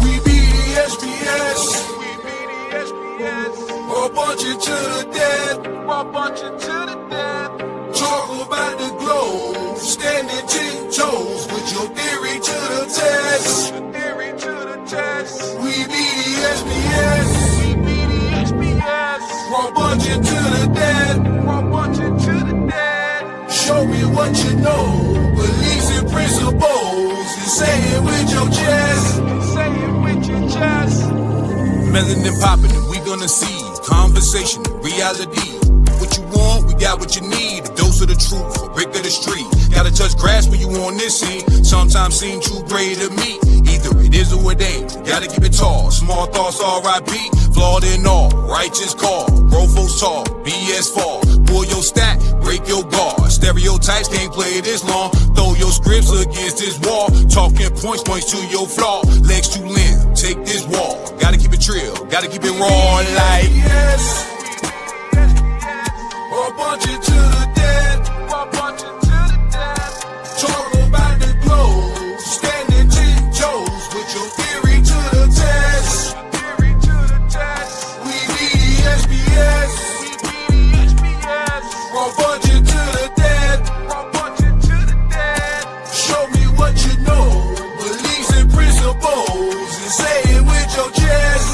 We be the SBS. We'll bunch it to the death. Talk about the globe. Standing 10 toes with your theory to the test. We be the SBS. We'll bunch it to the death. Show me what you know. Beliefs and principles. And say it with your chest. Melanin popping and we gonna see conversation, reality. What you want, we got what you need. A dose of the truth, a brick of the street. Gotta touch grass when you on this scene. Sometimes seem too gray to me. Either it is or it ain't. Gotta keep it tall. Small thoughts, R.I.P. Flawed in all. Righteous call. Grow folks tall. BS fall. Pull your stack. Break your guard. Stereotypes can't play this long. Throw your scripts against this wall. Talking points to your flaw. Legs too limb. Take this wall. Gotta keep it trill. Gotta keep it raw like yes. Or bunch it to the death. Talk about the globe. Standing 10 toes with your theory to the test. We be the SBS. Or bunch it to the death. Show me what you know. Beliefs and principles. And say it with your chest.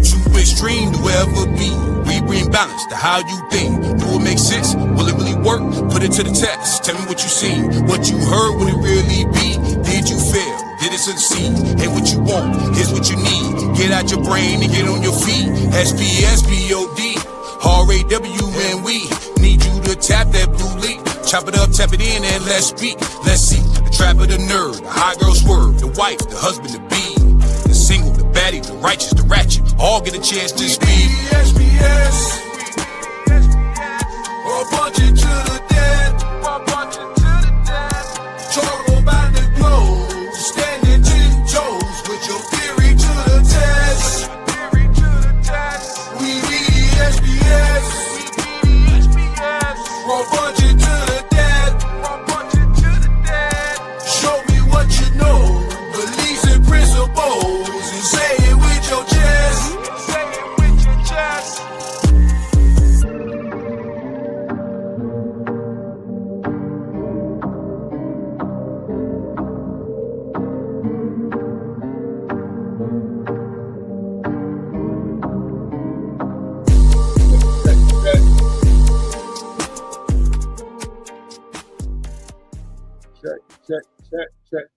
Too extreme to ever be. We bring balance to how you think. Do it make sense? Will it really work? Put it to the test. Tell me what you seen. What you heard, will it really be? Did you fail? Did it succeed? Hey, what you want? Here's what you need. Get out your brain and get on your feet. SPSPOD. RAW and we need you to tap that blue leaf. Chop it up, tap it in, and let's speak. Let's see. The trap of the nerd. The high girl swerve. The wife, the husband, the bee. The single, the baddie, the righteous, the ratchet. All get a chance to speak. SBS. Or bunch it to the death. Talk about the globe. Standing 10 toes with your theory to the test. We be the SBS. Or bunch it to the death. Show me what you know. Beliefs and principles. And say it with your chest.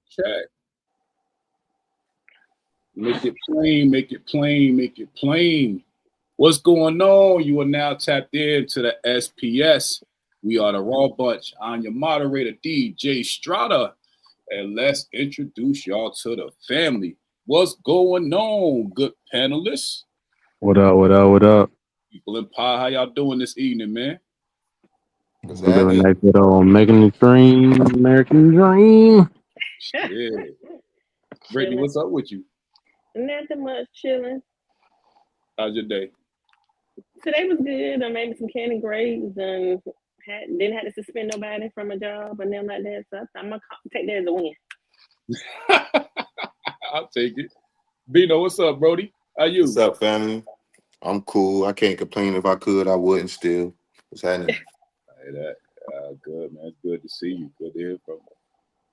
Check. Make it plain, make it plain, make it plain. What's going on? You are now tapped into the SPS. We are the Raw Bunch. I'm your moderator, DJ Strata. And let's introduce y'all to the family. What's going on, good panelists? What up? People in Pie, how y'all doing this evening, man? Living that good old Making the Dream, American Dream. Yeah. Brittany, what's up with you? Nothing much, chilling. How's your day? Today was good. I made some candy grapes and didn't have to suspend nobody from a job and them like that. So I'm gonna take that as a win. I'll take it. Bino, what's up, Brody? How you? What's up, family? I'm cool. I can't complain. If I could, I wouldn't still. What's happening? Hey, that good, man. It's good to see you. Good to hear from you.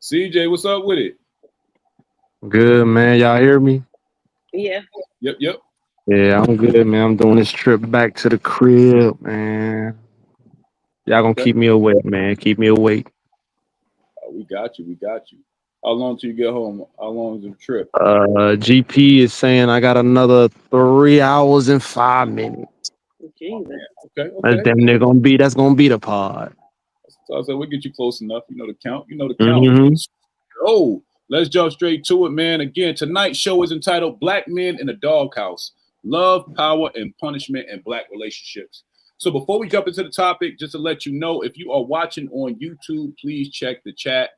CJ, what's up with it? Good, man. Y'all hear me? Yeah. Yep. Yeah, I'm good, man. I'm doing this trip back to the crib, man. Y'all gonna keep me awake, man. Keep me awake. We got you. How long till you get home? How long is the trip? GP is saying I got another 3 hours and 5 minutes. Jesus. Okay. That's gonna be the pod. So I said we'll get you close enough. You know the count. Mm-hmm. Oh, let's jump straight to it, man. Again, tonight's show is entitled Black Men in the Doghouse: Love, Power, and Punishment in Black Relationships. So before we jump into the topic, just to let you know, if you are watching on YouTube, please check the chat.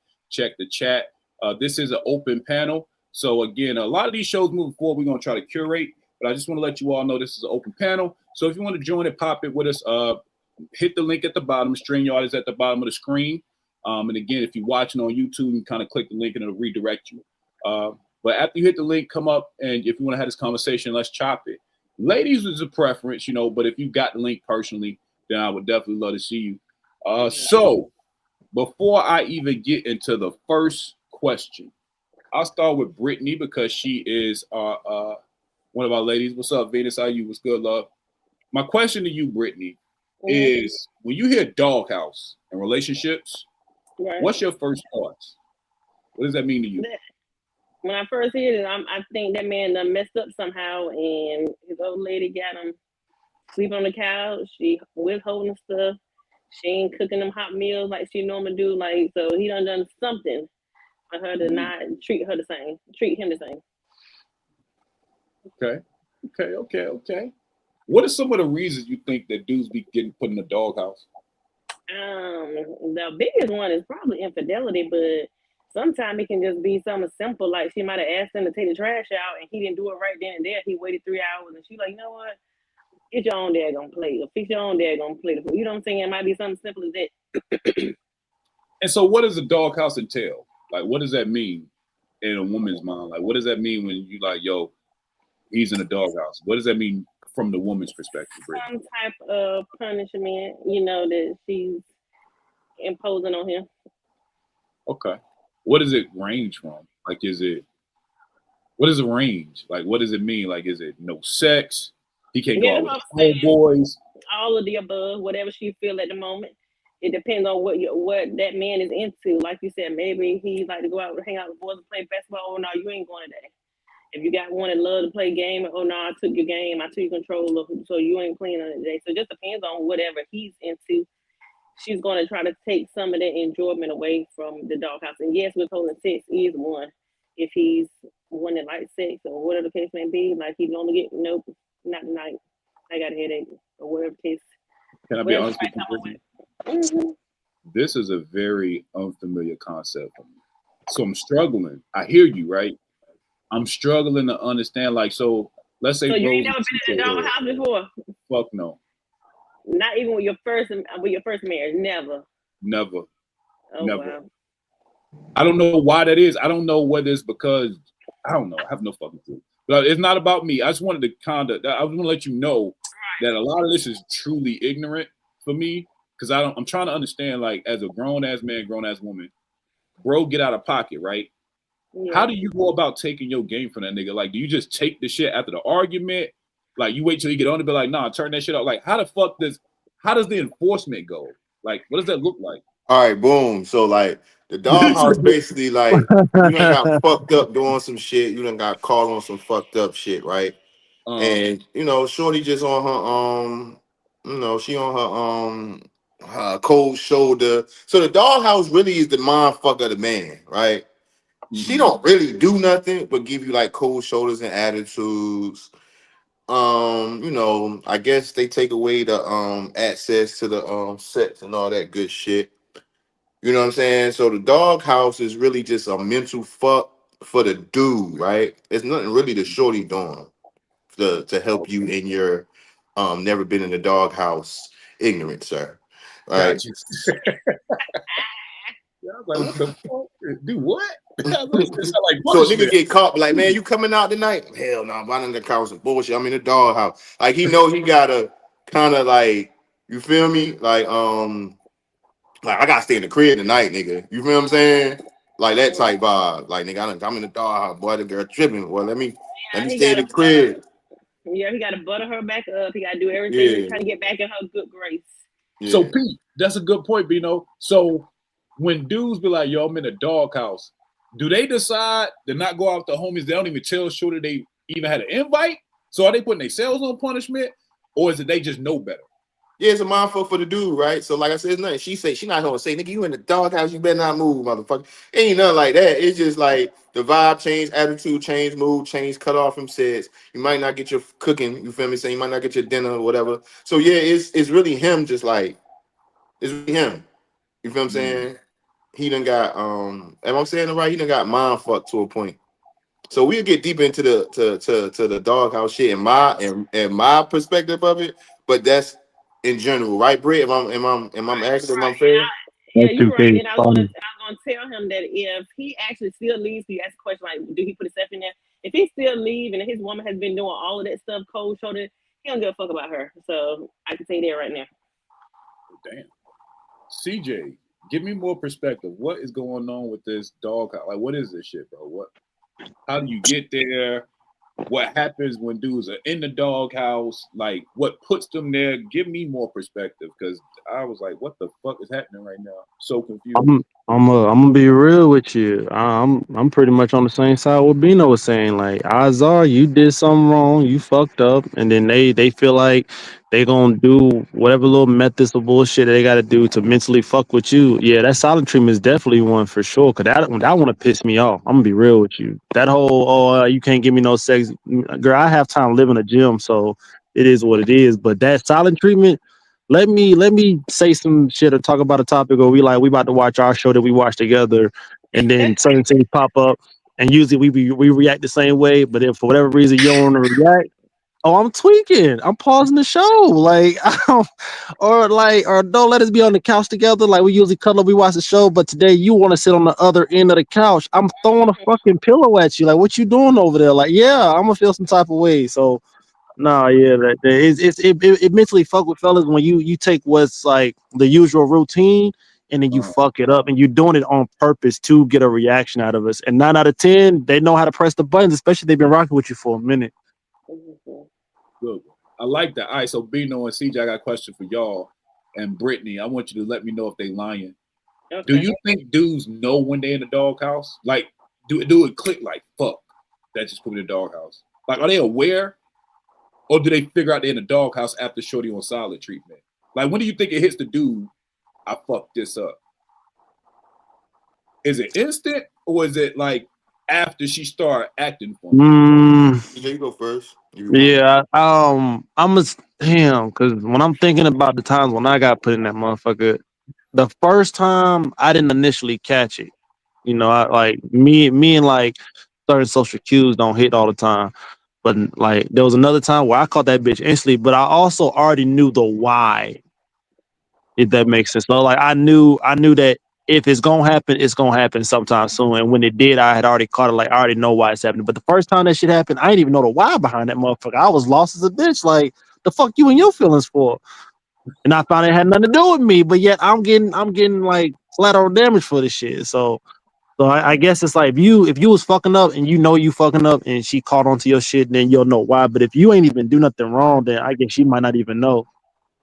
This is an open panel. So again, a lot of these shows moving forward, we're going to try to curate, but I just want to let you all know this is an open panel. So if you want to join it, pop it with us. Hit the link at the bottom. StreamYard is at the bottom of the screen. And again, if you're watching on YouTube, you can kind of click the link and it'll redirect you. But after you hit the link, come up, and if you want to have this conversation, let's chop it. Ladies is a preference, but if you got the link personally, then I would definitely love to see you. So before I even get into the first question, I'll start with Brittany because she is one of our ladies. What's up, Venus? How you? What's good, love? My question to you, Brittany, is when you hear doghouse and relationships, what's your first thoughts? What does that mean to you? When I first heard it, I think that man done messed up somehow, and his old lady got him sleeping on the couch. She withholding stuff. She ain't cooking them hot meals like she normally do. Like, so he done something for her to not treat him the same. Okay. What are some of the reasons you think that dudes be getting put in the doghouse? The biggest one is probably infidelity, but sometimes it can just be something simple, like she might have asked him to take the trash out and he didn't do it right then and there. He waited 3 hours and she's like, you know what? Get your own daggone plate or fix your own daggone plate. You know what I'm saying? It might be something simple as that. And so what does a doghouse entail? Like, what does that mean in a woman's mind? Like, what does that mean when you like, yo, he's in a doghouse? What does that mean from the woman's perspective? Some type of punishment, that she's imposing on him. Okay. What does it range from? Like, what is the range? Like, what does it mean? Like, is it no sex? He can't go out with homeboys? All of the above, whatever she feel at the moment. It depends on what that man is into. Like you said, maybe he like to go out and hang out with boys and play basketball. Oh, no, you ain't going today. If you got one that love to play game, oh, no, I took your game. I took your controller, so you ain't playing on it today. So it just depends on whatever he's into. She's going to try to take some of that enjoyment away from the doghouse. And yes, withholding sex is one. If he's one that likes sex or whatever the case may be, like he normally get, nope, not tonight. I got a headache or whatever the case. Can I be honest with you? Mm-hmm. This is a very unfamiliar concept for me. So I'm struggling. I hear you, right? I'm struggling to understand. Like, so let's say. So you ain't never been in a doghouse before? Fuck no. Not even with your first marriage. Never. Never. Oh, never. Wow. I don't know why that is. I don't know whether it's because I don't know. I have no fucking clue. But it's not about me. I just wanted to I was gonna let you know that a lot of this is truly ignorant for me because I'm trying to understand, like, as a grown ass man, grown ass woman, bro, get out of pocket, right? Yeah. How do you go about taking your game from that nigga? Like, do you just take the shit after the argument? Like, you wait till you get on and be like, nah, turn that shit out. Like, how does the enforcement go? Like, what does that look like? All right, boom. So, like, the doghouse basically, like, you done got fucked up doing some shit. You done got caught on some fucked up shit, right? And, shorty just on her, she on her cold shoulder. So the doghouse really is the mind fuck of the man, right? Mm-hmm. She don't really do nothing but give you, like, cold shoulders and attitudes. I guess they take away the access to the sex and all that good shit. You know what I'm saying? So the doghouse is really just a mental fuck for the dude, right? It's nothing really the shorty doing to help you in your never been in the doghouse ignorance, sir. Right? Gotcha. Yeah, I was like, what the fuck? Do what? So nigga get caught, like, man, you coming out tonight? Hell no, I'm in the house of bullshit. I'm in the doghouse. Like, he know he gotta kind of, like, you feel me? Like, I gotta stay in the crib tonight, nigga. You feel what I'm saying? Like that type vibe. Like, nigga, I'm in the doghouse, boy. The girl tripping. Well, let me stay in the crib. Yeah, he gotta butter her back up. He gotta do everything to try to get back in her good grace. Yeah. So Pete, that's a good point, Bino. So when dudes be like, yo, I'm in a doghouse, do they decide to not go out with the homies? They don't even tell Shorty they even had an invite? So are they putting themselves on punishment? Or is it they just know better? Yeah, it's a mindfuck for the dude, right? So like I said, it's nothing. She not gonna say, nigga, you in the doghouse, you better not move, motherfucker. Ain't nothing like that. It's just like the vibe change, attitude change, mood change, cut off from sex. You might not get your cooking, you feel me? So you might not get your dinner or whatever. So yeah, it's really him, just like, it's really him. You feel what I'm saying? He done got am I saying it right? He done got mind fucked to a point. So we'll get deep into the doghouse shit and my perspective of it, but that's in general, right, Britt? Am I asking? Am I fair? Yeah, That you're right. 2K is And funny. I was gonna tell him that if he actually still leaves, you ask a question like, do he put himself in there? If he still leave and his woman has been doing all of that stuff cold shouldered, he don't give a fuck about her. So I can say that right now. Damn. CJ, give me more perspective. What is going on with this dog? Like, what is this shit, bro? What? How do you get there? What happens when dudes are in the doghouse? Like, what puts them there? Give me more perspective, because I was like, what the fuck is happening right now? So confused. I'm gonna be real with you. I'm pretty much on the same side what Bino was saying. Like, odds are you did something wrong, you fucked up, and then they feel like they gonna do whatever little methods of bullshit they gotta do to mentally fuck with you. Yeah, that silent treatment is definitely one for sure. Cause that wanna piss me off. I'm gonna be real with you. That whole you can't give me no sex, girl. I have time to live in a gym, so it is what it is. But that silent treatment. Let me say some shit or talk about a topic, or we about to watch our show that we watch together, and then certain things pop up, and usually we react the same way. But if for whatever reason you don't want to react, oh, I'm tweaking. I'm pausing the show, like, or don't let us be on the couch together. Like we usually cuddle, we watch the show, but today you want to sit on the other end of the couch. I'm throwing a fucking pillow at you. Like, what you doing over there? Like, yeah, I'm gonna feel some type of way. So no, yeah, it mentally fuck with fellas when you take what's like the usual routine and then you Uh, fuck it up and you're doing it on purpose to get a reaction out of us. And 9 out of 10, they know how to press the buttons, especially they've been rocking with you for a minute. good. I like that. All right, so Bino and CJ, I got a question for y'all and Brittany. I want you to let me know if they lying. Do Okay. you think dudes know when they're in the doghouse? Like, do it click like fuck? That just put me in the doghouse. Like, are they aware? Or do they figure out they're in the doghouse after shorty on solid treatment? Like, when do you think it hits the dude, I fucked this up? Is it instant or is it like after she started acting funny? CJ, you go first. You want? Yeah, I'm a damn because when I'm thinking about the times when I got put in that motherfucker, the first time I didn't initially catch it. You know, I like me and like certain social cues don't hit all the time. But like there was another time where I caught that bitch instantly, but I also already knew the why, if that makes sense. So like I knew that if it's gonna happen sometime soon. And when it did, I had already caught it. Like I already know why it's happening. But the first time that shit happened, I didn't even know the why behind that motherfucker. I was lost as a bitch. Like the fuck you and your feelings for? And I found it had nothing to do with me. But yet I'm getting like collateral damage for this shit. So I guess it's like if you was fucking up and you know you fucking up and she caught onto your shit, then you'll know why. But if you ain't even do nothing wrong, then I guess she might not even know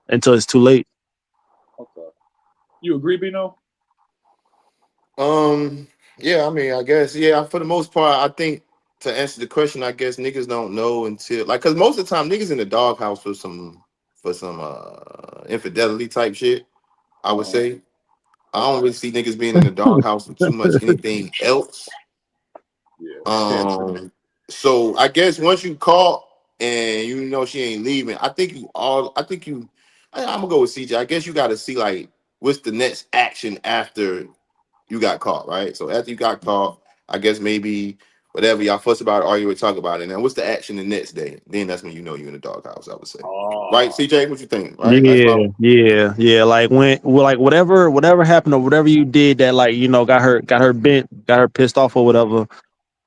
until it's too late. Okay. You agree, Bino? Yeah, I mean, I guess, yeah, for the most part, I think to answer the question, I guess niggas don't know until like, cause most of the time niggas in the doghouse for some infidelity type shit, I would Uh-huh. say. I don't really see niggas being in the doghouse for too much anything else. Yeah. So I guess once you caught and you know she ain't leaving, I'm gonna go with CJ. I guess you gotta see like what's the next action after you got caught, right? So after you got caught, I guess maybe whatever y'all fuss about it, argue or talk about it. Now what's the action the next day? Then that's when you know you're in the doghouse, I would say. Right, Oh, CJ, what you think? Right? That's Yeah, about yeah. Like like whatever happened or whatever you did that like got her bent, got her pissed off or whatever.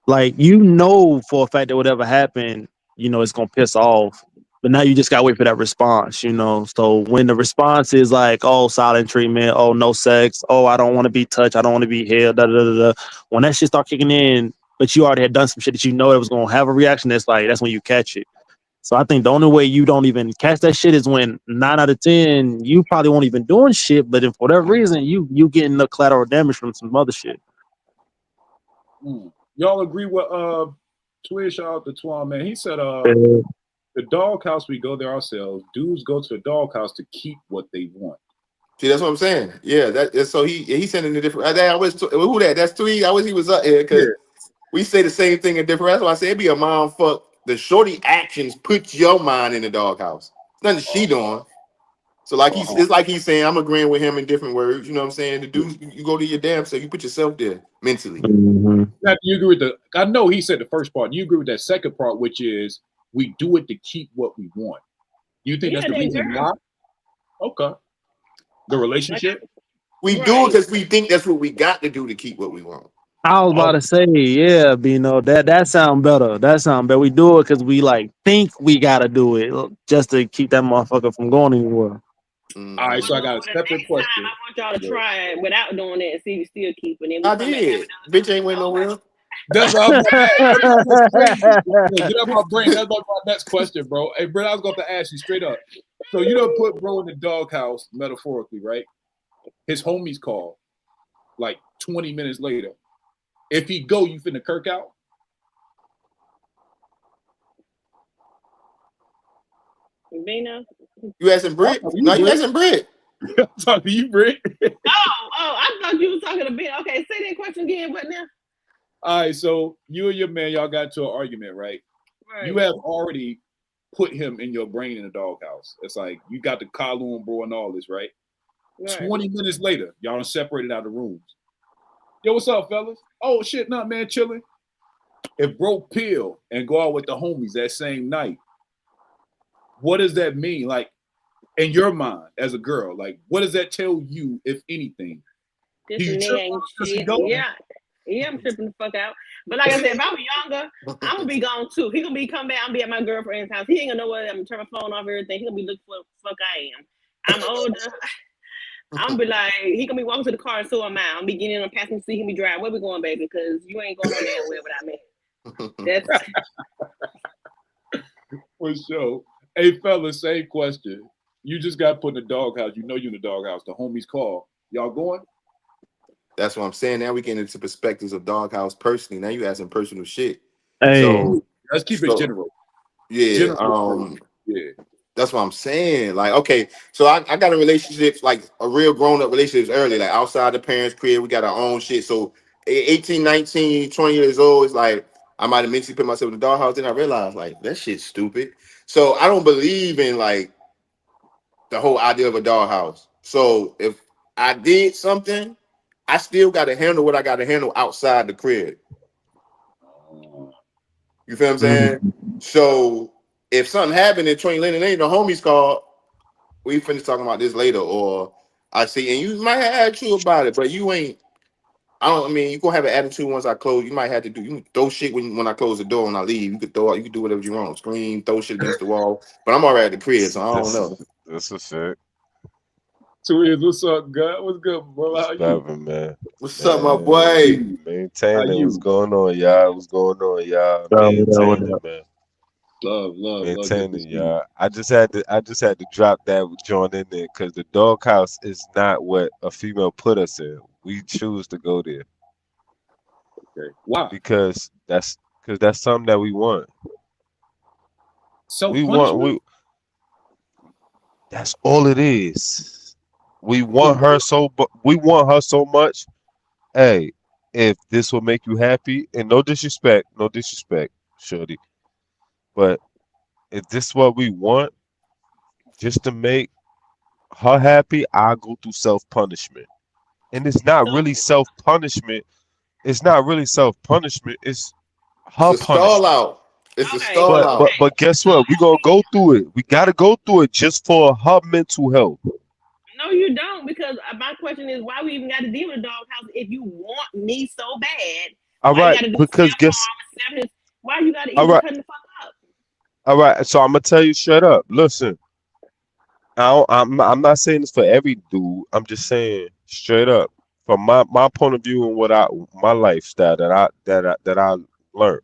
Like you know for a fact that whatever happened, it's gonna piss off. But now you just gotta wait for that response. So when the response is like, oh, silent treatment, oh, no sex, oh, I don't want to be touched, I don't want to be held, da, da, da, da. When that shit start kicking in, but you already had done some shit that it was gonna have a reaction. That's when you catch it. So I think the only way you don't even catch that shit is when 9 out of 10 you probably won't even doing shit, but if for whatever reason you getting the collateral damage from some other shit. Y'all agree with Twiz? Shout out to Twan, man. He said the doghouse, we go there ourselves. Dudes go to the doghouse to keep what they want. See, that's what I'm saying. Yeah, that's so he sending a different. I wish who that? That's Tweet. I wish he was up here because we say the same thing in different. That's why I say it'd be a mind fuck. The shorty actions put your mind in the doghouse. It's nothing she doing. So like it's like he's saying, I'm agreeing with him in different words. You know what I'm saying? The dude, you go to your damn self, you put yourself there mentally. Mm-hmm. Now, do you agree with I know he said the first part. Do you agree with that second part, which is we do it to keep what we want? You think Yeah, that's the they reason do. why? Okay. The relationship? We do it Right. because we think that's what we got to do to keep what we want. I was about Oh, to say, yeah, Bino, that sound better. That sound better. We do it because we like think we gotta do it just to keep that motherfucker from going anywhere. all right. Hmm So I Well, got a the separate next time question. I want y'all to Right. try it without doing that and see if you still keep it. And then we I come back and have did. Bitch ain't went another. nowhere. That's what I was about to ask. That's what was crazy. Yeah, get out my brain. That's my next question, bro. Hey, bro, I was going to ask you straight up. So you done put bro in the doghouse metaphorically, right? His homies call like 20 minutes later. If he go, you finna kirk out? Okay. Bina? You asking I'm Brit? talking to No, you, you Britt. asking Brit. I'm talking to you, Britt. Oh, I thought you was talking to Bina. Okay, say that question again. What now? All right, so you and your man, y'all got into an argument, right? You Right. have already put him in your brain in the doghouse. It's like you got the Kowloon bro and all this, right? Right. 20 minutes later, y'all done separated out of the rooms. Yo, what's up, fellas? Oh shit, nah, man, chilling. If bro peel and go out with the homies that same night, what does that mean? Like in your mind as a girl, like what does that tell you, if anything? This Do you nigga trip ain't out because he shit. go? Yeah, I'm tripping the fuck out. But like I said, if I was younger, I'm gonna be gone too. He gonna be come back. I'm gonna be at my girlfriend's house. He ain't gonna know what I'm gonna turn my phone off, everything. He gonna be looking for the fuck I am. I'm older. I'm gonna be like, he gonna be walking to the car, and so am I. I'm be getting in a passenger seat. He be driving. Where we going, baby? Because you ain't going no damn where without me. That's For sure. Hey, fellas, same question. You just got put in the doghouse. You know you in the doghouse. The homies call. Y'all going? That's what I'm saying. Now we get into perspectives of Doghouse personally. Now you asking personal shit. Hey, So, Let's keep it so general. yeah. General. Yeah. That's what I'm saying. Like, okay, so I got a relationship, like a real grown up relationships early, like outside the parents' crib. We got our own shit. So 18, 19, 20 years old, it's like I might have mentally put myself in the doghouse. Then I realized like that shit's stupid. So I don't believe in like the whole idea of a doghouse. So if I did something, I still got to handle what I got to handle outside the crib. You feel what I'm saying? mm, So if something happened in 20 Lennon Lane, the homies called. We finish talking about this later, or I see, and you might have attitude about it, but you ain't. I mean, you gonna have an attitude once I close. You might have to do. You can throw shit when I close the door when I leave. You could throw out. You could do whatever you want. Scream, throw shit against the wall. But I'm already at the crib, so I don't This know. is this is it. Twiz, what's up, God? What's good, bro? It's How you? Bevin, man. What's up, my Man, boy? How maintaining. What's you? going on, y'all? What's going on, y'all? what Maintaining, up? man. Love. Good to Maintaining, see you. y'all. I just had to drop that joint in there because the doghouse is not what a female put us in. We choose to go there Okay. Why? because that's something that we want. Self We want punishment? we. That's all it is. We For want her so, but we want her so much. Hey, if this will make you happy, and no disrespect, shorty, but if this is what we want, just to make her happy, I go through self punishment, and it's not so really self punishment. It's not really self punishment. It's It's her a stall punishment. out. It's a okay. stall But but out. but guess what? We gonna go through it. We gotta go through it just for her mental health. No, you don't, because my question is, why we even got to deal with a doghouse if you want me so bad? All Why you right, got to do because self guess. harm and self? Why you got to All even right, cut the fuck up? all right. So I'm gonna tell you straight up. Listen. I'm not saying this for every dude. I'm just saying straight up from my point of view and what I my lifestyle that I learned.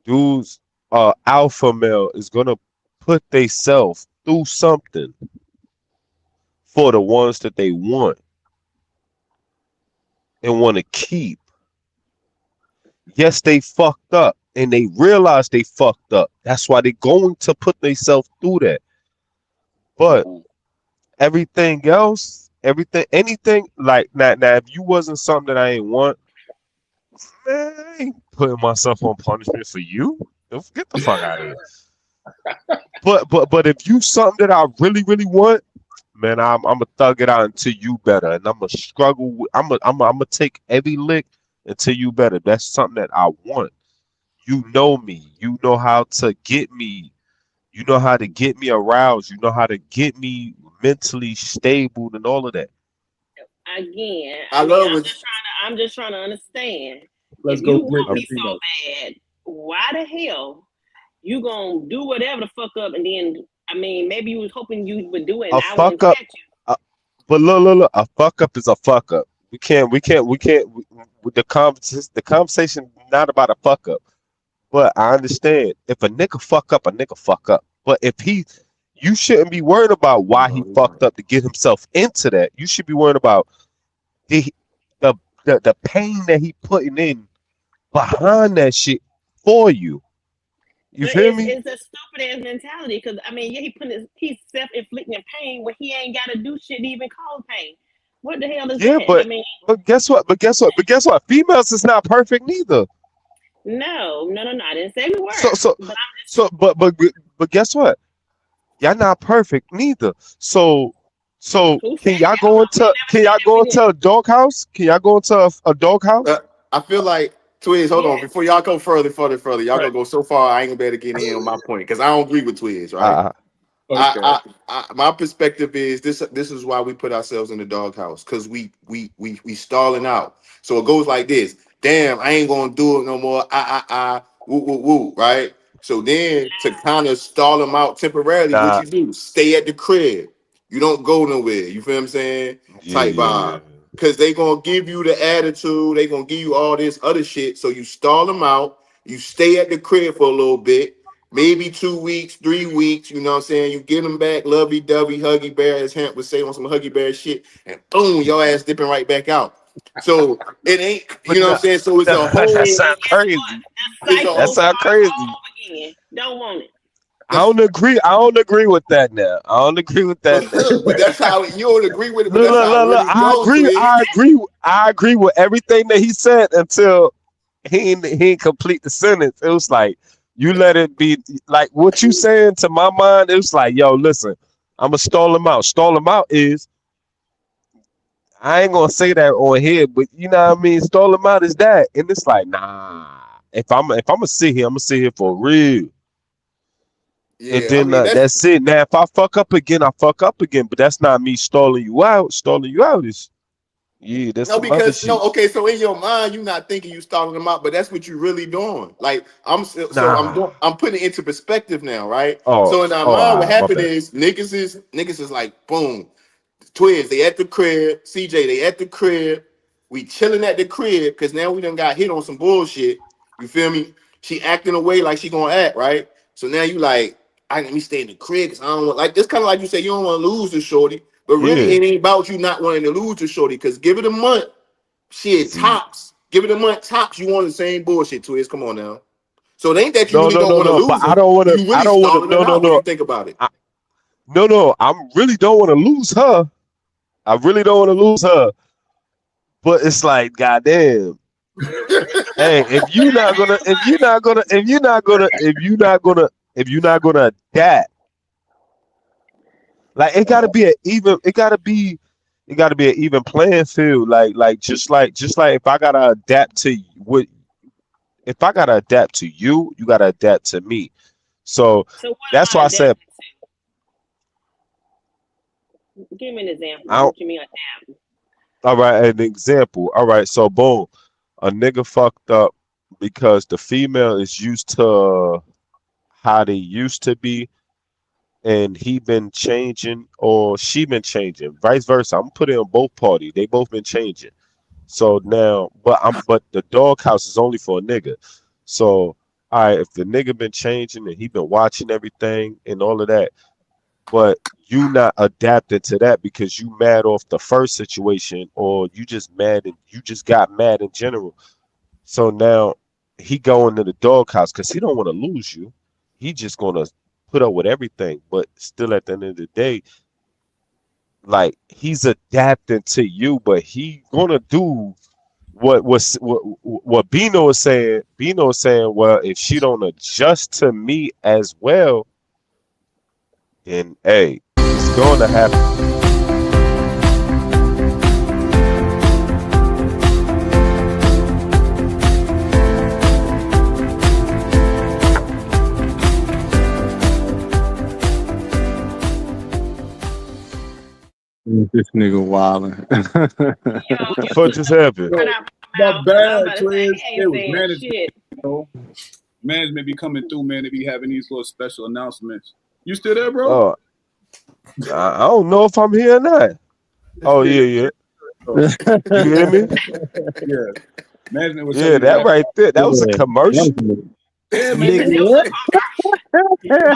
Dudes, alpha male is gonna put theyself through something for the ones that they want and want to keep. Yes, they fucked up and they realize they fucked up. That's why they're going to put themselves through that. But everything else, anything like now, if you wasn't something that I ain't want, man, I ain't putting myself on punishment for you. Get the fuck out of here. But if you something that I really really want, man, I'm gonna thug it out until you better, and I'm gonna struggle. I'm gonna take every lick until you better. That's something that I want. You know me. You know how to get me. You know how to get me aroused. You know how to get me mentally stable and all of that. again, I I mean, love it. I'm just trying to understand. Let's If go you with want me so female. bad, why the hell you gonna do whatever the fuck up and then I mean maybe you was hoping you would do it and A I wouldn't fuck up. catch you. But look. A fuck up is a fuck up. We can't. The conversation not about a fuck up. But I understand if a nigga fuck up, a nigga fuck up. But if you shouldn't be worried about why he fucked up to get himself into that. You should be worried about the the the pain that he putting in behind that shit for you. You But feel me? it's a stupid ass mentality because I mean, yeah, he's self inflicting pain when he ain't got to do shit to even cause pain. What the hell is Yeah, that? I but mean, but guess what? Females is not perfect neither. no. I didn't say we So were, so but so but guess what? Y'all not perfect neither. So who said can y'all that? go We into never said that we didn't. a doghouse? Can y'all go into a doghouse? I feel like Twiz. Hold on, Yes, before y'all go further. Y'all Right. gonna go so far. I ain't gonna be able to get in on my point because I don't agree with Twiz. Right. Uh, Okay. My perspective is this. This is why we put ourselves in the doghouse because we stalling out. So it goes like this. Damn, I ain't gonna do it no more. Woo woo woo. Right. So then to kind of stall them out temporarily, what nah, you do? Stay at the crib. You don't go nowhere. You feel what I'm saying? Type yeah. vibe. Cause they gonna give you the attitude. They gonna give you all this other shit. So you stall them out. You stay at the crib for a little bit maybe 2 weeks, 3 weeks, you know what I'm saying? You get them back, lovey dovey, huggy bear, as Hamp would say on some huggy bear shit, and boom, your ass dipping right back out. So it ain't, But you know what I'm nah, saying? So it's a that whole, sound guess what? crazy. The it's a That cycle whole, sound starts crazy. all over again. Don't want it. I don't agree. I don't agree with that now. I don't agree with that now. but that's how you don't agree with it, but Look, that's look, how it look, look. really goes to it. I agree with everything that he said until he ain't complete the sentence. It was like you let it be like what you saying to my mind. It was like, yo, listen, I'ma stall him out. Stall him out is I ain't gonna say that on here, but you know what I mean. Stall him out is that, and it's like, nah. If I'm gonna sit here, I'm gonna sit here for real. And Yeah, I then mean that's that's it. Now, if I fuck up again, I fuck up again. But that's not me stalling you out. Stalling you out is yeah, that's no, some other because no, shit. okay. So in your mind, you're not thinking you stalling them out, but that's what you're really doing. Like I'm Nah. doing, I'm putting it into perspective now, right? Oh, So in our mind, what my happened bad. is niggas is like boom, twins. They at the crib, CJ. They at the crib. We chilling at the crib because now we done got hit on some bullshit. You feel me? She acting away like she gonna act, right? So now you like, I let me stay in the crib because I don't want like this kind of like you say you don't want to lose the shorty. But really, Yeah. it ain't about you not wanting to lose to shorty. Cause give it a month, shit See, tops. Give it a month tops. You want the same bullshit, Twiz. Come on now. So it ain't that you no, really no, don't no, want to no. But lose them. You I really don't wanna stalling no, them no, out if you no. think about it. No. I really don't want to lose her. I really don't want to lose her. But it's like, goddamn. Hey, if you're not gonna adapt, like it gotta be an even playing field. Just like if I gotta adapt to what if I gotta adapt to you, you gotta adapt to me. So So what that's am why I I said adapting to? Give me an example. I don't, What you mean adapt? all right, an example. All right, so boom, a nigga fucked up because the female is used to how they used to be and he been changing or she been changing, vice versa. I'm putting on both parties. They both been changing. So now, but the doghouse is only for a nigga. So all right, if the nigga been changing and he been watching everything and all of that, but you not adapting to that because you mad off the first situation or you just mad and you just got mad in general. So now he going to the doghouse because he don't want to lose you. He just gonna put up with everything, but still at the end of the day, like he's adapting to you, but he gonna do what Bino is saying. Bino is saying, well, if she don't adjust to me as well, then hey, it's gonna happen. Mm. This nigga wildin'. What the fuck just happened? Right Yo, out my my mouth, 'cause I'm bad, about to say twins. he It ain't was saying management. shit. Bro. Management be coming through, man. They be having these little special announcements. You still there, bro? Oh, I don't know if I'm here or not. Oh yeah. Oh, You hear me? yeah. Management was Yeah, telling me that last. right there. That was a Yeah. commercial. Yeah, man. Yes, Nigga, it was what? a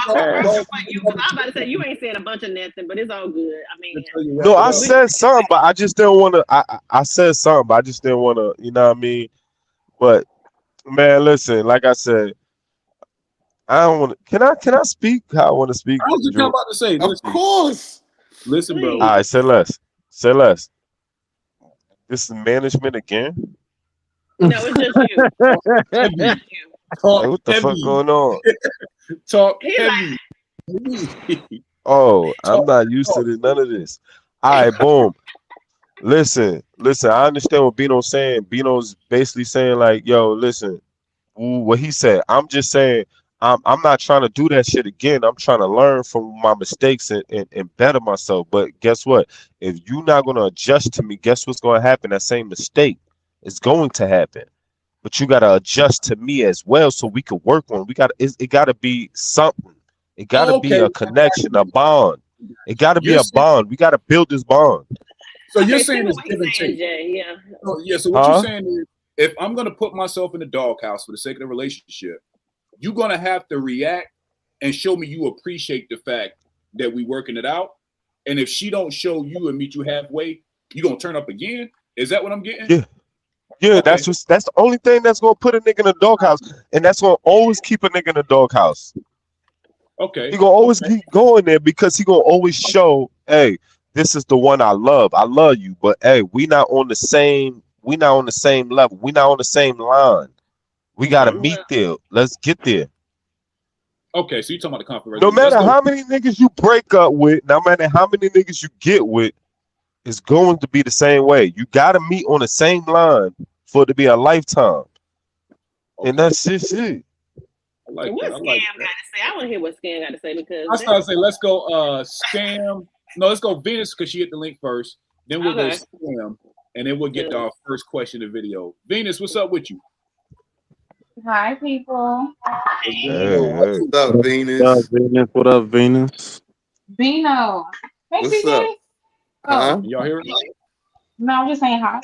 commercial Dog, for you. Because I'm about to say you ain't saying a bunch of nothing, but it's all good. I mean, tell you No, wrap it I up. we said something, but I just didn't want to. I said something, but I just didn't want to. You know what I mean? But man, listen. Like I said, I don't want to. Can I speak how I want to speak, I was just Drew? about to say, Of listen, course. listen, bro. All please. right, say less. Say less. This is management again. No, it's just you. Talk heavy. Just you. Like, Talk what the fuck heavy. going on? Talk He like, heavy. Oh, I'm Talk, not used to talk. this, none of this. All right, boom. Listen. I understand what Bino's saying. Bino's basically saying like, yo, listen. What he said. I'm just saying I'm not trying to do that shit again. I'm trying to learn from my mistakes and better myself. But guess what? If you're not gonna adjust to me, guess what's gonna happen? That same mistake is going to happen. But you gotta adjust to me as well so we can work on it. It gotta be something. It gotta be Okay. a connection, a bond. It gotta be You're a saying, bond. We gotta build this bond. so you're okay, saying finish it's what give and he's saying, take. Jay. Yeah. So, yeah. So what you're Huh? saying is, if I'm gonna put myself in the doghouse for the sake of the relationship, you're gonna have to react and show me you appreciate the fact that we working it out. And if she don't show you and meet you halfway, you gonna turn up again. Is that what I'm getting? Yeah. Yeah, Okay. that's the only thing that's gonna put a nigga in a doghouse, and that's gonna always keep a nigga in a doghouse. Okay. He gonna always keep going there because he gonna always show, hey, this is the one I love. I love you, but hey, we not on the same level. We not on the same line. We gotta Okay. meet Well, there. Let's get there. Okay. So you talking about the conflict No resolution? Let's matter go. how many niggas you break up with, no matter how many niggas you get with, it's going to be the same way. You gotta meet on the same line for it to be a lifetime. And Okay. that's just it. I like what that. I Scam like got that. to say? I want to hear what Scam got to say because I that's started to say, let's go scam. No, let's go Venus because she hit the link first. Then we'll go okay. scam. And then we'll get to Good. our first question of the video. Venus, what's up with you? Hi, people. What's going Hey, on? hey. What's up, What up, Venus? Venus? What up, Venus? Bino. Hey, What's up? CJ. Oh, Can y'all hear me? no, I'm just saying hi.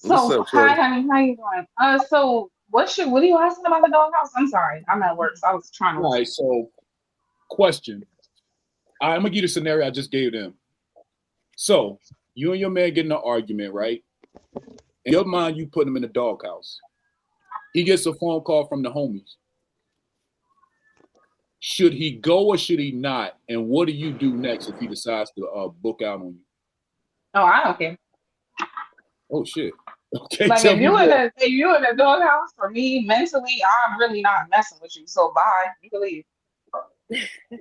What's So, up, hi, Shorty? honey. How you doing? So what are you asking about the doghouse? I'm sorry. I'm at work, so I was trying to All listen. right, so question. I'm gonna give you the scenario I just gave them. So you and your man get in an argument, right? In your mind, you put him in the doghouse. He gets a phone call from the homies. Should he go or should he not? And what do you do next if he decides to book out on you? Oh, I don't care. Oh shit. Okay, Like tell me more. if you in the doghouse, for me mentally, I'm really not messing with you. So bye. You can leave.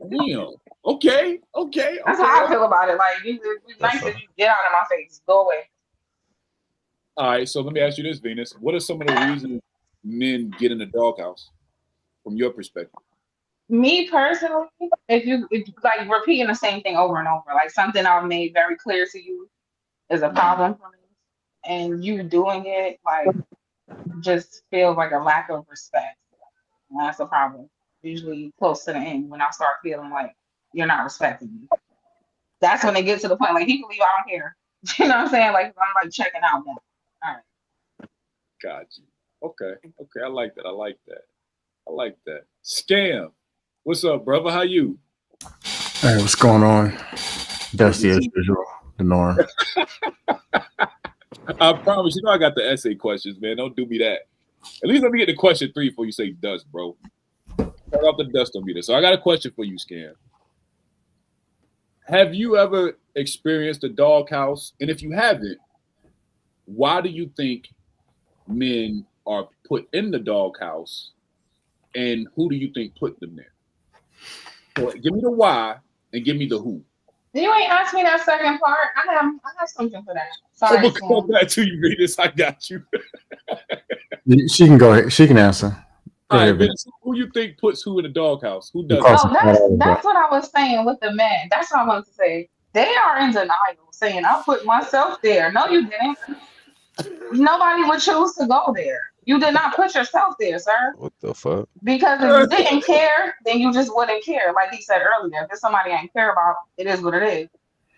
Damn. Okay. That's how I feel about it. Like it's That's nice all. if you get out of my face. Go away. All right. So let me ask you this, Venus. What are some of the reasons men get in the doghouse from your perspective? Me personally, if like repeating the same thing over and over, like something I've made very clear to you is a problem for me, and you doing it like just feels like a lack of respect. And that's a problem. Usually close to the end when I start feeling like you're not respecting me. That's when it gets to the point like he can leave, I don't care. You know what I'm saying? Like I'm like checking out now. All right. Got you. Okay. I like that. I like that. Scam. What's up, brother? How you? Hey, what's going on? Dusty as usual, the norm. I promise you know I got the essay questions, man. Don't do me that. At least let me get to question 3 before you say dust, bro. Turn off the dust on me there. So I got a question for you, Scam. Have you ever experienced a doghouse? And if you haven't, why do you think men are put in the doghouse? And who do you think put them there? So give me the why and give me the who. You ain't asked me that second part. I have something for that. I'm Sorry, gonna come Sam. back to you, Venus. I got you. She can go ahead. She can answer. Go All right, ahead, Vince. Venus. Who you think puts who in the doghouse? Who You does cross it? Oh, the cat out of that. that's what I was saying with the men. That's what I wanted to say. They are in denial, saying, I put myself there. No, you didn't. Nobody would choose to go there. You did not put yourself there, sir. What the fuck? Because if you didn't care, then you just wouldn't care. Like he said earlier, if it's somebody I ain't care about, it is what it is.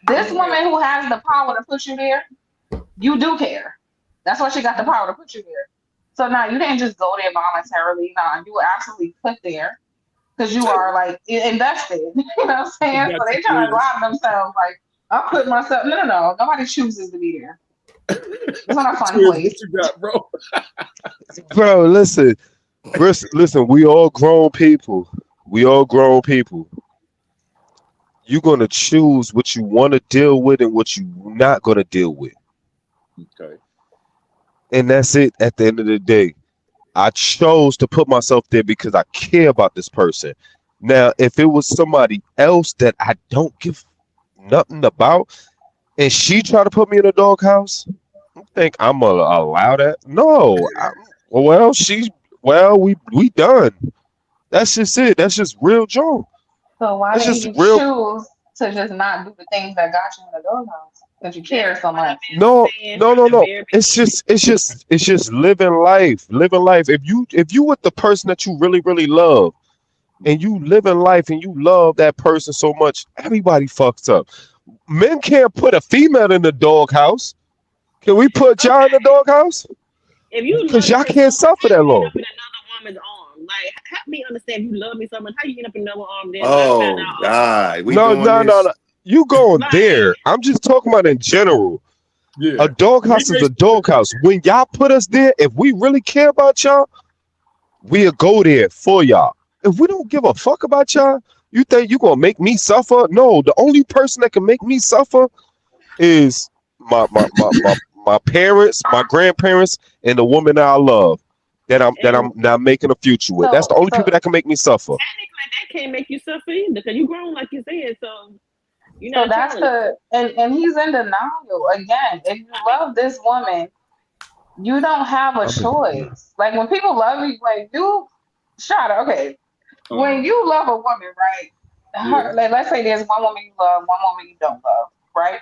This woman who has the power to put you there, you do care. That's why she got the power to put you there. So now you didn't just go there voluntarily. No, you were absolutely put there because you are like invested. You know what I'm saying? So they try to lie to themselves like, I put myself. No. Nobody chooses to be there. It's not a fun place. What you got, bro? Bro, listen. Listen, we all grown people. You're gonna choose what you want to deal with and what you're not gonna deal with. Okay. And that's it at the end of the day. I chose to put myself there because I care about this person. Now, if it was somebody else that I don't give nothing about, and she tried to put me in a doghouse, you think I'm gonna allow that? No. We done. That's just it. That's just real Joe. So why That's didn't just you real. choose to just not do the things that got you in the doghouse? Because you care so much. No. It's just living life. If you with the person that you really, really love, and you live in life and you love that person so much, everybody fucks up. Men can't put a female in the doghouse. Can we put y'all in the doghouse? If you Because love y'all me can't so much, suffer how that you end long. up in another woman's arm? Like, help me understand. If you love me so much, how you end up in another arm? Then when I found Oh out, God, we No, doing no, no, this? no. You going like, there. I'm just talking about in general. Yeah. A doghouse is a doghouse. When y'all put us there, if we really care about y'all, we'll go there for y'all. If we don't give a fuck about y'all, you think you gonna make me suffer? No, the only person that can make me suffer is my parents, my grandparents, and the woman that I love that I'm and not making a future with. That's the only people that can make me suffer. technically, that can't make you suffer either because you grown, like you said. So you're So not a that's child. and he's in denial again. If you love this woman, you don't have a choice. Like when people love you, like you, Shada, okay. When you love a woman, right? Yeah. Like let's say there's one woman you love, one woman you don't love, right?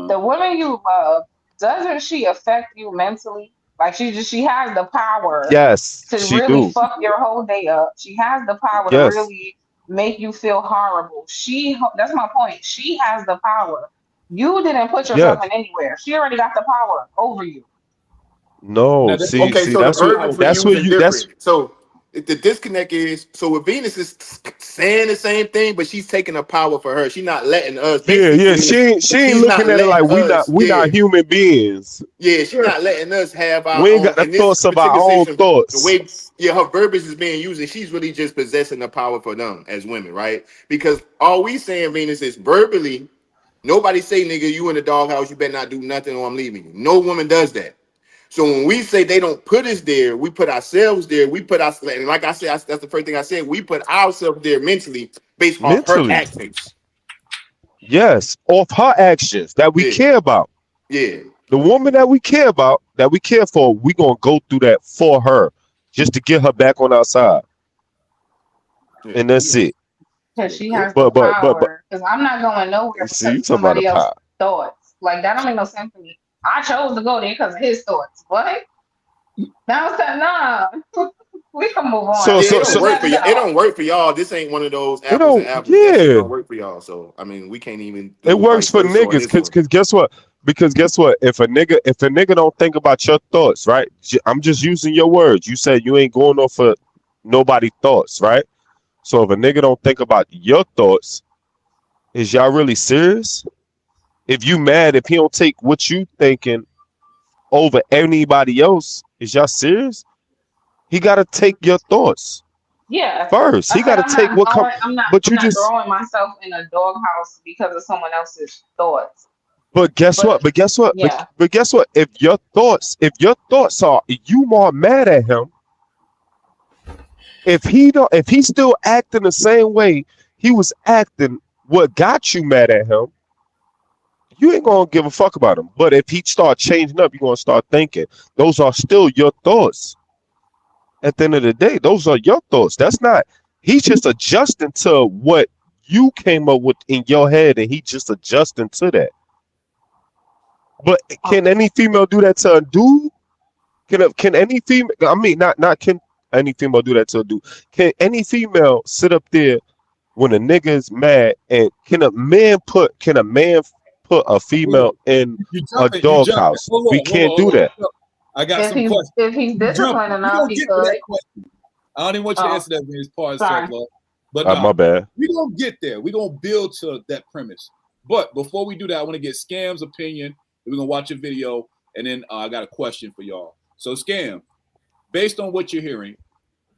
The woman you love, doesn't she affect you mentally? Like she has the power Yes, to she really do. fuck your whole day up. She has the power to Yes. really make you feel horrible. That's my point. She has the power. You didn't put yourself in Yes. anywhere. She already got the power over you. No. Now Okay, See. so the That's what. verbiage we That's what using you. That's different. So the disconnect is so with Venus is saying the same thing, but she's taking the power for her. She's not letting us. yeah. Basically, Yeah. saying She ain't she's not looking at it letting like we not us. we not human beings. Yeah, she's not letting us have our We ain't own got the in this thoughts of our particular own situation. The thoughts. way, yeah, her verbiage is being used, and she's really just possessing the power for them as women, right? Because all we saying, Venus, is verbally, nobody say, nigga, you in the doghouse, you better not do nothing or I'm leaving you. No woman does that. So when we say they don't put us there, we put ourselves there. We put us, and like I said, that's the first thing I said. We put ourselves there mentally based off her Mentally. actions. Yes. Off her actions that we Yeah, care about. yeah. The woman that we care about, that we care for, we gonna go through that for her, just to get her back on our side, Yeah. and that's it. Because she has the But power. Because I'm not going nowhere see, because you of talking about the somebody else's pie? thoughts. Like that don't make no sense to me. I chose to go there because of his thoughts. What? Now it's that nah. We can move on. So Yeah, it so don't so work for Let's y'all. It go. don't work for y'all. This ain't one of those it apples and don't. apples. That shit Yeah, don't work for y'all. So I mean, we can't even it do works vice for versa on niggas, this one. cause guess what? Because guess what? If a nigga don't think about your thoughts, right? I'm just using your words. You said you ain't going off for nobody thoughts, right? So if a nigga don't think about your thoughts, is y'all really serious? If you mad, if he don't take what you thinking over anybody else, is y'all serious? He got to take your thoughts Yeah. first. I He said got to take what come. But I'm you not just. throwing myself in a doghouse because of someone else's thoughts. But guess what? But But guess what? yeah. But guess what? If your thoughts are you more mad at him, if he's still acting the same way he was acting, what got you mad at him, you ain't gonna give a fuck about him. But if he start changing up, you're gonna start thinking. Those are still your thoughts. At the end of the day, those are your thoughts. That's not. He's just adjusting to what you came up with in your head, and he just adjusting to that. But can any female do that to a dude? Can any female? I mean, not can any female do that to a dude? Can any female sit up there when a nigga is mad, and can a man put a female in You a jumping. You jumping. doghouse? We can't do Hold that. on. I got If some he's questions. if he's You disciplined jumping. We enough, gonna he get to that could. question. I don't even want you to Oh, answer that in this part sorry. stuff, Lord. But My bad. we gonna get there. We gonna build to that premise. But before we do that, I want to get Scam's opinion. We're gonna watch a video, and then I got a question for y'all. So, Scam, based on what you're hearing,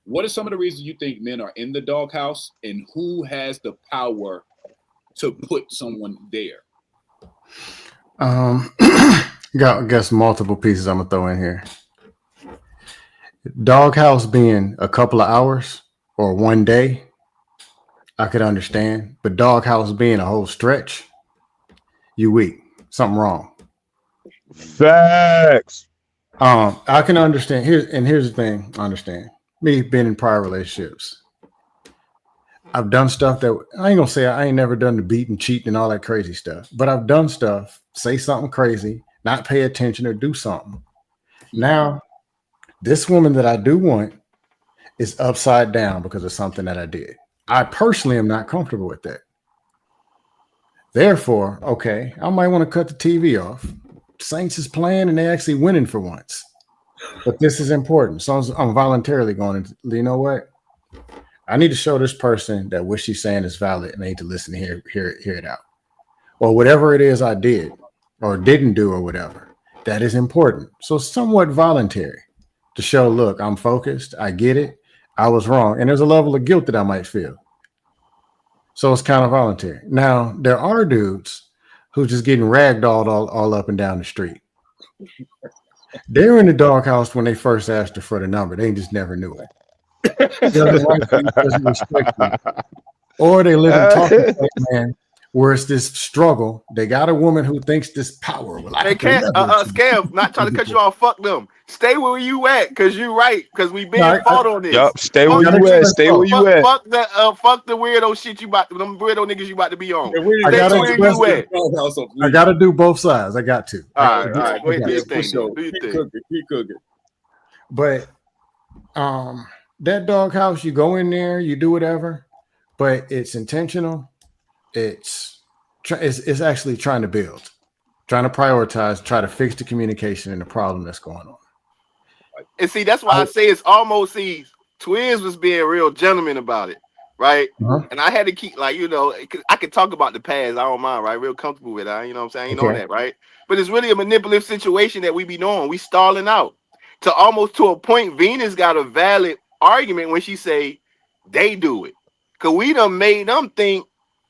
what are some of the reasons you think men are in the doghouse, and who has the power to put someone there? Guess multiple pieces I'm gonna throw in here. Doghouse being a couple of hours or one day, I could understand. But doghouse being a whole stretch, you weak. Something wrong. Facts. I can understand. Here's the thing. I understand. Me being in prior relationships, I've done stuff that I ain't gonna say I ain't never done the beat and cheat and all that crazy stuff. But I've done stuff, say something crazy, not pay attention or do something. Now, this woman that I do want is upside down because of something that I did. I personally am not comfortable with that. Therefore, okay, I might want to cut the TV off. Saints is playing and they actually winning for once. But this is important. So I'm voluntarily going, you know what? I need to show this person that what she's saying is valid and they need to listen to hear it out. Or whatever it is I did or didn't do or whatever. That is important. So somewhat voluntary to show, look, I'm focused. I get it. I was wrong. And there's a level of guilt that I might feel. So it's kind of voluntary. Now, there are dudes who just getting ragdolled all up and down the street. They're in the doghouse when they first asked her for the number. They just never knew it. Doesn't like you, doesn't respect you. Or they live in talking point, man, where it's this struggle. They got a woman who thinks this power will. They can't Scam, not trying to cut you off. Fuck them. Stay where you at, cause you're right. Cause we been fought on this. Yup, stay where you at. Stay where you at. Fuck the weirdo shit you about to, them weirdo niggas you about to be on. I gotta do both sides. I got to. All right. Go ahead, do your thing. Keep cooking. But that doghouse, you go in there, you do whatever, but it's intentional. It's actually trying to build, trying to prioritize, try to fix the communication and the problem that's going on. And see, that's why I say it's almost, Twiz was being real gentleman about it, right? And I had to keep, like, I could talk about the past, I don't mind, right? Real comfortable with it, you know what I'm saying? I ain't on that, right? But it's really a manipulative situation that we be doing. We stalling out to almost to a point. Venus got a valid argument when she say they do it, cause we done made them think.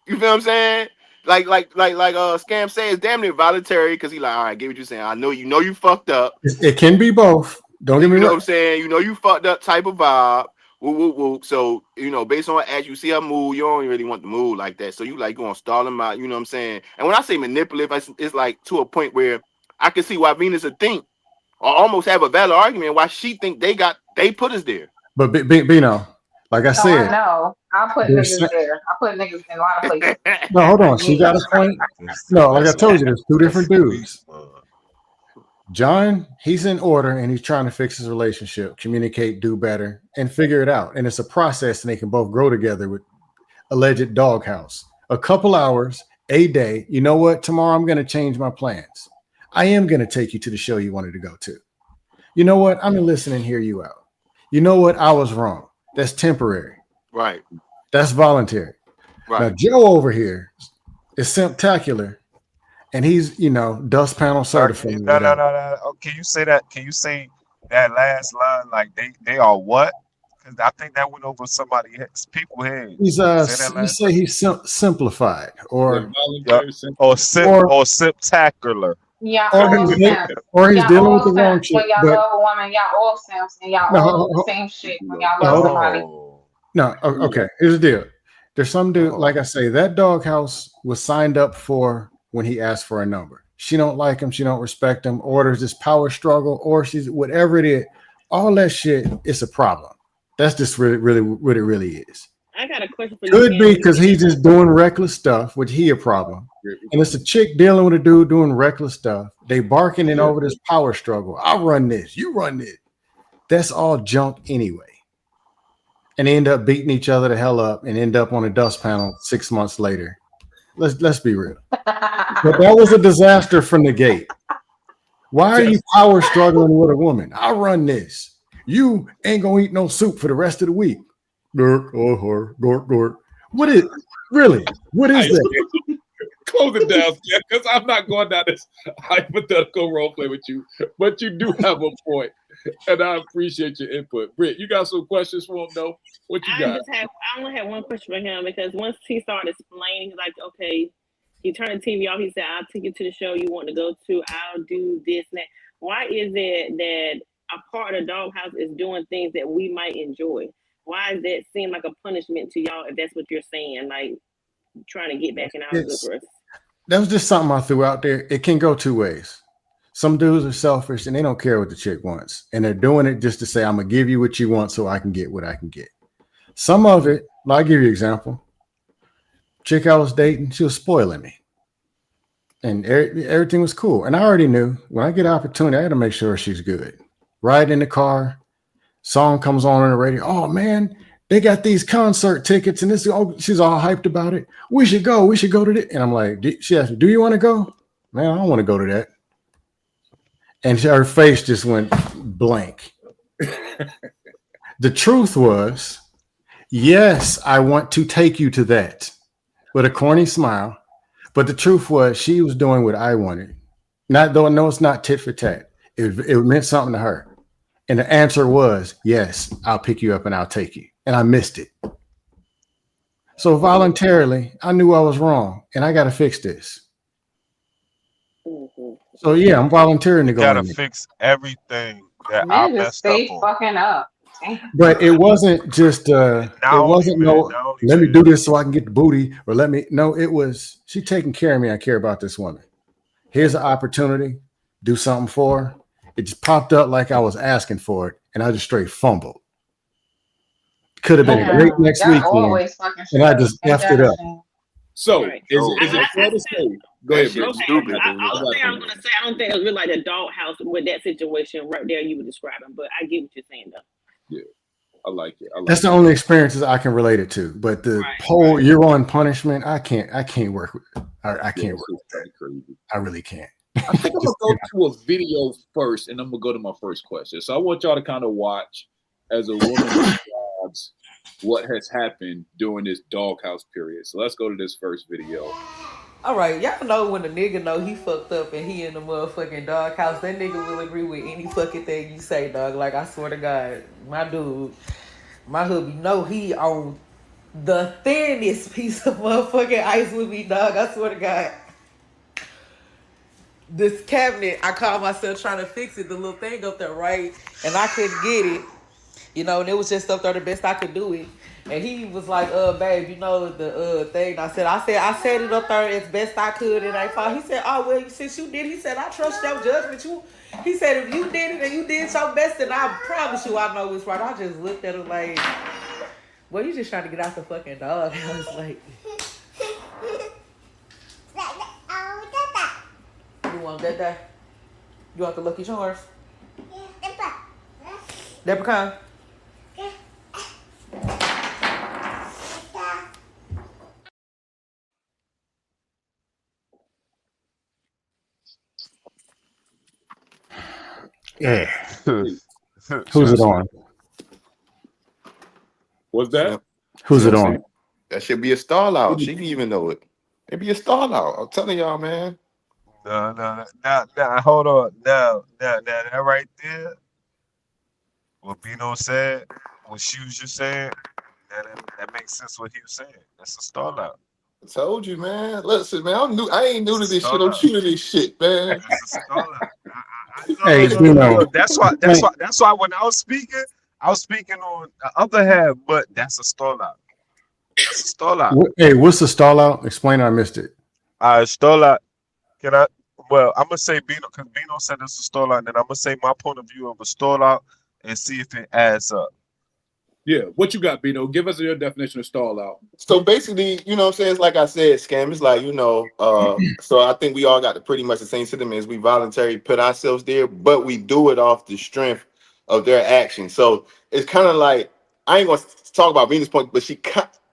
You feel what I'm saying? Like Scam says, damn near voluntary, because he like, all right, get what you're saying. I know you fucked up. It can be both. Don't get me wrong. You know what I'm saying? You fucked up type of vibe. Woo. So, based on as you see her move, you don't really want to move like that. So you like going to stall them out, you know what I'm saying? And when I say manipulative, it's like to a point where I can see why Venus would think or almost have a valid argument why she think they put us there. But Bino, like I said, no, I put niggas there. I put niggas in a lot of places. No, hold on. She got a point. No, like I told you, there's two different dudes. John, he's in order and he's trying to fix his relationship, communicate, do better, and figure it out. And it's a process, and they can both grow together with alleged doghouse. A couple hours, a day. You know what? Tomorrow I'm going to change my plans. I am going to take you to the show you wanted to go to. You know what? I'm going to listen and hear you out. You know what? I was wrong. That's temporary. Right. That's voluntary. Right. Now, Joe over here is spectacular, and he's, dust panel certified. No. Oh, can you say that? Can you say that last line like they are what? Because I think that went over people's heads. He's simplified or spectacular. Yeah, or he's dealing with the wrong shit. When y'all love a woman, y'all all simps and y'all all do the same shit when y'all love somebody. No, okay. Here's the deal. There's some dude, like I say, that doghouse was signed up for when he asked for a number. She don't like him, she don't respect him, or there's this power struggle, or she's whatever it is. All that shit is a problem. That's just really what it really is. I got a question for you. Could be Cam. because he's just doing reckless stuff, which he a problem. And it's a chick dealing with a dude doing reckless stuff. They barking in over this power struggle. I'll run this. You run this. That's all junk anyway. And they end up beating each other the hell up and end up on a dust panel 6 months later. Let's be real. But that was a disaster from the gate. Why are you power struggling with a woman? I'll run this. You ain't gonna eat no soup for the rest of the week. Dork, dork. What is really? What is that? Close it down, because I'm not going down this hypothetical role play with you. But you do have a point, and I appreciate your input. Britt, you got some questions for him, though? What you got? I only have one question for him because once he started explaining, like, okay, he turned the TV off. He said, "I'll take you to the show you want to go to. I'll do this and that." Why is it that a part of the Doghouse is doing things that we might enjoy? Why does that seem like a punishment to y'all if that's what you're saying? Like trying to get back in our good graces. That was just something I threw out there. It can go two ways. Some dudes are selfish and they don't care what the chick wants. And they're doing it just to say, I'm going to give you what you want so I can get what I can get. Some of it, I'll give you an example. Chick I was dating, she was spoiling me. And everything was cool. And I already knew when I get an opportunity, I got to make sure she's good. Ride in the car, song comes on the radio. Oh, man, they got these concert tickets and this. Oh, she's all hyped about it. We should go to this. And I'm like, she asked me, do you want to go? Man, I don't want to go to that. And her face just went blank. The truth was, yes, I want to take you to that with a corny smile. But the truth was she was doing what I wanted. Not though, no, it's not tit for tat. It meant something to her. And the answer was, yes, I'll pick you up and I'll take you. And I missed it. So voluntarily, I knew I was wrong and I got to fix this. So yeah, I'm volunteering to go. Gotta fix everything that I messed up on. Fucking up. But it wasn't just let me do this so I can get the booty or it was she taking care of me. I care about this woman. Here's an opportunity, do something for her. It just popped up like I was asking for it, and I just straight fumbled. Could have been a great next week, and I just effed it up. So is it fair to say? Go ahead, Britt. Stupid. I was gonna say I don't think it was really like a Doghouse with that situation right there you were describing, but I get what you're saying though. Yeah, I like it. That's the only experiences I can relate it to. But the whole you're on punishment, I can't work with it. I can't work with that. Crazy. I really can't. I think I'm gonna go to a video first, and I'm gonna go to my first question. So I want y'all to kind of watch as a woman describes what has happened during this Doghouse period. So let's go to this first video. All right, y'all know when a nigga know he fucked up and he in the motherfucking doghouse, that nigga will agree with any fucking thing you say, dog. Like, I swear to God, my dude, my hubby, know he on the thinnest piece of motherfucking ice with me, dog. I swear to God. This cabinet, I caught myself trying to fix it, the little thing up there, right? And I couldn't get it, and it was just up there the best I could do it. And he was like, babe, the thing. I said it up there as best I could and I thought. He said, oh, well, since you did, he said, I trust your judgment. He said, if you did it and you did your best, then I promise you I know it's right. I just looked at him like, well, you just trying to get out the fucking dog. I was like, you want that? You want the Lucky Charms? Leprechaun? Yeah. Who's it on? What's that? Who's it on? That should be a stall out. She didn't even know it. It'd be a stall out. I'm telling y'all, man. No. Now, hold on. Now, that right there, what Bino said, what she was just saying, that makes sense what he was saying. That's a stall out. I told you, man. Listen, man, I ain't new to this shit. I'm shooting this shit, man. That's a stall out. Hey, that's why when I was speaking on the other half, but that's a stall out. That's a stall out. Hey, what's the stall out? Explain. I missed it. Stall out. Can I? Well, I'm gonna say Bino because Bino said it's a stall out, and then I'm gonna say my point of view of a stall out and see if it adds up. Yeah, what you got, Bino? Give us your definition of stall out. So basically, you know what I'm saying? It's like I said, scam. It's like, so I think we all got pretty much the same sentiments. We voluntarily put ourselves there, but we do it off the strength of their action. So it's kind of like, I ain't gonna talk about Venus' point, but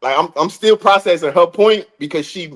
I'm still processing her point because it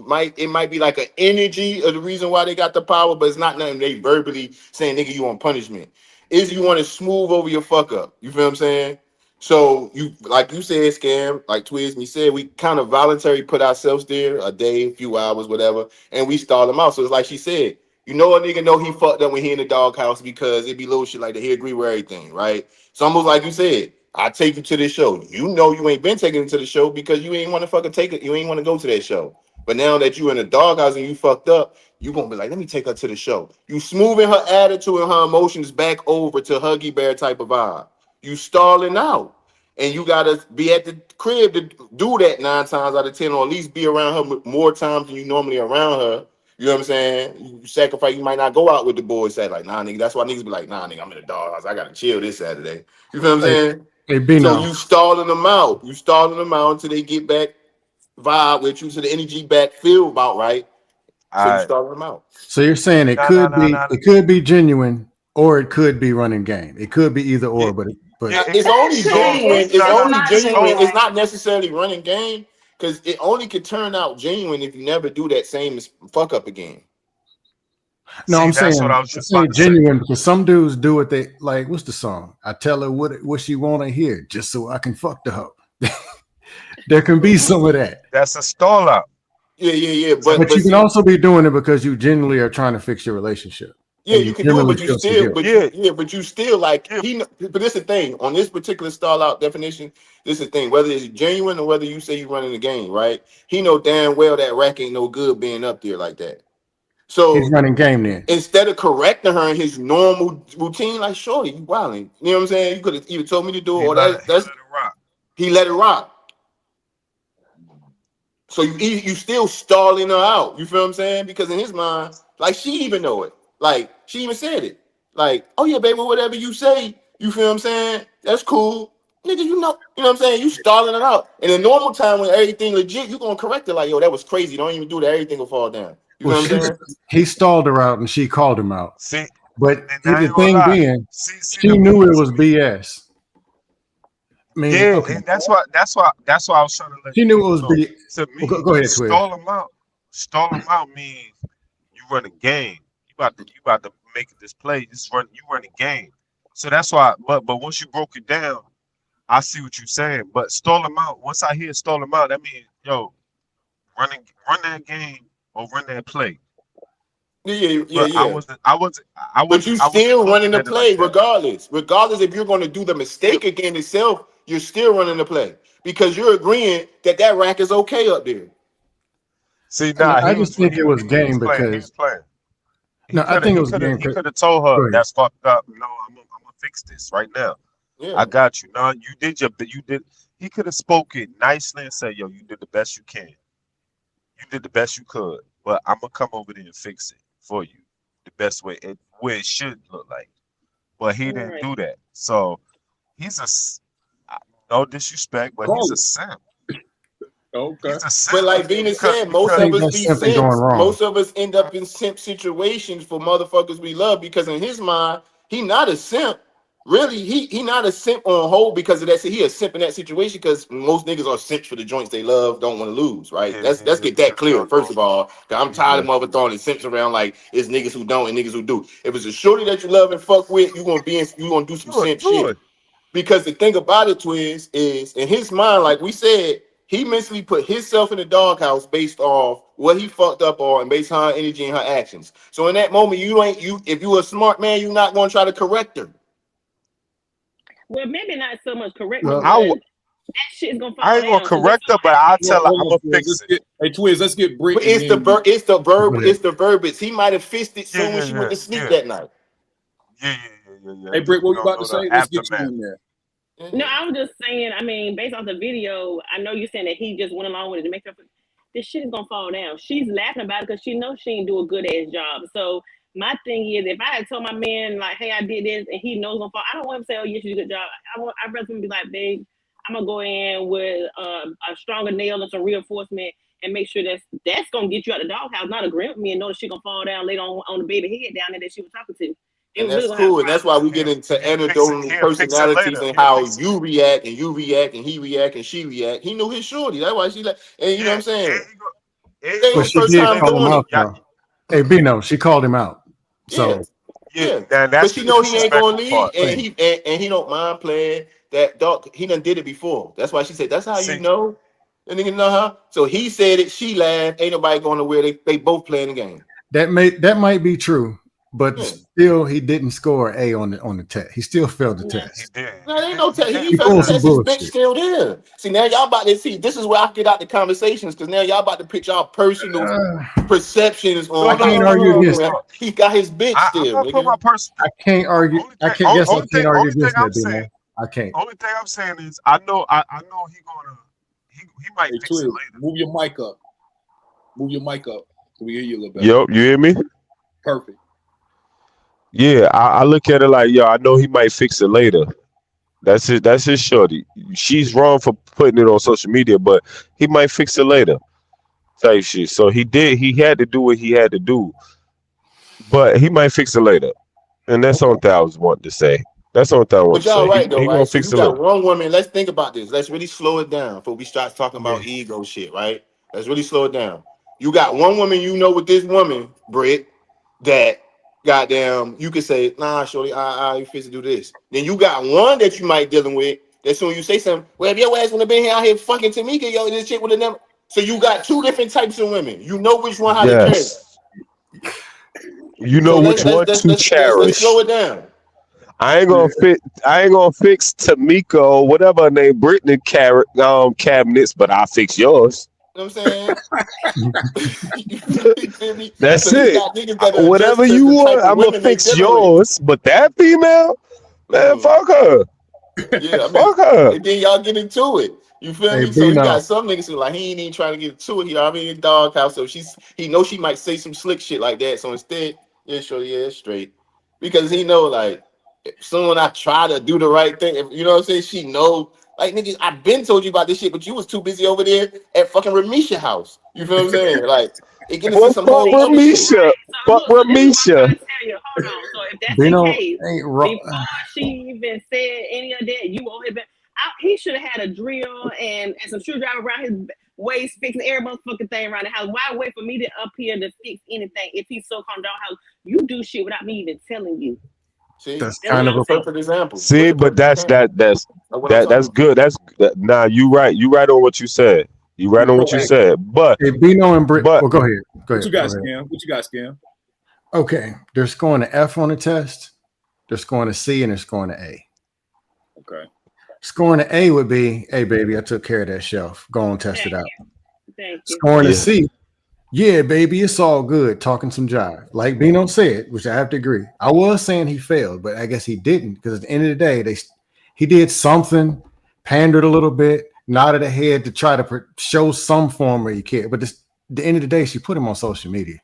might be like an energy of the reason why they got the power, but it's not nothing they verbally saying, nigga, you want punishment. Is you want to smooth over your fuck up. You feel what I'm saying? So you, like you said, scam, like Twiz me said, we kind of voluntarily put ourselves there a day, a few hours, whatever, and we stall them out. So it's like she said, a nigga know he fucked up when he in the doghouse because it be little shit like that. He agree with everything, right? It's almost like you said, I take you to this show. You know you ain't been taken to the show because you ain't want to fucking take it. You ain't want to go to that show. But now that you in the doghouse and you fucked up, you gonna be like, let me take her to the show. You smoothing her attitude and her emotions back over to Huggy Bear type of vibe. You stalling out. And you gotta be at the crib to do that 9 times out of 10, or at least be around her more times than you normally around her. You know what I'm saying? You sacrifice, you might not go out with the boys. Say like, nah, nigga. That's why niggas be like, nah, nigga, I'm in the doghouse. I gotta chill this Saturday. You feel what I'm saying? Hey, Bino. So you stalling them out. You stalling them out until they get back vibe with you, so the energy back feel about right. So you stalling them out. So you're saying it could be genuine, or it could be running game. It could be either or, but it's only genuine. It's only not genuine. genuine. It's not necessarily running game because it only could turn out genuine if you never do that same fuck up again. No, I'm saying genuine because some dudes do what they like. What's the song? I tell her what she want to hear just so I can fuck the hoe. There can be some of that. That's a stall out. Yeah. But you can also be doing it because you genuinely are trying to fix your relationship. Yeah, you can do it, but you still like But this is the thing on this particular stall out definition. This is the thing, whether it's genuine or whether you say you're running the game, right? He know damn well that rack ain't no good being up there like that. So he's running game then. Instead of correcting her in his normal routine, like shorty, you wilding. You know what I'm saying? You could have either told me to do it, or he let it rock. So you still stalling her out. You feel what I'm saying? Because in his mind, like she even know it. Like she even said it. Like, oh yeah, baby, whatever you say. You feel what I'm saying? That's cool. Nigga, you know what I'm saying? You stalling it out. In a normal time when everything legit, you gonna correct it like, yo, that was crazy. Don't even do that. Everything will fall down. You know what I'm saying? He stalled her out and she called him out. See, but the thing being, she knew it was BS. I mean, okay. And that's why I was trying to let she knew it was BS. To me, go ahead, stall them out means you run a game. You about to make this play. You run a game. So that's why. But once you broke it down, I see what you're saying. But stall them out. Once I hear stall them out, that means run that game or run that play. Yeah. I wasn't. But you still running the play regardless. Regardless if you're going to do the mistake again itself, you're still running the play because you're agreeing that rack is okay up there. See, I just think it was game because he was playing. No, I think it was game. He could have told her that's fucked up. No, I'm gonna fix this right now. Yeah. I got you. No, you did. He could have spoken nicely and said, "Yo, you did the best you can. You did the best you could, but I'm gonna come over there and fix it for you the best way and where it should look like." But he didn't do that. So he's no disrespect, but he's a simp. Okay. But like Venus said, most of us be simps. Most of us end up in simp situations for motherfuckers we love because in his mind, he not a simp. Really, he not a simp on hold because of that. He a simp in that situation because most niggas are simps for the joints they love, don't want to lose, right? Let's get that clear first of all. I'm tired of mother throwing simps around like it's niggas who don't and niggas who do. If it's a shorty that you love and fuck with, you gonna do some simp shit. Because the thing about it, Twiz, is in his mind, like we said, he mentally put himself in the doghouse based off what he fucked up on and based on her energy and her actions. So in that moment, if you a smart man, you're not gonna try to correct her. Well, maybe not so much correct her, but that shit's gonna fall down. I ain't gonna correct her, but I'll tell her I'm gonna fix it. Hey, Twiz, let's get Brick. It's the verbiage. He might have fixed it soon when she went to sleep that night. Yeah. Hey, Brick, what you about to say? Let's get you in there. No, I was just saying, I mean, based off the video, I know you're saying that he just went along with it to make her. This shit is gonna fall down. She's laughing about it because she knows she ain't do a good ass job. So my thing is, if I had told my man like, "Hey, I did this," and he knows gonna fall, I don't want him to say, "Oh, yes, you did a good job." I'd rather him be like, "Babe, I'm gonna go in with a stronger nail and some reinforcement and make sure that's gonna get you out the doghouse, not agree with me and know that she gonna fall down later on the baby head down there that she was talking to. They And were really that's gonna have a cool, and that's why we He'll, get into fix it. anecdotal He'll fix it personalities later. and He'll how fix it. you react and you react and he react and she react. He knew his shorty. That's why she like, and you know what I'm Yeah, saying? and It he ain't But gonna his she fix first it did time later. call him doing out it. Yeah, though. Hey, Bino, she called him out. Yeah, So yeah. yeah. That's But the she know he ain't gonna disrespectful leave, part. and hey, he don't mind playing that dog. He done did it before. That's why she said, "That's how you See, know." And nigga know her. So he said it. She laughed. Ain't nobody going nowhere. They both playing the game. that might be true, but Yeah. still he didn't score an A on the test. He still failed the No. he test. did. No, there ain't no test. He He felt the pulled some test. His bitch bullshit. still there. See, now y'all about to see. This is where I get out the conversations because now y'all about to put y'all personal Uh, perceptions No, I on no, can't no, how no, no, argue no, against no, that. no. he got his bitch I'm still, not putting nigga. my person. I can't argue. Only I thing, can't guess I can't argue only thing against I'm that, saying, Bino. I can't. only thing I'm saying is, I know he might Hey, fix it Twig, later. move your mic up. Move your mic up so we hear you a little better. Yup, you hear me? Perfect. Yeah, I look at it like, yo, I know he might fix it later. That's it. That's his shorty. She's wrong for putting it on social media, but he might fix it later. Type shit. So he did. He had to do what he had to do, but he might fix it later. And that's Okay. all that I was wanting to say. That's all that I want But to say. y'all right though, He gonna right? So fix you it got later. one woman. Let's think about this. Let's really slow it down before we start talking Yeah. about ego shit, right? Let's really slow it down. You got one woman, you know, with this woman, Britt, that goddamn you could say, nah, shorty, I fit to do this. Then you got one that you might dealing with that soon you say something, well, if your ass would have been here out here fucking Tamika, yo, this chick would have never. So you got two different types of women. You know which one how to carry. Yes. You So know which one to let's slow cherish. it down. Yeah. I ain't gonna fix Tamika or whatever her name, Brittany cabinets, but I fix yours. You know what I'm saying? You feel me? That's So you it. got niggas that Whatever adjust to you the type want, of I'm gonna women they fix dealing with. yours. But that female, man, Mhm. fuck her. Yeah, I mean, Fuck her. and then y'all get into it. You feel Hey, me? So you got Bino. some niggas who like he ain't even trying to get into it. He already in the doghouse, so he knows she might say some slick shit like that. So instead, yeah, sure, yeah, it's straight, because he know like if someone I try to do the right thing, if, you know what I'm saying? She know like niggas. I've been told you about this shit, but you was too busy over there at fucking Ramisha house. You feel what I'm saying? Like it get into Well, some fuck whole other shit. Ramisha. So Fuck look, so this is what I'm Ramisha. trying to tell you. Hold on. So if that's the Bino case, ain't wrong. before she even said any of that, you owe him. He should have had a drill and some screwdriver around his waist, fixing every motherfucking thing around the house. Why wait for me to up here to fix anything if he's so calm down house? You do shit without me even telling you. See, That's That's what kind look of at I'm the a saying. perfect example. Look See, at the but perfect example of what I'm talking that's about. good. Nah, you right. You right on what you said. You right on So, what you hey, said. But hey, Bino and Brit. but Well, go ahead. Go what you ahead. got, Go ahead. Scam? What you got, Scam? Okay. They're scoring an F on the test. They're scoring a C and they're scoring an A. Okay. Scoring an A would be, hey, baby, I took care of that shelf. Go and test it Thank out. you. Thank you. Scoring a yeah, C, yeah, baby, it's all good. Talking some jive. Like Bino said, which I have to agree. I was saying he failed, but I guess he didn't because at the end of the day, he did something, pandered a little bit, nodded a head to try to show some form where he cared. But at the end of the day, she put him on social media.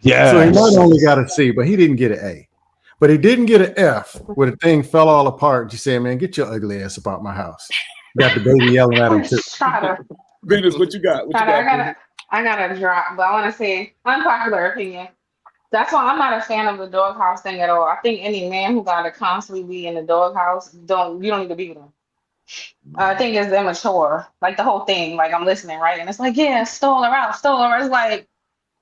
So he not only got a yes. C, but he didn't get an A. But he didn't get an F where the thing fell all apart. And she said, man, get your ugly ass about my house. Got the baby yelling at him too. Shut Venus, what you got? What you got, Venus? I gotta drop, but I want to say unpopular opinion. That's why I'm not a fan of the doghouse thing at all. I think any man who gotta constantly be in the doghouse, you don't need to be with him. I think it's immature, like the whole thing. Like I'm listening, right, and it's like, yeah, stole her out, stole her. It's like,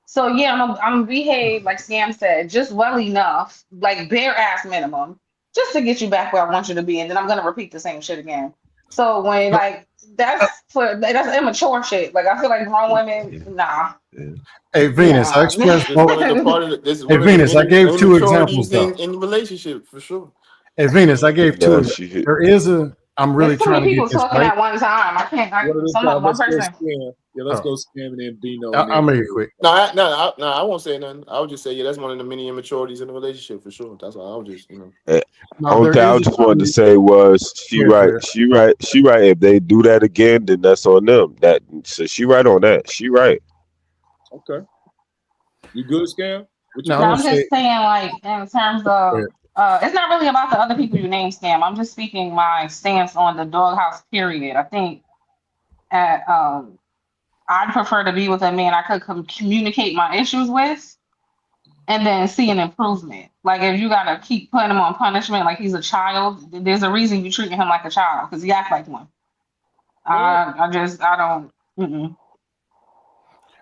so yeah, I'm behave like Scam said, just well enough, like bare ass minimum, just to get you back where I want you to be, and then I'm gonna repeat the same shit again. So when like that's immature shit. Like I feel like grown women, Yeah, nah, yeah. Hey, Venus, I nah. expressed This both. one of the part of the, this is Hey, one of the Venus, I gave two examples immaturities though. in the relationship for sure. Hey, Venus, I gave two Nah, examples. she hit. There is I'm There's really too many trying to get people this talking right. at one time. I can't. One at a So I'm not time. one Let's go person. Scam. Yeah, let's Oh, go Scam and then Dino and I'll then make it Twig. quick. No, I won't say nothing. I would just say, yeah, that's one of the many immaturities in the relationship for sure. That's why I would just, Eh, No, Only there thing I is a just wanted to time. say was Go ahead, Twitter. she right, she right. If they do that again, then that's on them. That so she right on that. She right. Okay. You good, Scam? What you Now, No, I'm got? going I'm to say, just saying, like in terms go of ahead. It's not really about the other people you name, Scam. I'm just speaking my stance on the doghouse period. I think at I'd prefer to be with a man I could communicate my issues with and then see an improvement. Like if you gotta keep putting him on punishment like he's a child, there's a reason you treating him like a child because he acts like one. I don't. Mm-mm.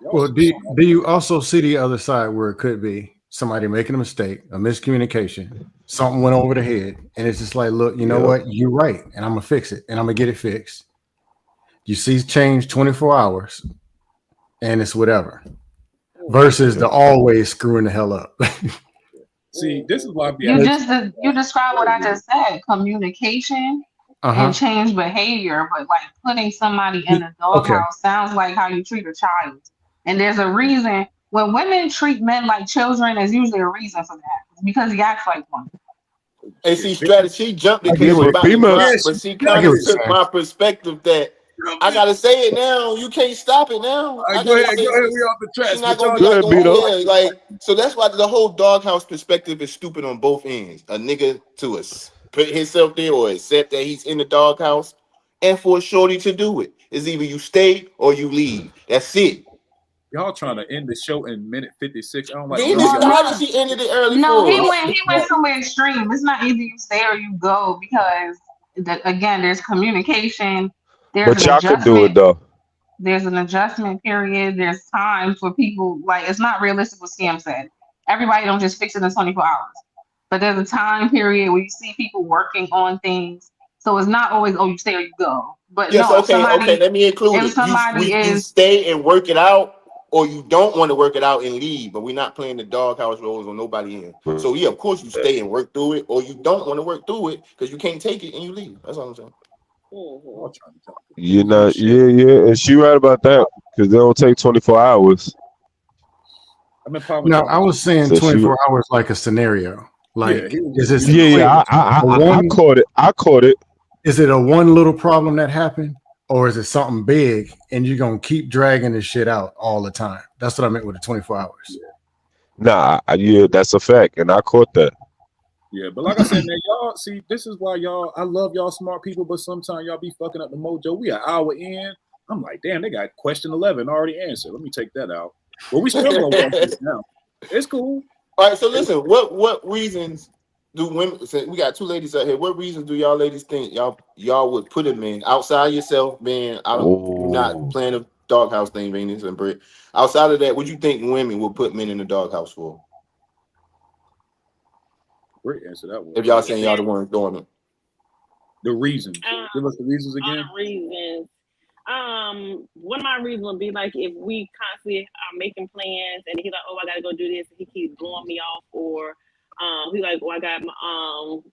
Well, do you also see the other side where it could be somebody making a mistake, a miscommunication, something went over the head, and it's just like, look, you know what? You're right, and I'm gonna fix it, and I'm gonna get it fixed. You see change 24 hours, and it's whatever. Versus the always screwing the hell up. See, this is why you describe what I just said: communication and change behavior. But like putting somebody in the doghouse sounds like how you treat a child. And there's a reason when women treat men like children. There's usually a reason for that. It's because he acts like one. And see, strategy, she jumped because she was about to drop, but she kind of took my perspective that I gotta say it now. You can't stop it now. Right, go ahead. We off the track. She's not gonna be like, like, so that's why the whole doghouse perspective is stupid on both ends. A nigga to put himself there or accept that he's in the doghouse, and for a shorty to do it. It's either you stay or you leave. That's it. Y'all trying to end the show in minute 56. I don't like. She ended it early. No, he went somewhere extreme. It's not either you stay or you go because again, there's communication. But y'all can do it though. There's an adjustment period. There's time for people. Like it's not realistic what Scam said. Everybody don't just fix it in 24 hours. But there's a time period where you see people working on things. So it's not always you stay or you go. But yes, okay. Let me include it. You stay and work it out. Or you don't want to work it out and leave, but we're not playing the doghouse roles on nobody in. So yeah, of course you stay and work through it, or you don't want to work through it because you can't take it and you leave. That's all I'm saying. You know, and she right about that because they don't take 24 hours. No, I was saying 24 hours like a scenario. Like, is this? I caught it. Is it a one little problem that happened? Or is it something big and you're going to keep dragging this shit out all the time? That's what I meant with the 24 hours. Nah, that's a fact. And I caught that. Yeah, but like I said, man, y'all see, this is why I love y'all smart people, but sometimes y'all be fucking up the mojo. We an hour in. I'm like, damn, they got question 11 already answered. Let me take that out. But we still going to now. It's cool. All right, so listen, what reasons do women say we got two ladies out here? What reasons do y'all ladies think y'all would put him in outside yourself, man? You're not playing a doghouse thing, Venus and Britt. Outside of that, what you think women would put men in the doghouse for? Britt answer that one. If y'all saying y'all the ones doing it. The reasons. Give us the reasons again. Reasons. One of my reasons would be like if we constantly are making plans and he's like, oh, I gotta go do this, and he keeps blowing me off, or he's like, oh, I got my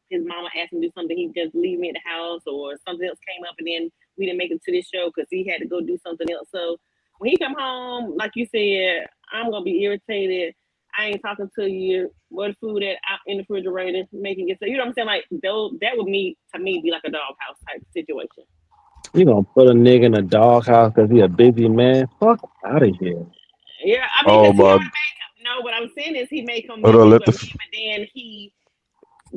his mama asked him to do something, he just leave me at the house, or something else came up and then we didn't make it to this show because he had to go do something else. So when he come home, like you said, I'm gonna be irritated. I ain't talking to you. What food that out in the refrigerator making it? So you know what I'm saying? Like that would be like a doghouse type situation. You gonna put a nigga in a doghouse because he a busy man? Fuck out of here. Yeah, I mean, what I'm saying is he may come back but then he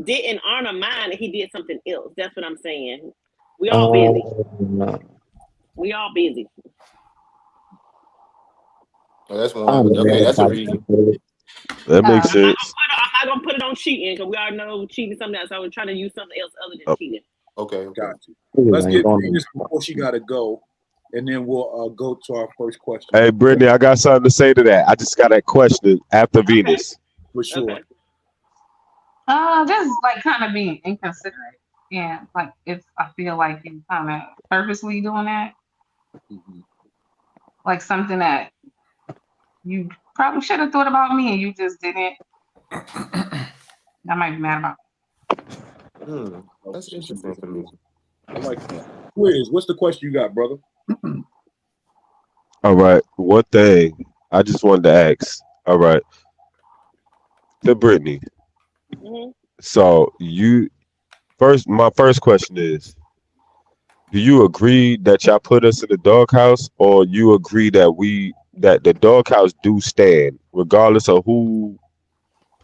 didn't honor mine and he did something else. That's what I'm saying. We all busy. No. We all busy. Oh, that's one. Okay, that's a reason. That makes sense. I'm not gonna put it on cheating because we all know cheating is something else. I was trying to use something else other than cheating. Okay, got you. Let's get Venus before she gotta go, and then we'll go to our first question. Hey, Brittany, I got something to say to that. I just got that question after Venus. For sure. Okay. This is like kind of being inconsiderate. Yeah, like I feel like you kind of purposely doing that. Mm-hmm. Like something that you probably should have thought about me and you just didn't. I might be mad about it. That's interesting for me. I like that. Quiz, what's the question you got, brother? All right. One thing I just wanted to ask. All right. To Brittany. Mm-hmm. So my first question is, do you agree that y'all put us in the doghouse, or you agree that the doghouse do stand regardless of who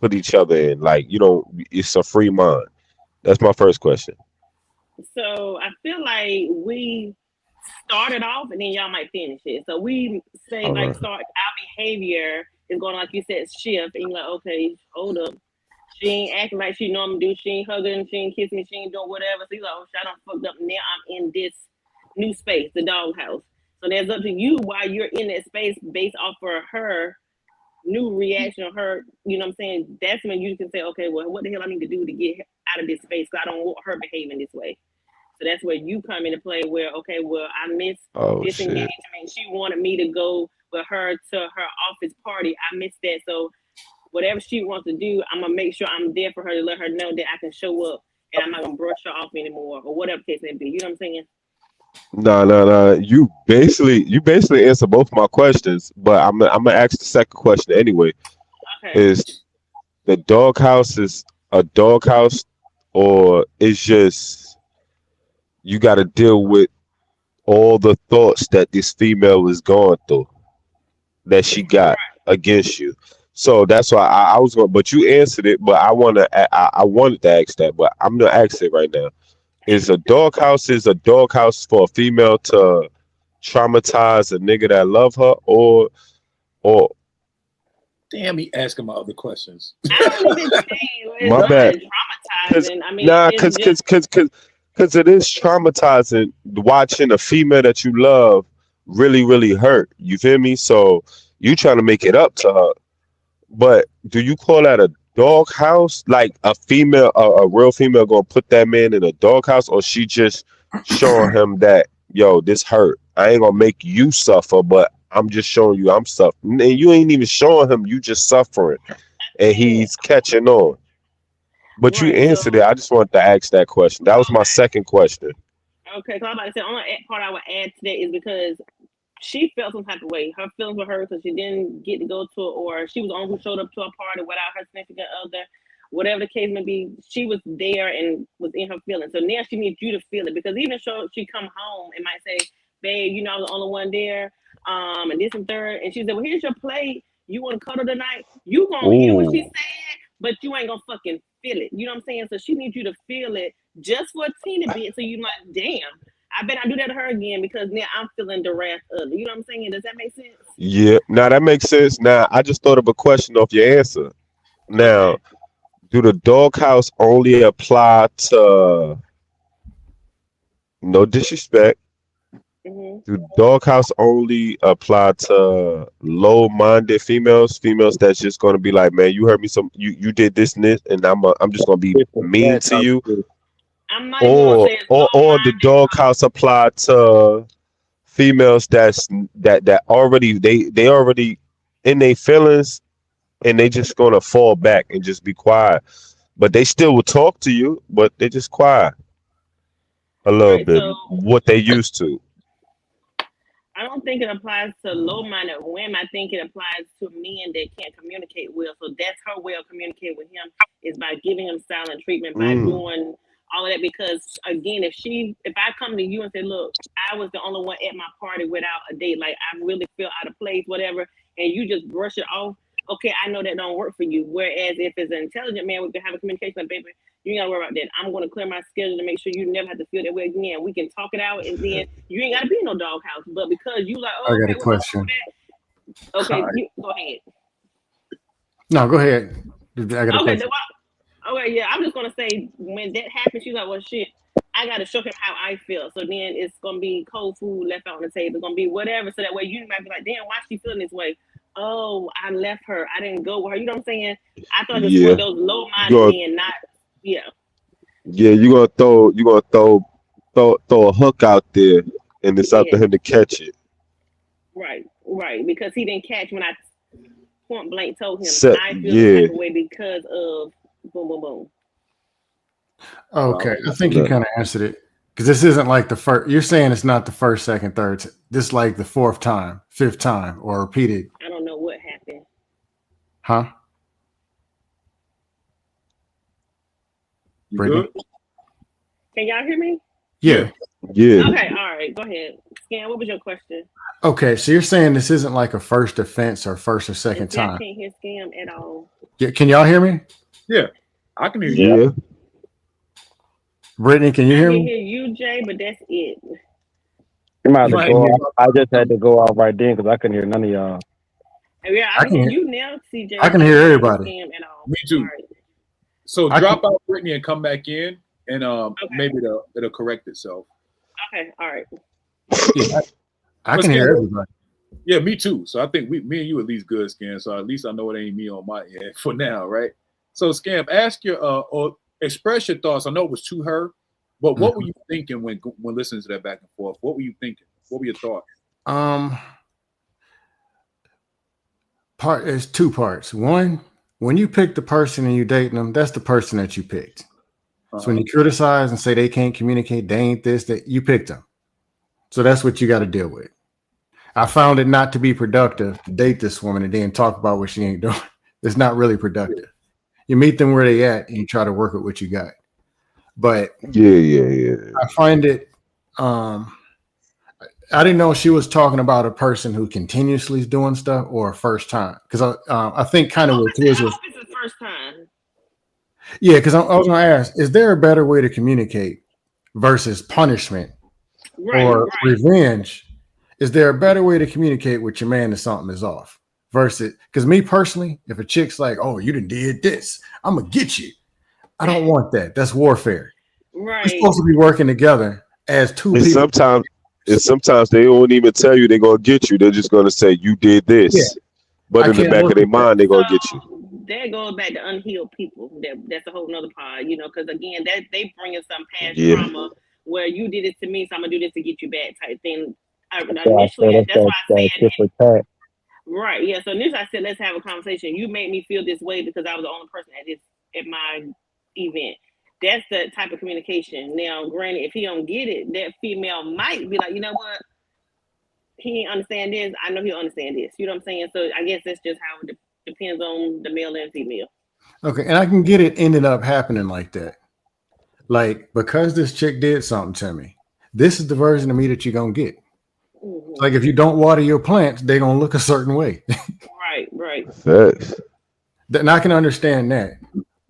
put each other in. Like you don't. It's a free mind. That's my first question. So I feel like we started off and then y'all might finish it. So we say All like right. start our behavior is going like you said shift and you're like okay hold up she ain't acting like she normally do she ain't hugging she ain't kissing me she ain't doing whatever so you're like oh shit, I done fucked up now I'm in this new space the doghouse so that's up to you while you're in that space based off of her new reaction of her you know what I'm saying that's when you can say okay well what the hell I need to do to get out of this space because I don't want her behaving this way. So that's where you come into play where, okay, well, I missed Oh this shit. engagement. She wanted me to go with her to her office party. I missed that. So whatever she wants to do, I'm gonna make sure I'm there for her to let her know that I can show up and I'm not gonna brush her off anymore or whatever case may be. You know what I'm saying? No, no, no. You basically answer both my questions, but I'm gonna ask the second question anyway. Okay. Is the doghouse is a doghouse, or it's just you got to deal with all the thoughts that this female is going through that she got Right. against you. So that's why I was going. But you answered it. But I wanted to ask that, but I'm gonna ask it right now. Is a doghouse for a female to traumatize a nigga that love her, or Damn, he asking my other questions. I don't even think it's my not bad? Cause traumatizing. I mean, nah, it's cause just cause cause cause cause it is traumatizing watching a female that you love really hurt. You feel me? So you trying to make it up to her. But do you call that a doghouse? Like a real female gonna put that man in a doghouse, or she just showing him that, yo, this hurt. I ain't gonna make you suffer, but I'm just showing you I'm suffering. And you ain't even showing him, you just suffering. And yeah. he's catching on. But you Right. So answered it. I just wanted to ask that question. That was my second question. okay, so I'm about to say the only part I would add to that is because she felt some type of way. Her feelings were hurt because she didn't get to go to it, or she was the only who showed up to a party without her significant other. Whatever the case may be, she was there and was in her feelings. So now she needs you to feel it because even though she come home and might say, "Babe, you know I was the only one there," and this and third, and she said, "Well, here's your plate. You want to cuddle tonight?" You gonna hear what she Ooh. said, but you ain't gonna fucking feel it. You know what I'm saying? So she needs you to feel it just for a teeny bit, so you like, damn. I bet I do that to her again because now I'm feeling the wrath of it. You know what I'm saying? Does that make sense? Yeah. Now that makes sense. Now I just thought of a question off your answer. Now, Okay. do the doghouse only apply to, no disrespect, Hmm. do doghouse only apply to low-minded females, females that's just gonna be like, man, you heard me, some you did this and this, and I'm just gonna be This and mean that to type you, shit. I'm not even gonna or say it's or the low doghouse apply to females that already they already in their feelings, and they just gonna fall back and just be quiet, but they still will talk to you, but they just quiet a minded. little Right. bit, So what they used to. I don't think it applies to low-minded women. I think it applies to men that can't communicate well. So that's her way of communicating with him is by giving him silent treatment, by Mm, doing all of that. Because again, if I come to you and say, "Look, I was the only one at my party without a date. Like I really feel out of place, whatever," and you just brush it off. Okay, I know that don't work for you. Whereas if it's an intelligent man, we can have a communication, like, baby, you ain't gotta worry about that. I'm gonna clear my schedule to make sure you never have to feel that way again. We can talk it out, and then you ain't gotta be in no doghouse. But because you like, I oh, got okay, a well, I'm question. cool with that. All Okay, right. you go ahead. No, go ahead. I got a Okay, question. okay, yeah. I'm just gonna say when that happens, she's like, well, shit. I gotta show him how I feel. So then it's gonna be cold food left out on the table. It's gonna be whatever. So that way you might be like, damn, why she feeling this way? Oh, I left her. I didn't go with her. You know what I'm saying? I thought it's for yeah, those you low-minded gonna men, not yeah, yeah, you gonna throw a hook out there, and it's up to yeah, him to catch it. right, right. Because he didn't catch when I point blank told him I feel this Yeah. type of way because of boom, boom, boom. Okay, Wow. I think you Look, kind of answered it because this isn't like the first. You're saying it's not the first, second, third. This like the fourth time, fifth time, or repeated, I don't know what happened. huh, You Brittany? good? Can y'all hear me? Yeah. Yeah. yeah. Okay, all right, go ahead. Scan, what was your question? Okay, so you're saying this isn't like a first offense or first or second And see, I time. can't hear Scam at all. Can y'all hear me? Yeah, I can hear you. Yeah. Brittany, can you I hear can me? hear you, Jay, but that's it. You might have You to might have go to out. get I just had to go out right then because I couldn't hear none of y'all. Yeah, I I can hear can. you now, CJ, I can but I hear can't hear everybody. Scam at all. me All too. right. So I can. drop out Brittany and come back in, and Okay. maybe it'll correct itself. Okay. All right. Yeah, I But can hear Scan, everybody. yeah, me too. So I think me and you at least good, Scam. So at least I know it ain't me on my end for now, right? So Scam, ask your or express your thoughts. I know it was to her, but what were you thinking when listening to that back and forth? What were you thinking? What were your thoughts? There's two parts. One, when you pick the person and you dating them, that's the person that you picked. So when you criticize and say they can't communicate, they ain't this, that you picked them. So that's what you got to deal with. I found it not to be productive to date this woman and then talk about what she ain't doing. It's not really productive. You meet them where they at and you try to work with what you got. But Yeah. I find it I didn't know she was talking about a person who continuously is doing stuff or a first time. Because I think kind of what it is I was, hope it's the first time. yeah, because I was going to ask, is there a better way to communicate versus punishment Right. or Right. revenge? Is there a better way to communicate with your man that something is off? Versus, because me personally, if a chick's like, oh, you done did this, I'm going to get you. I don't want that. That's warfare. We're Right. supposed to be working together as two And people. sometimes they won't even tell you they're gonna get you. They're just gonna say you did this. Yeah. But I in the can't back of work their with that. mind, they're gonna get you. So that goes back to unhealed people. That's a whole nother part, because again, that they bring in some past Yeah. trauma where you did it to me, so I'm gonna do this to get you back type thing. So I Initially, said that's why I that said tit for tat. right. Yeah. So initially, I said let's have a conversation. You made me feel this way because I was the only person at my event. That's the type of communication. Now, granted, if he don't get it, that female might be like, you know what? He ain't understand this. I know he'll understand this. You know what I'm saying? So I guess that's just how it depends on the male and female. Okay. And I can get it ended up happening like that. Like, because this chick did something to me, this is the version of me that you're going to get. Mm-hmm. Like, if you don't water your plants, they're going to look a certain way. Right. Facts. And I can understand that.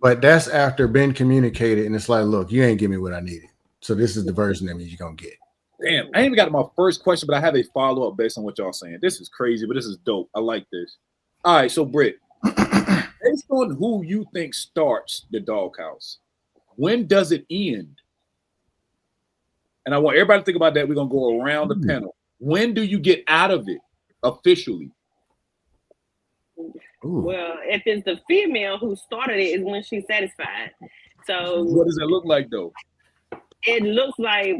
But that's after being communicated. And it's like, look, you ain't give me what I needed. So this is the version of me you're going to get. Damn, I ain't even got to my first question, but I have a follow up based on what y'all saying. This is crazy, but this is dope. I like this. All right, so Britt, based on who you think starts the doghouse, when does it end? And I want everybody to think about that. We're gonna go around the panel. When do you get out of it officially? Ooh. Well, if it's the female who started it, is when she's satisfied. So what does it look like though? It looks like,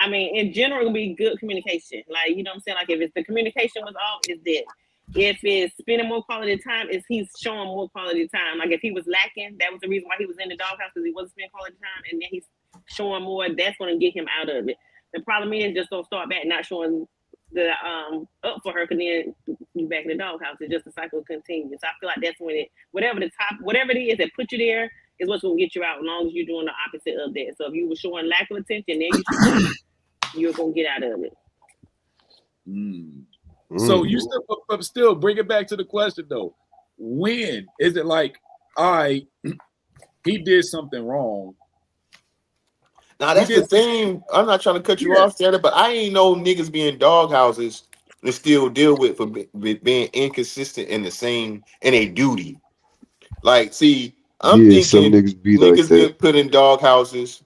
I mean, in general, it'll be good communication. Like, you know what I'm saying? Like, if it's the communication was off, it's dead. If it's spending more quality time, is he's showing more quality time. Like, if he was lacking, that was the reason why he was in the doghouse, because he wasn't spending quality time, and then he's showing more, that's going to get him out of it. The problem is just don't start back not showing the up for her, because then you back in the doghouse. It's just the cycle continues. So I feel like that's when whatever it is that put you there, is what's gonna get you out, as long as you're doing the opposite of that. So if you were showing lack of attention, then you're gonna get out of it. So you still bring it back to the question though. When is it like, all right, he did something wrong? Now that's the thing. I'm not trying to cut you off, Sarah, but I ain't know niggas being doghouses to still deal with for being inconsistent in a duty. Like, see, I'm Yeah, some thinking niggas be like niggas that. get put in doghouses,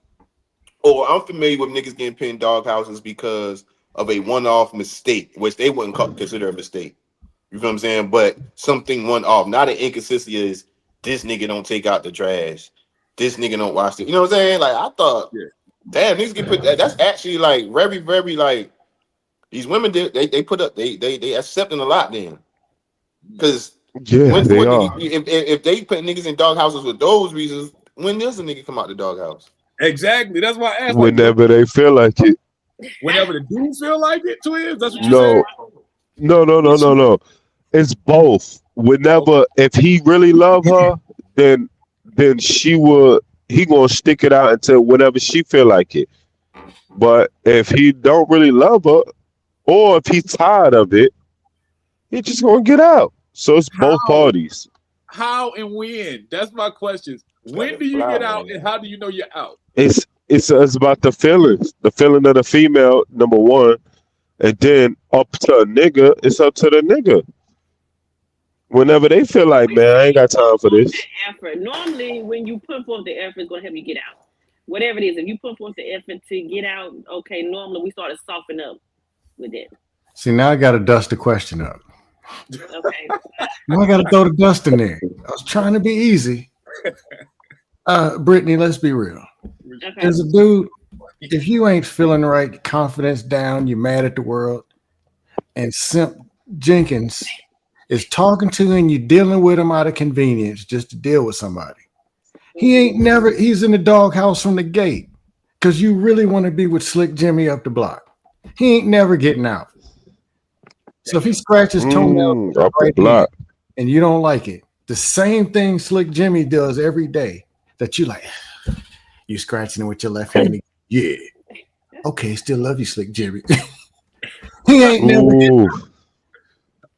or I'm familiar with niggas getting put in doghouses because of a one-off mistake, which they wouldn't consider a mistake. You feel what I'm saying? But something one-off, not an inconsistency is this nigga don't take out the trash, this nigga don't wash it. You know what I'm saying? Like, I thought, damn, niggas get put. That's actually like very, very like these women did. They put up. They accepting a lot then, because. Yeah, they are. If they put niggas in doghouses with those reasons, when does a nigga come out the doghouse? Exactly. That's why I asked. Whenever they feel like it. Whenever the dude feel like it, twins. That's what you No. said. No. It's both. Whenever, if he really love her, then he gonna stick it out until whenever she feel like it. But if he don't really love her, or if he's tired of it, he just gonna get out. So it's both parties. How and when? That's my questions. When do you get out, and how do you know you're out? It's about the feelings, the feeling of the female, number one, and then up to a nigga, it's up to the nigga. Whenever they feel like, man, I ain't got time for this. Effort. Normally, when you put forth the effort, it's gonna help you get out. Whatever it is, if you put forth the effort to get out, okay. Normally, we start to soften up with it. See, now I got to dust the question up. Okay. Now I got to throw the dust in there. I was trying to be easy. Brittany, let's be real. Okay. As a dude, if you ain't feeling right, confidence down, you're mad at the world, and Simp Jenkins is talking to you and you're dealing with him out of convenience just to deal with somebody. He's in the doghouse from the gate because you really want to be with Slick Jimmy up the block. He ain't never getting out. So if he scratches toenails up the block and you don't like it, the same thing Slick Jimmy does every day that you like, you scratching it with your left hand. Yeah. Okay, still love you, Slick Jimmy. He ain't never getting out.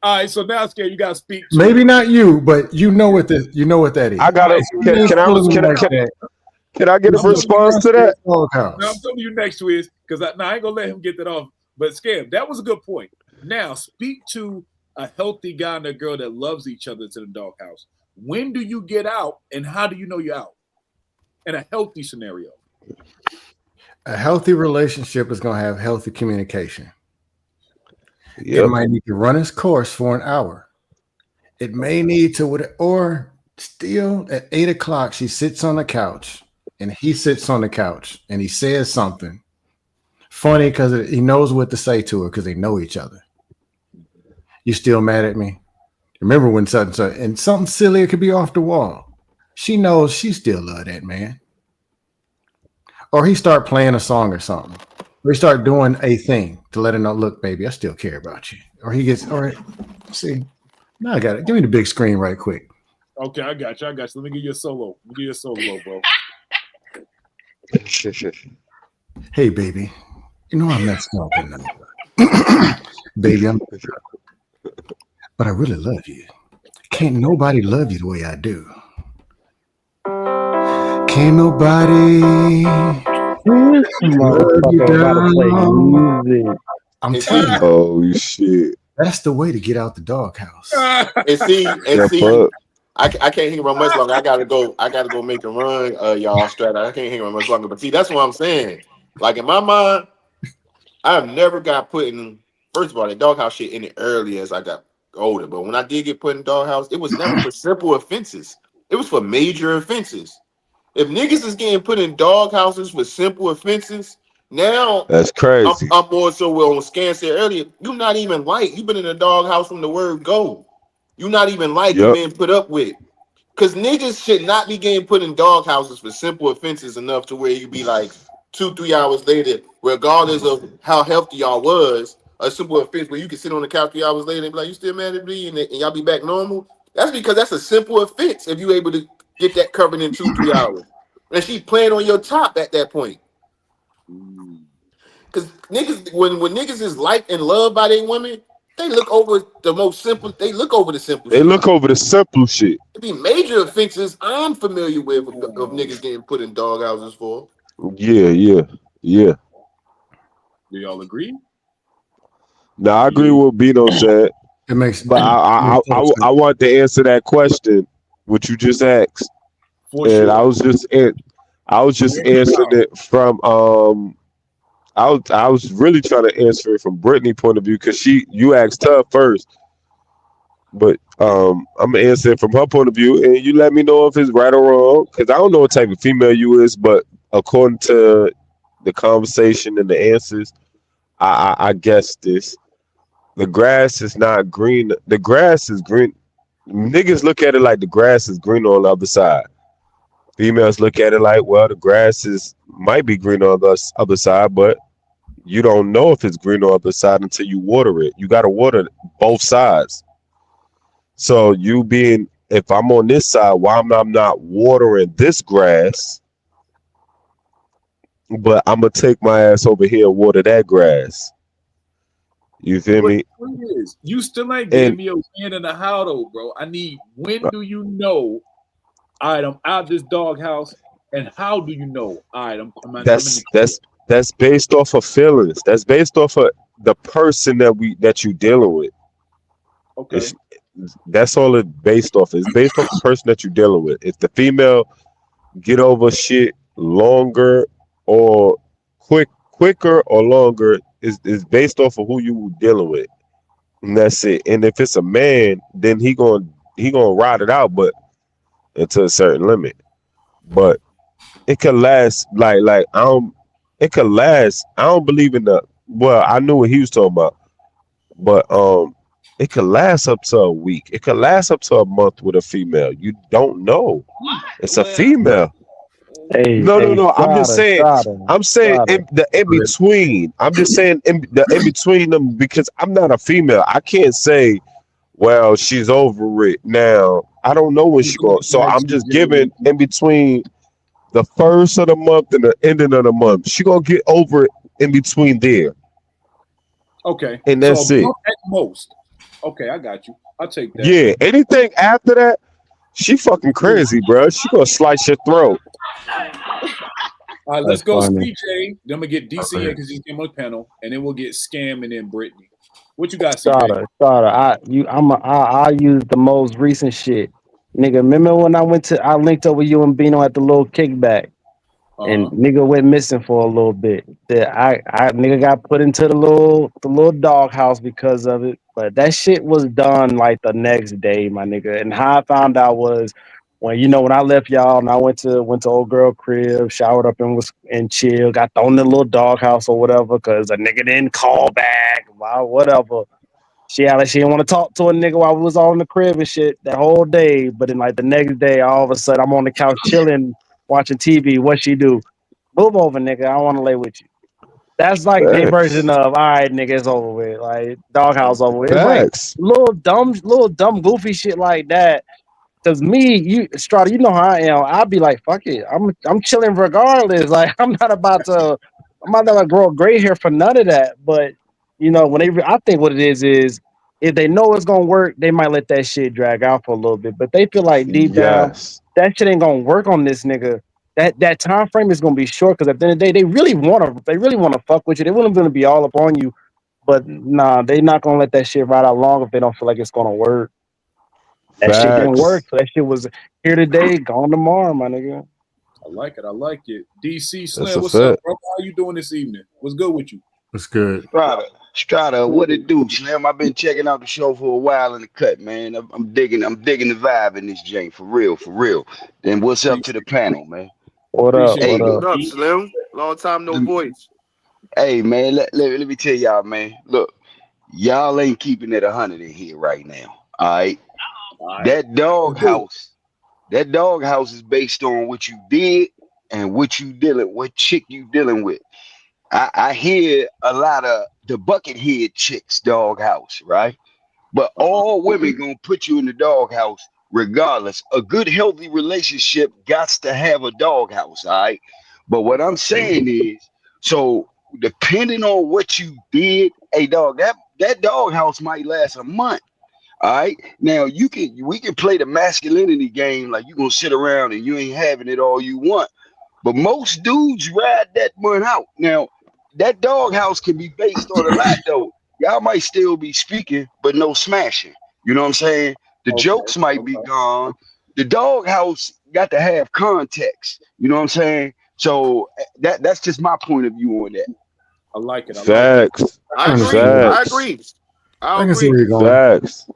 All right, so now, Scare, you got to speak. Maybe not you, but you know what that is. I got it. Can I get a response to that? No, I'm telling you next to is because I ain't gonna let him get that off. But Scare, that was a good point. Now speak to a healthy guy and a girl that loves each other to the doghouse. When do you get out, and how do you know you're out? In a healthy scenario. A healthy relationship is going to have healthy communication. Yep. It might need to run its course for an hour. It may need to, or still at 8 o'clock, she sits on the couch and he sits on the couch and he says something funny because he knows what to say to her because they know each other. You still mad at me? Remember when and something silly, it could be off the wall. She knows she still love that man. Or he start playing a song or something. Or he start doing a thing to let her know, look, baby, I still care about you. Or he gets, all right, see, now I got it. Give me the big screen right quick. Okay, I got you. Let me give you a solo. Bro. Hey, baby, you know I'm not smoking now. Baby, but I really love you. Can't nobody love you the way I do. Can't nobody love you down. I'm telling you. Oh shit. That's the way to get out the doghouse. And see, I can't hang around much longer. I gotta go make a run, y'all. Strata. I can't hang around much longer. But see, that's what I'm saying. Like in my mind, I've never got put in. First of all, the doghouse shit ended early as I got older. But when I did get put in doghouse, it was never for simple offenses. It was for major offenses. If niggas is getting put in doghouses for simple offenses, now that's crazy. I'm more so on Scan said earlier. You're not even like you've been in a doghouse from the word go. You're not even like you've been put up with. Because niggas should not be getting put in doghouses for simple offenses enough to where you be like 2-3 hours later, regardless of how healthy y'all was, a simple offense where you can sit on the couch 3 hours later and be like, you still mad at me? And y'all be back normal. That's because that's a simple offense if you able to get that covered in 2-3 hours. And she playing on your top at that point. Because niggas, when niggas is liked and loved by their women, they look over the most simple. They look over the simple. They look over the simple shit. It be major offenses I'm familiar with of niggas getting put in doghouses for. Yeah. Do y'all agree? No, I agree with what Bino said. It makes, but I want to answer that question, what you just asked, and I was just answering it from I was really trying to answer it from Brittany's point of view because you asked her first, but I'm gonna answer it from her point of view, and you let me know if it's right or wrong because I don't know what type of female you is, but according to the conversation and the answers, I guess this. The grass is not green. The grass is green. Niggas look at it like the grass is green on the other side. Females look at it like, well, the grass might be green on the other side, but you don't know if it's green on the other side until you water it. You got to water both sides. So if I'm on this side, why am I not watering this grass? But I'm going to take my ass over here and water that grass. You feel But me? please, you still ain't And giving me a when and a how though, bro. I need when do you know? All right, I'm out this doghouse, and how do you know? All right, I'm in that's the crib. that's that's based off of feelings. That's based off of the person that you dealing with. Okay, It's that's all it based off. It's based off the person that you're dealing with. If the female get over shit longer or quicker or longer is based off of who you dealing with. And that's it. And if it's a man, then he gonna ride it out, but until a certain limit. But it could last like I don't. It could last. I don't believe in the. Well, I knew what he was talking about, but it could last up to a week. It could last up to a month with a female. You don't know. It's a Well, female. Hey, No, no, hey, no. I'm just Strada, saying. Strada, I'm saying Strada. the in between. I'm just saying the in between them because I'm not a female. I can't say, well, she's over it now. I don't know when she going. So I'm just giving in between the first of the month and the ending of the month. She gonna get over it in between there, okay. and So a that's it. month at most. Okay, I got you. I'll take that. Yeah. Anything after that, she fucking crazy, bro. She gonna slice your throat. All right, let's That's go funny. speed Jay. Then I'm gonna get DC in because he's came on the panel, and then we'll get Scam and then Brittany. What you got, CJ? Strada. I use the most recent shit. Nigga, remember when I linked up with you and Bino at the little kickback? Uh And huh. nigga went missing for a little bit. I nigga got put into the little doghouse because of it. But that shit was done like the next day, my nigga. And how I found out was when I left y'all and I went to old girl crib, showered up and was and chill, got thrown in the little doghouse or whatever, cause a nigga didn't call back, whatever. She had like she didn't want to talk to a nigga while we was all in the crib and shit that whole day. But then like the next day, all of a sudden I'm on the couch chilling, watching TV. What she do? Move over, nigga. I want to lay with you. That's like their Facts. version of all right, nigga, it's over with. Like doghouse over with. It's like Facts. little dumb, goofy shit like that. Cause me, Strata, you know how I am. I'll be like, fuck it. I'm chilling regardless. Like I'm not gonna grow a gray hair for none of that. But when I think what it is if they know it's gonna work, they might let that shit drag out for a little bit. But they feel like deep down Yes. that shit ain't gonna work on this nigga. That time frame is gonna be short because at the end of the day, they really wanna fuck with you. They wouldn't gonna be all up on you. But nah, they not gonna let that shit ride out long if they don't feel like it's gonna work. That shit didn't work. Facts. So that shit was here today, gone tomorrow, my nigga. I like it. I like it. DC That's Slim, a what's up, fact. bro? How you doing this evening? What's good with you? It's good. Strata, what it do, Slim? I've been checking out the show for a while in the cut, man. I'm digging the vibe in this joint, for real, for real. Then what's up to the Appreciate panel, man? What up? appreciate What Hey, you. What up? up, Slim? Long time no lem- voice. hey, man, let me tell y'all, man. Look, y'all ain't keeping it 100 in here right now. All right, All right. that Let's do it. doghouse, that doghouse is based on what you did and what chick you dealing with. I hear a lot of the buckethead chicks doghouse, right? But Uh-huh. all women gonna put you in the doghouse regardless. A good, healthy relationship got to have a doghouse, all right? But what I'm saying is, so depending on what you did, hey dog, that doghouse might last a month. All right. Now we can play the masculinity game like you gonna sit around and you ain't having it all you want. But most dudes ride that one out. Now, that doghouse can be based on a lot though. Y'all might still be speaking, but no smashing. You know what I'm saying? The Okay. jokes might be Okay. gone. The doghouse got to have context. You know what I'm saying? So that's just my point of view on that. I like it. I like it. Facts. I I understand agree. where I Facts. agree. I I can see agree. where you're going. Facts.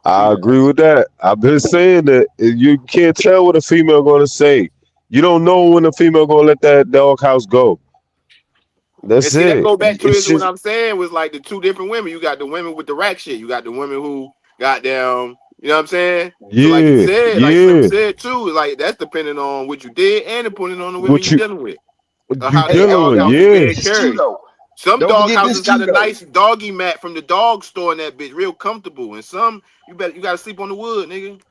See I that. agree with that. I've been saying that you can't tell what a female gonna say. You don't know when a female gonna let that doghouse go. And That's see, that it. go back to It's is what just I'm saying was like the two different women. You got the women with the rack shit. You got the women who got down. You know what I'm saying? So like you yeah, said, like Slim yeah. said too, like that's depending on what you did and depending on the women What you you dealing with, or you how that Hey, dealing with? don't doghouse is forget Yeah. being this too carried. though. Some Don't dog forget this houses got too a though. nice doggy mat from the dog store in that bitch, real comfortable. And some you gotta sleep on the wood, nigga.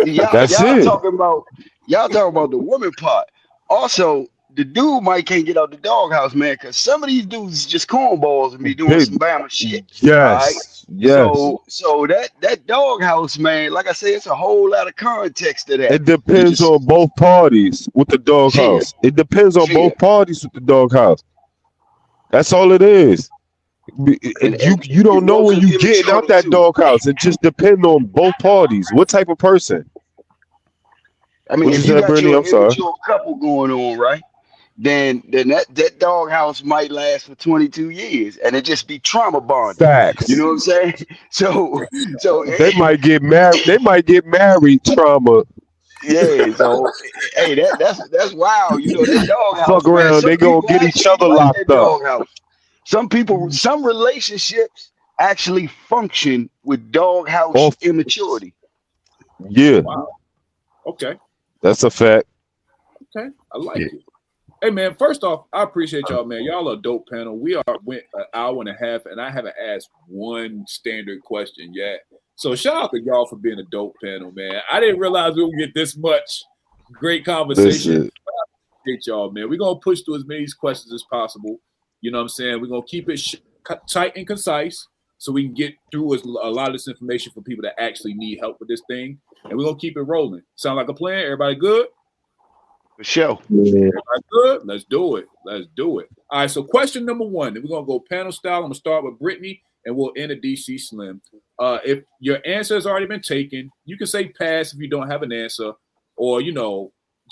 Y'all That's y'all it. talking about y'all talking about the woman part. Also, the dude might can't get out the doghouse, man, because some of these dudes is just cornballs and be doing They, some Bama shit. All right. yes, yes. So that doghouse, man, like I said, it's a whole lot of context to that. It You depends just on both parties with the fear, doghouse. It depends on fear, both parties with the doghouse. That's all it is. You don't know when emotional you getting out immaturity that too. doghouse. It just depends on both parties. What type of person? I mean, What you if you said, got Brittany? you an I'm sorry. immature couple going on, right? Then that doghouse might last for 22 years and it just be trauma bonding. You Facts. know what I'm saying? So so They might get married. They might get married. Trauma. yeah, so hey, that's wild. You know, that Fuck doghouse, man. around. Some They gonna people get each actually other like locked that up. doghouse. Some relationships actually function with doghouse Off. immaturity. Yeah, Wow. Okay. that's a fact. Okay. I like Yeah. it. Hey man, first off, I appreciate y'all, man. Y'all are a dope panel. We went an hour and a half, and I haven't asked one standard question yet. So shout out to y'all for being a dope panel, man. I didn't realize we would get this much great conversation. Listen, Appreciate y'all, man. We're gonna push through as many questions as possible. You know what I'm saying? We're gonna keep it tight and concise so we can get through a lot of this information for people that actually need help with this thing. And we're gonna keep it rolling. Sound like a plan? Everybody good? For sure. Yeah. Everybody good? Let's do it. Let's do it. All right. So question number one, and we're gonna go panel style. I'm gonna start with Brittany, and we'll end at DC Slim. If your answer has already been taken, you can say pass if you don't have an answer, or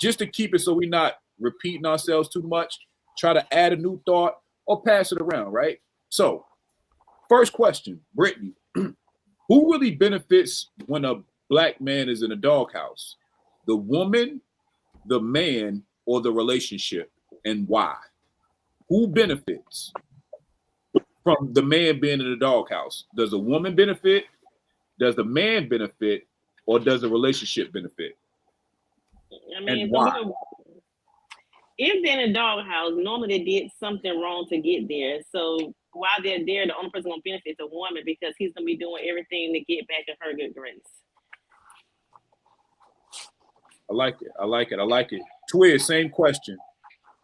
just to keep it so we're not repeating ourselves too much. Try to add a new thought or pass it around. Right. So, first question, Brittany, who really benefits when a black man is in a doghouse? The woman, the man, or the relationship, and why? Who benefits from the man being in the doghouse? Does the woman benefit? Does the man benefit? Or does the relationship benefit? I mean, And so why? if they're in a doghouse, normally they did something wrong to get there. So while they're there, the only person gonna benefit is the woman because he's gonna be doing everything to get back in her good grace. I like it. I like it. I like it. Twiz, same question.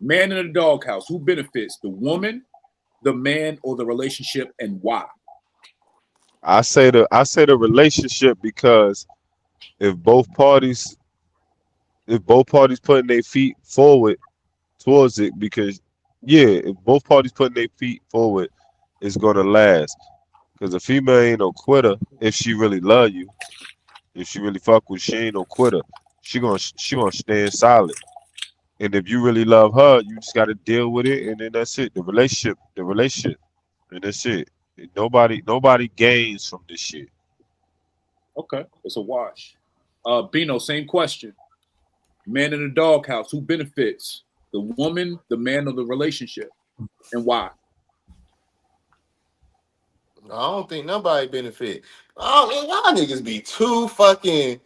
Man in the doghouse, who benefits? The woman, the man, or the relationship, and why? I say the relationship because if both parties putting their feet forward towards it, because yeah, if both parties putting their feet forward, it's gonna last. Because a female ain't no quitter if she really love you. If she really fuck with, she ain't no quitter. She gonna stand solid. And if you really love her, you just gotta deal with it, and then that's it. The relationship, and that's it. Nobody gains from this shit. Okay, it's a wash. Bino, same question. Man in the doghouse, who benefits? The woman, the man, or the relationship, and why? I don't think nobody benefit. Oh, y'all niggas be too fucking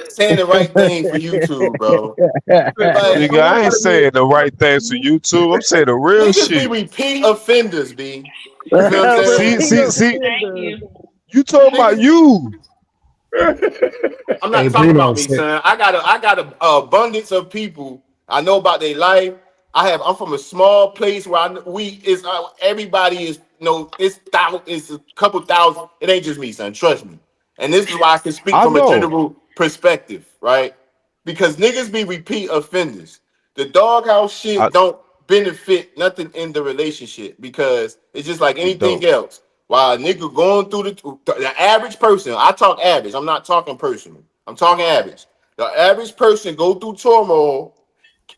saying the right thing for YouTube, bro. Like Nigga, I ain't saying the right things for YouTube. I'm saying the real niggas be shit. repeat offenders, b. You feel what I'm See, saying? see, see. Thank you. You talking about Niggas, you? I'm Hey, not talking Bruno about me, said, son. I got a abundance of people. I know about their life. I'm from a small place where everybody is it's a couple thousand. It ain't just me, son. Trust me. And this is why I can speak I from a know. general perspective, right? Because niggas be repeat offenders. The doghouse I shit don't benefit nothing in the relationship because it's just like it anything don't. else. While a nigga going through the average person, I talk average. I'm not talking personal. I'm talking average. The average person go through turmoil,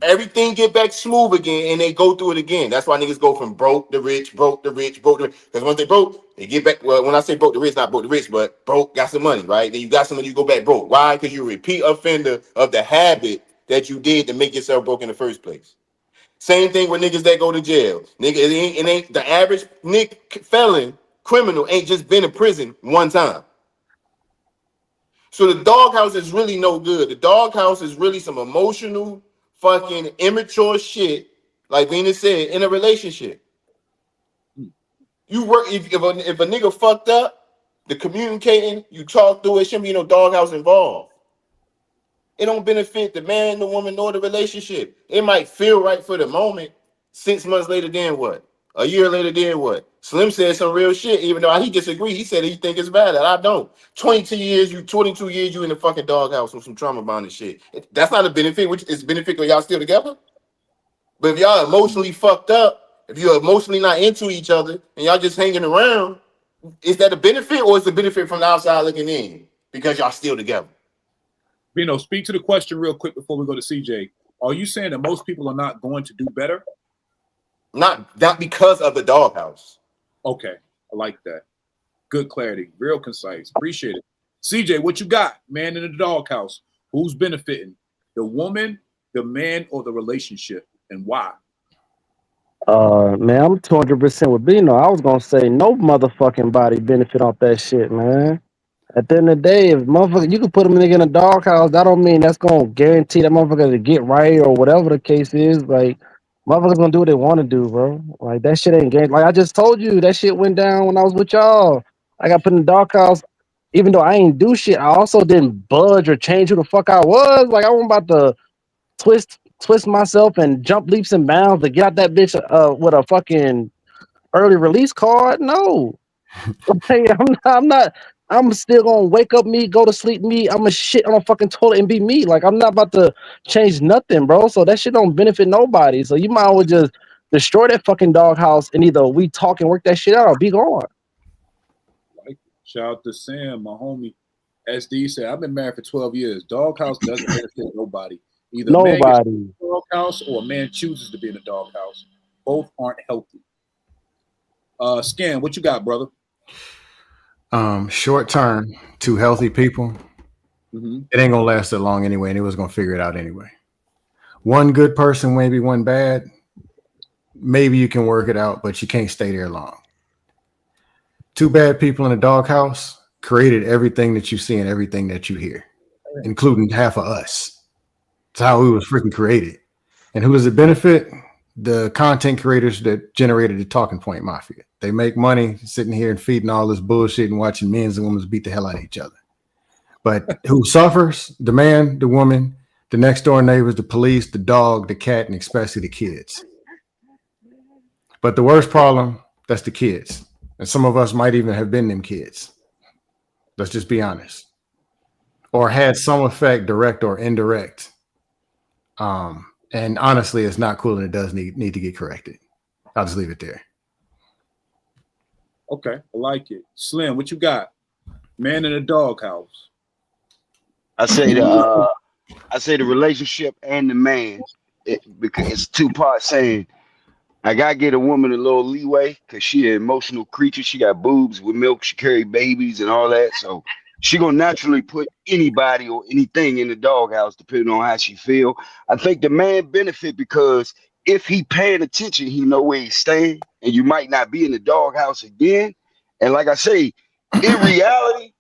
everything get back smooth again, and they go through it again. That's why niggas go from broke to rich, broke to rich, broke to rich. Because once they broke, they get back. Well, when I say broke to rich, not broke to rich, but broke, got some money, right? Then you got some money, you go back broke. Why? Because you're a repeat offender of the habit that you did to make yourself broke in the first place. Same thing with niggas that go to jail. Nigga, it ain't the average felon, criminal ain't just been in prison one time. So the doghouse is really no good. The doghouse is really some emotional, fucking immature shit, like Venus said, in a relationship. You work if a nigga fucked up, the communicating, you talk through it, shouldn't be no doghouse involved. It don't benefit the man, the woman, nor the relationship. It might feel right for the moment. 6 months later, then what? A year later, then what? Slim said some real shit, even though he disagreed. He said he think it's valid. I don't. 22 years, you in the fucking doghouse with some trauma bonding shit. That's not a benefit, which is benefit because y'all still together. But if y'all emotionally fucked up, if you're emotionally not into each other and y'all just hanging around, is that a benefit or is the benefit from the outside looking in because y'all still together? Bino, speak to the question real quick before we go to CJ. Are you saying that most people are not going to do better? Not because of the doghouse. Okay, I like that. Good clarity, real concise. Appreciate it. CJ, what you got? Man in the doghouse. Who's benefiting? The woman, the man, or the relationship, and why? Man, I'm 200% with Bino. I was gonna say no motherfucking body benefit off that shit, man. At the end of the day, if motherfucker, you can put a nigga in a doghouse, that don't mean that's gonna guarantee that motherfucker to get right or whatever the case is. Like, motherfuckers gonna do what they want to do, bro. Like that shit ain't guaranteed. Like I just told you, that shit went down when I was with y'all. I got put in the doghouse, even though I ain't do shit. I also didn't budge or change who the fuck I was. Like I wasn't about to twist myself and jump leaps and bounds to get out that bitch with a fucking early release card. No. Hey, I'm not. I'm still gonna wake up me, go to sleep me. I'm gonna shit on a fucking toilet and be me. Like I'm not about to change nothing, bro. So that shit don't benefit nobody. So you might as well just destroy that fucking doghouse and either we talk and work that shit out or be gone. Like, shout out to Sam, my homie. SD said, I've been married for 12 years. Doghouse doesn't benefit nobody. Either a man gets in the doghouse or a man chooses to be in the doghouse. Both aren't healthy. Scan, what you got, brother? Short term, two healthy people, it ain't gonna last that long anyway, and it was gonna figure it out anyway. One good person, maybe one bad, maybe you can work it out, but you can't stay there long. Two bad people in a doghouse created everything that you see and everything that you hear, including half of us. That's how we was freaking created. And who does it benefit? The content creators that generated the Talking Point Mafia. They make money sitting here and feeding all this bullshit and watching men and women beat the hell out of each other. But who suffers? The man, the woman, the next door neighbors, the police, the dog, the cat, and especially the kids. But the worst problem, that's the kids. And some of us might even have been them kids. Let's just be honest. Or had some effect, direct or indirect. And honestly, it's not cool and it does need to get corrected. I'll just leave it there. Okay, I like it. Slim, what you got? Man in a doghouse. I say the relationship and the man, because it's two parts saying I gotta get a woman a little leeway because she an emotional creature. She got boobs with milk, she carry babies and all that. So she gonna naturally put anybody or anything in the doghouse depending on how she feel. I think the man benefit because if he paying attention, he know where he's staying, and you might not be in the doghouse again. And like I say, in reality,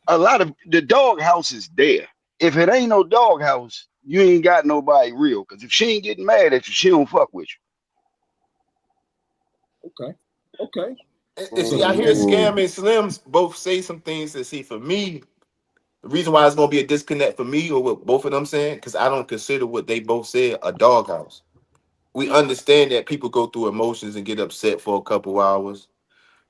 a lot of the doghouse is there. If it ain't no doghouse, you ain't got nobody real. Because if she ain't getting mad at you, she don't fuck with you. Okay. And see, I hear Scam and Slims both say some things that see for me. The reason why it's gonna be a disconnect for me or what both of them saying, because I don't consider what they both said a doghouse. We understand that people go through emotions and get upset for a couple hours.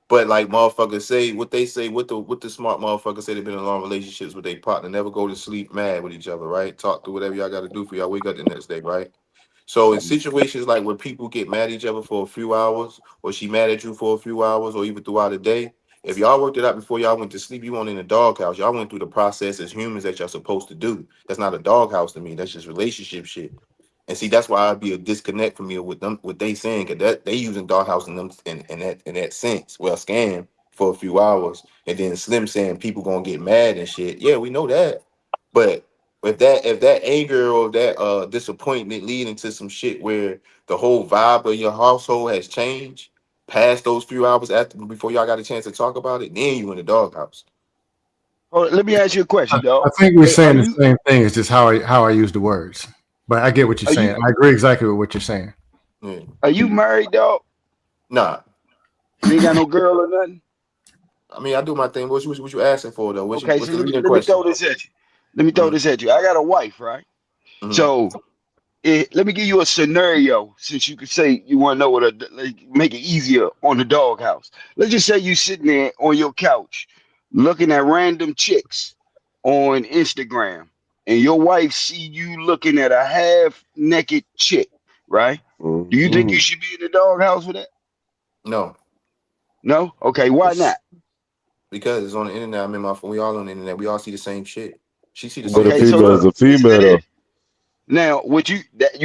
But like motherfuckers say, what they say, what the smart motherfuckers say, they've been in long relationships with their partner, never go to sleep mad with each other, right? Talk through whatever y'all got to do for y'all wake up the next day, right? So in situations like when people get mad at each other for a few hours, or she mad at you for a few hours, or even throughout the day, if y'all worked it out before y'all went to sleep, you weren't in a doghouse. Y'all went through the process as humans that y'all supposed to do. That's not a doghouse to me. That's just relationship shit. And see, that's why I'd be a disconnect for me with them, what they saying, because that they using doghouse in them in that sense. Well, scam for a few hours, and then Slim saying people gonna get mad and shit. Yeah, we know that, but if that anger or that disappointment leading to some shit where the whole vibe of your household has changed past those few hours after before y'all got a chance to talk about it, then you in the doghouse. Oh, let me ask you a question, dog. I think we're saying the same thing. It's just how I use the words. But I get what you're saying. I agree exactly with what you're saying. Yeah. Are you married, dog? Nah. You ain't got no girl or nothing? I mean, I do my thing. What you asking for though? Okay, so let me throw this at you. Let me throw this at you. I got a wife, right? Mm-hmm. So let me give you a scenario since you could say you want to know like, make it easier on the doghouse. Let's just say you sitting there on your couch looking at random chicks on Instagram and your wife see you looking at a half naked chick, right? Do you think you Mhm. should be in the doghouse with that? No, No? Okay, why not? because it's on the internet. I'm in my phone. We all on the internet. We all see the same shit. She see the But a same Okay, shit. so female is look, a listen to female this. though. Now, what you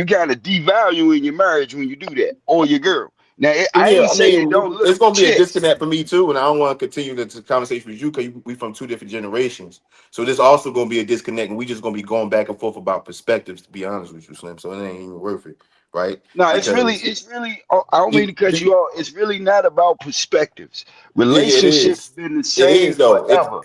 kind of devaluing your marriage when you do that on your girl. Now, I Yeah, ain't I saying mean, don't look it's at the gonna be a chicks. disconnect for me too, and I don't want to continue the conversation with you because we from two different generations. So there's also gonna be a disconnect, and we just gonna be going back and forth about perspectives. To be honest with you, Slim, so it ain't even worth it, right? No, Because it's really. I don't mean you, to cut you off. It's really not about perspectives. yeah, it Relationships is. been the It is same though. forever.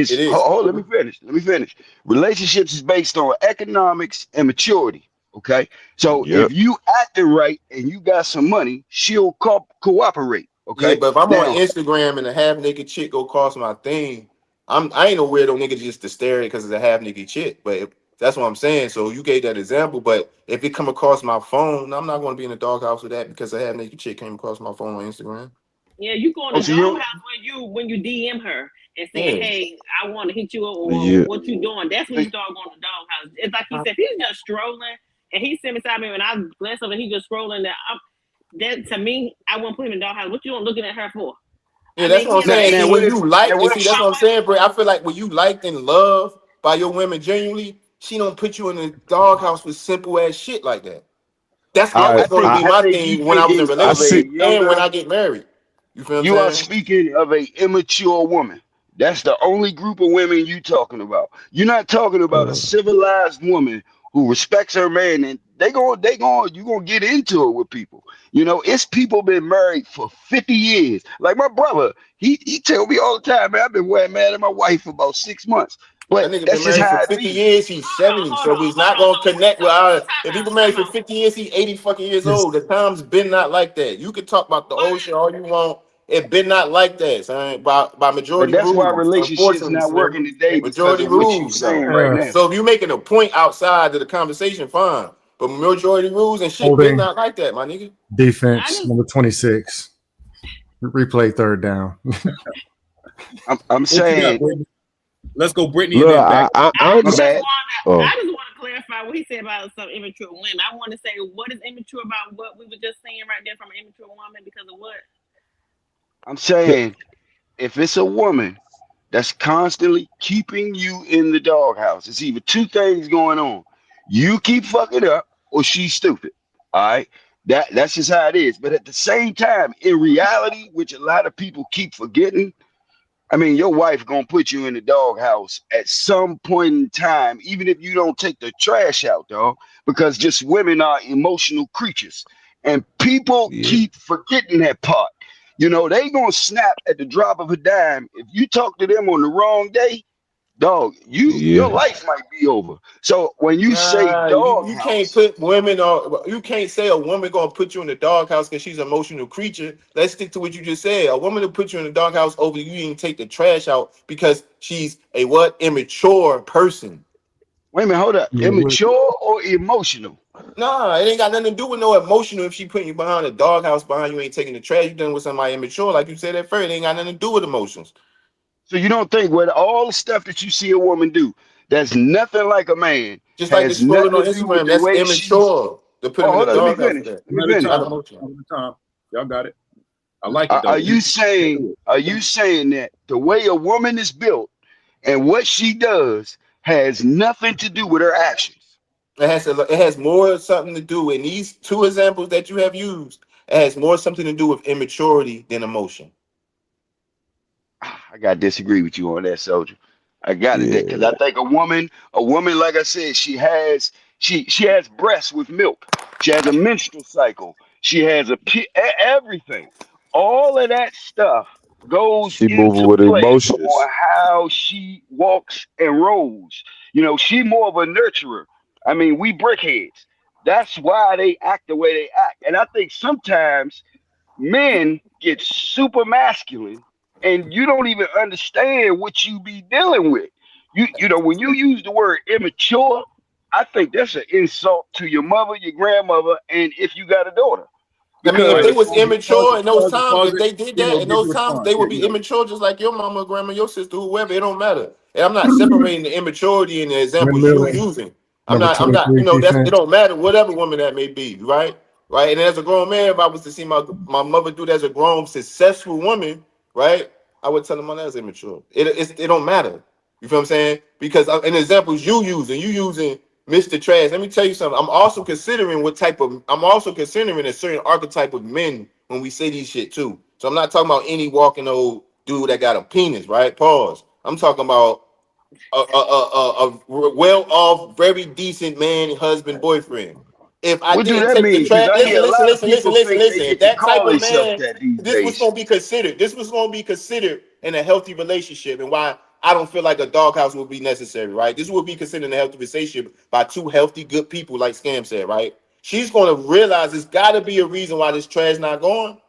It It's is. let me finish. Let me finish. Relationships is based on economics and maturity. Okay, so Yep. if you acting right and you got some money, she'll cooperate. Yeah, Okay, but if I'm on now Instagram and a half naked chick go cross my thing, I ain't no weirdo nigga just to stare at it because it's a half naked chick. But that's what I'm saying. So you gave that example, but if it come across my phone, I'm not going to be in the doghouse with that because a half naked chick came across my phone on Instagram. Yeah, you go in oh, the so you doghouse when you DM her and say, Yeah, "Hey, I want to hit you up," or Yeah. "What you doing?" That's when so you start going to the doghouse. It's like he said, if he's just strolling and he's sitting beside me and I glance over, and he just scrolling. That to me, I won't put him in the doghouse. What you looking at her for? yeah, I that's mean, what I'm he now, saying. may now See, what when if you like, and what see, if that's she what I'm saying, bro. I feel like when you liked and loved by your women genuinely, she don't put you in the doghouse with simple ass shit like that. That's I always I going to think be I I my think you thing when I was in thinking I of a see. relationship and when younger. I get married. You feel what I'm You are saying? speaking of a immature woman. That's the only group of women you talking about. You're not talking about a Uh, civilized woman who respects her man, and you gonna get into it with people. You know, it's people been married for 50 years. Like my brother, he tell me all the time, man, I've been mad at my wife for about 6 months. That But nigga been that's just married for how it 50 be. years. He's 70, so he's not hold gonna on. connect with our. If he been married Time for out. 50 years, he's 80 fucking years This old. The time's been not like that. You could talk about the What? old shit all you want. It been not like that, son. By But majority that's why rules, relationships unfortunately, not Slim. working today because Majority of what you rules saying now. right now. So if you making a point outside of the conversation, fine. But majority rules and shit been holding not like that, my nigga. I defense just number 26. Replay third down. I'm What you got, saying, Brittany? Let's go, Brittany, and look, then back. I'm my bad. oh I just want to clarify what he said about some immature women. I want to say what is immature about what we were just saying right there from an immature woman because of what? I'm saying if it's a woman that's constantly keeping you in the doghouse, it's either two things going on. You keep fucking up or she's stupid. All right. That's just how it is. But at the same time, in reality, which a lot of people keep forgetting, I mean, your wife gonna put you in the doghouse at some point in time, even if you don't take the trash out, dog. Because just women are emotional creatures, and people yeah. keep forgetting that part. You know, they gonna snap at the drop of a dime. If you talk to them on the wrong day, dog, your Yeah. life might be over. So when you say Nah, you can't doghouse, put women on. You can't say a woman gonna put you in the doghouse because she's an emotional creature. Let's stick to what you just said. A woman to put you in the doghouse over you didn't take the trash out because she's a what immature person. wait a minute, hold up, Yeah, immature or emotional? Nah, it ain't got nothing to do with no emotional. If she putting you behind a doghouse behind you ain't taking the trash, you done with somebody immature, like you said at first. It ain't got nothing to do with emotions. So you don't think with all the stuff that you see a woman do, that's nothing like a man, Just like the has scrolling nothing on to do with Instagram, the that's way she's. immature to put Oh, him in the hold on, let me doghouse for finish. that. Let me One at a finish. time. Not One emotional. at a time. Y'all got it. I like it Are though. you Let's saying? do it. Are you saying that the way a woman is built and what she does has nothing to do with her actions? It has more something to do in these two examples that you have used. It has more something to do with immaturity than emotion. I gotta disagree with you on that, soldier. I got it because Yeah. I think a woman, like I said, she has breasts with milk. She has a menstrual cycle. She has everything. All of that stuff goes She moving into with play emotions. on how she walks and rolls. You know, she more of a nurturer. I mean, we brickheads. That's why they act the way they act. And I think sometimes men get super masculine and you don't even understand what you be dealing with. You know, when you use the word immature, I think that's an insult to your mother, your grandmother, and if you got a daughter. I mean, All if right, Because they let's was immature in those times, pause if it. they did Bino, that in get those your times, response. they Yeah, would be Bino. immature just like your mama, grandma, your sister, whoever. It don't matter. And I'm not separating the immaturity and the examples you Windmill using. number I'm not, 23 it defense. don't matter, whatever woman that may be, right? Right. And as a grown man, if I was to see my mother do that as a grown, successful woman, right, I would tell them, "Man, that's immature." It don't matter. You feel what I'm saying? Because in the examples you using Mr. Trash. Let me tell you something. I'm also considering a certain archetype of men when we say these shit too. So I'm not talking about any walking old dude that got a penis, right? Pause. I'm talking about a well off, very decent man, husband, boyfriend. If I what do didn't that take the mean? Because trash, I hear a lot of people think they listen. If get to that type call of themselves man, that these days. this was going to be considered in a healthy relationship, and why I don't feel like a doghouse would be necessary, right? This would be considered a healthy relationship by two healthy, good people, like Scam said, right? She's going to realize there's got to be a reason why this trash not going.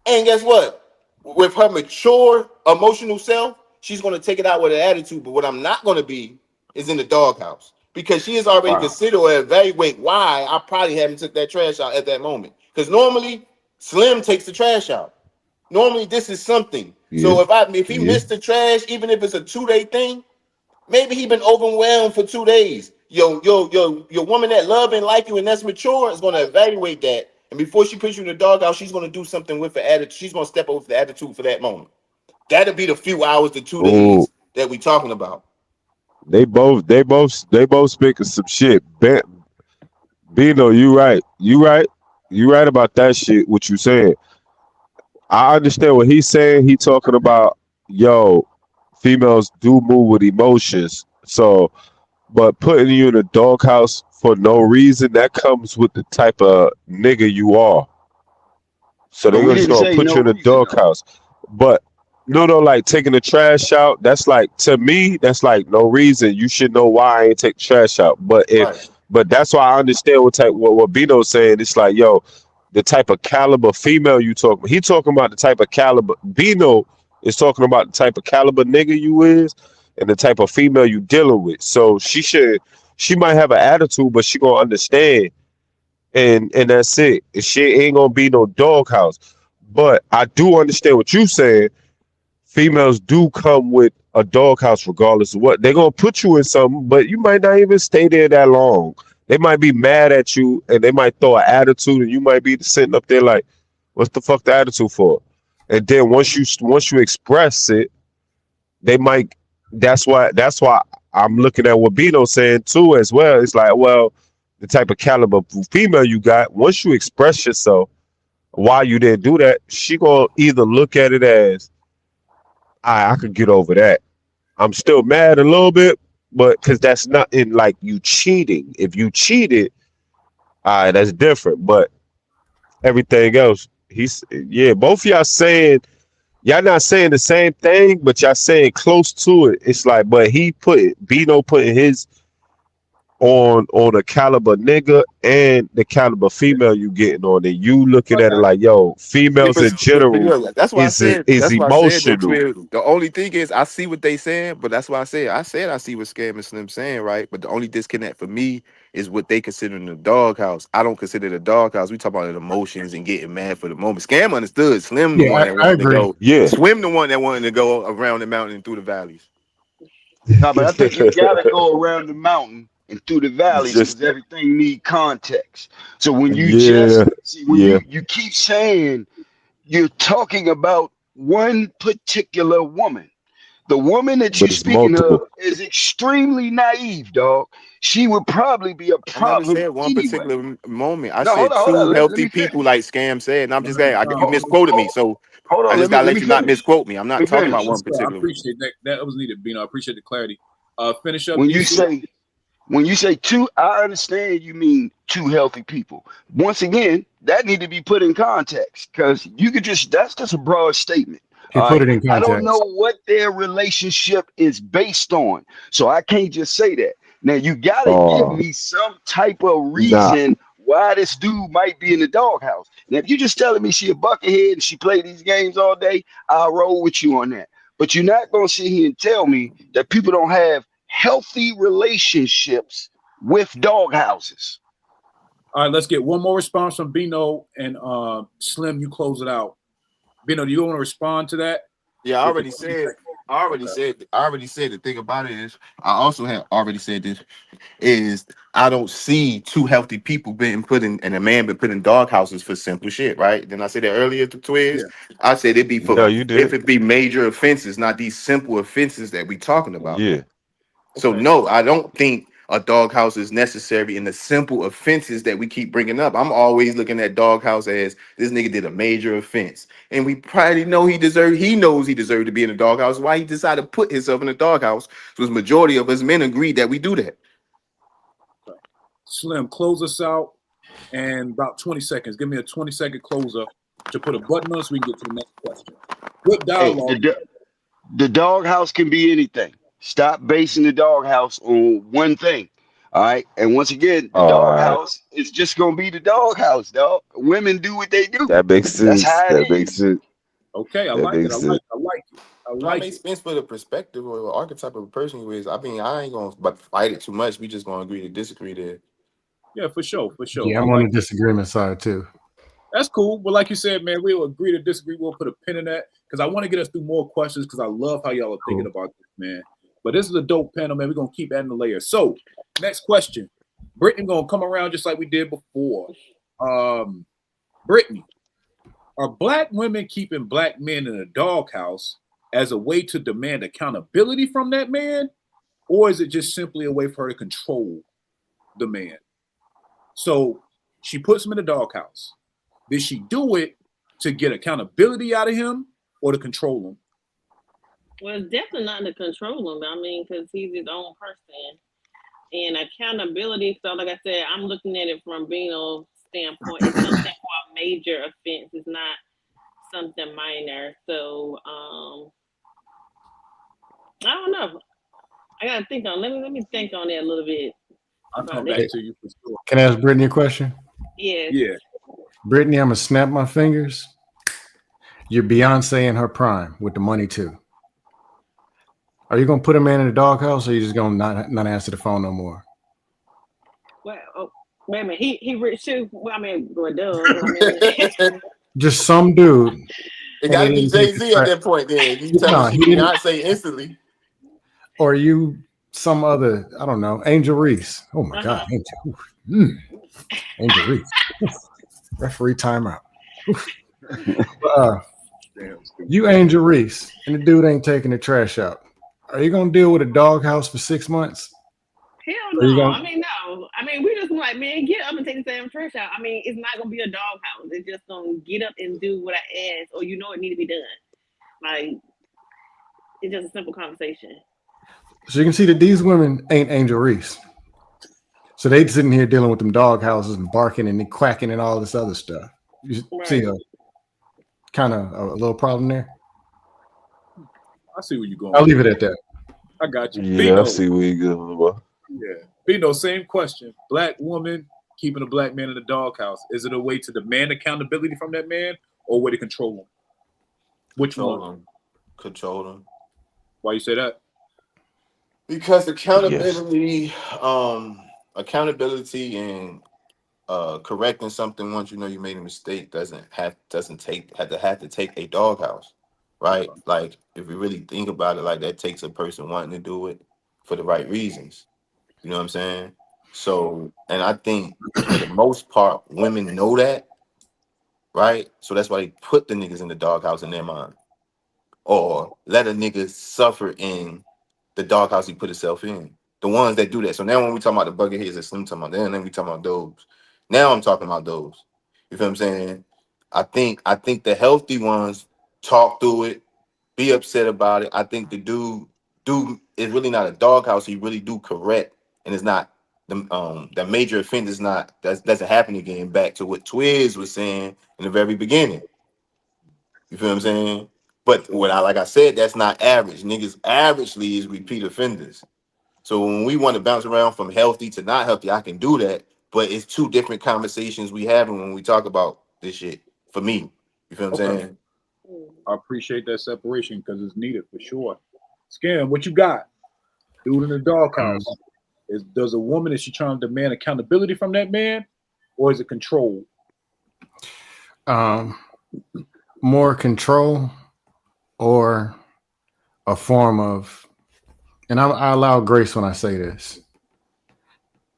And guess what? With her mature emotional self, she's going to take it out with an attitude. But what I'm not going to be is in the doghouse because she has already Wow. considered or evaluate why I probably haven't took that trash out at that moment. Because normally Slim takes the trash out. Normally this is something. Yeah, So if he yeah. missed the trash, even if it's a 2-day thing, maybe he been overwhelmed for 2 days. Your woman that love and like you and that's mature is gonna evaluate that. And before she puts you in the doghouse, she's gonna do something with the attitude. She's gonna step over the attitude for that moment. That'll be the few hours to two Oh, days that we talking about. they both speaking some shit. Bino, you right about that shit. What you saying? I understand what he's saying. He talking about, yo, females do move with emotions. So, but putting you in a doghouse for no reason, that comes with the type of nigga you are. So But they're we just didn't gonna say put no you in a reason though. doghouse. But no, like taking the trash out, that's like, to me, that's like no reason. You should know why I ain't take the trash out. Right. But that's why I understand what Bino's saying. It's like, yo, the type of caliber female you talking. He talking about the type of caliber. Bino is talking about the type of caliber nigga you is, and the type of female you dealing with. So she might have an attitude, but she gonna understand, and that's it. She ain't gonna be no doghouse. But I do understand what you saying. Females do come with a doghouse regardless of what. They're gonna put you in something, but you might not even stay there that long. They might be mad at you and they might throw an attitude, and you might be sitting up there like, what's the fuck the attitude for? And then once you express it, they might. That's why I'm looking at what Bino's saying too as well. It's like, well, the type of caliber female you got, once you express yourself why you didn't do that, she gonna either look at it as, I could get over that. I'm still mad a little bit, but because that's not in like you cheating. If you cheated, all right, that's different. But everything else, yeah, both of y'all not saying the same thing, but y'all saying close to it. It's like, but Bino putting his on a caliber nigga and the caliber female you getting on, and you looking at it like, yo, Yeah, females in but general yeah, that's why I is said. is That's why I said though, emotional. Twil. The only thing is, I see what they saying, but that's why I said. I said I see what Scam and Slim saying, right? But the only disconnect for me is what they consider in the doghouse. I don't consider the doghouse. We talk about the emotions and getting mad for the moment. Scam understood. Slim the Yeah, one that I wanted to agree. go. Yeah. Swim the one that wanted to go around the mountain and through the valleys. No, but I think you gotta go around the mountain and through the valleys Just because everything need context. So when you just yeah, see when yeah, you keep saying you're talking about one particular woman. The woman that but you're it's speaking of multiple. is extremely naive, dog. She would probably be a I never problem said one anyway. particular moment. I No, said hold on. two Let healthy me people, finish. like Scam said. And I'm just saying, you Hold, misquoted me. hold, So hold I on. just gotta Let let me you not finish. misquote me. I'm Let not me talking finish. about one Let's go. I particular one. appreciate that. That was needed, Bino. I appreciate the clarity. Finish up, When you DC. say when you say two, I understand you mean two healthy people. Once again, that need to be put in context because you could just that's just a broad statement. He All put right. it in I don't know context. what their relationship is based on. So I can't just say that. Now you gotta give Oh, me some type of nah, reason why this dude might be in the doghouse. Now if you just telling me she a buckethead and she play these games all day, I'll roll with you on that. But you're not gonna sit here and tell me that people don't have healthy relationships with doghouses. All right, let's get one more response from Bino and Slim. You close it out. Bino, do you want to respond to that? Yeah, I With the already 20 said. seconds? I already Okay. said. I already said. The thing about it is, I also have already said this. Is I don't see two healthy people being put in and a man been put in doghouses for simple shit, right? Then I said that earlier to Yeah. Twiz. I said it'd be No, for you if did. it be major offenses, not these simple offenses that we talking about. Yeah. So Okay. no, I don't think a doghouse is necessary in the simple offenses that we keep bringing up. I'm always looking at doghouse as this nigga did a major offense, and we probably know he deserved. He knows he deserved to be in a doghouse. Why he decided to put himself in a doghouse? Because majority of us men agreed that we do that. Okay. Slim, close us out in about 20 seconds. Give me a 20-second closer to put a button on so we can get to the next question. Good Hey, dialogue. the doghouse can be anything. Stop basing the doghouse on one thing. All right. And once again, the All right. doghouse is just gonna be the doghouse, dog. Women do what they do. That makes That's sense. how it That makes is. sense. Okay, I That like it. I makes sense. like it. I like it. I No, it like makes it. sense for the perspective or the archetype of a person who is. I mean, I ain't gonna but fight it too much. We just gonna agree to disagree there. Yeah, for sure. For sure. Yeah, I I'm on like the disagreement side too. That's cool. But like you said, man, we'll agree to disagree. We'll put a pin in that because I want to get us through more questions because I love how y'all are thinking Cool. about this, man. But this is a dope panel, man. We're going to keep adding the layers. So, next question. Brittany going to come around just like we did before. Brittany, are black women keeping black men in a doghouse as a way to demand accountability from that man? Or is it just simply a way for her to control the man? So, she puts him in a doghouse. Did she do it to get accountability out of him or to control him? Well, it's definitely not to control him. I mean, because he's his own person. And accountability, so like I said, I'm looking at it from Bino's standpoint. It's something for a major offense. It's not something minor. So I don't know. I gotta think on. Let me think on that a little bit I'll about come that. back to you for sure. Can I ask Brittany a question? Yes. Yeah. Brittany, I'm gonna snap my fingers. You're Beyonce in her prime with the money too. Are you gonna put a man in the doghouse, or are you just gonna not answer the phone no more? Well, wait a minute. He rich too. Well, I mean, well, duh. I mean, It Just some dude, and they gotta be didn't take the Jay-Z at track. that point then. You tell me No, she he didn't. Beyonce instantly. Or you some other, I don't know, Angel Reese. Oh my God, Angel. Angel Reese. Referee timeout. You Angel Reese, and the dude ain't taking the trash out. Are you gonna deal with a doghouse for 6 months? hell Are you no. gonna? I mean, no. I mean, we just like, man, get up and take the damn trash out. I mean, it's not gonna be a doghouse. It's just gonna get up and do what I ask, or you know it need to be done. Like, it's just a simple conversation. So you can see that these women ain't Angel Reese. So they sitting here dealing with them dog houses and barking and quacking and all this other stuff. You see Right. a kind of a little problem there. I see where you're going. I'll leave it at that. I got you. Yeah, I Bino. see where you go. Yeah. Bino, same question. Black woman keeping a black man in the doghouse. Is it a way to demand accountability from that man or a way to control him? Which Control one? them. Control them. Why you say that? Because Yes. accountability and correcting something once you know you made a mistake doesn't have to take a doghouse, right? Okay. Like if you really think about it, like that takes a person wanting to do it for the right reasons. You know what I'm saying? So, and I think for the most part, women know that, right? So that's why they put the niggas in the doghouse in their mind, or let a nigga suffer in the doghouse he put himself in. The ones that do that. So now when we talking about the bucket heads that Slim talking about, then we talking about those. Now I'm talking about those. You feel what I'm saying? I think the healthy ones talk through it, be upset about it. I think the dude is really not a doghouse. He really do correct, and it's not the major offense is not that doesn't happen again. Back to what Twiz was saying in the very beginning. You feel what I'm saying? But like I said, that's not average. Niggas averagely is repeat offenders. So when we want to bounce around from healthy to not healthy, I can do that. But it's two different conversations we having when we talk about this shit. For me, you feel what I'm Okay. saying? I appreciate that separation because it's needed for sure. Scam, what you got? Dude in the Um, doghouse. Does a woman, is she trying to demand accountability from that man, or is it control? um, more control or a form of, and I allow grace when I say this.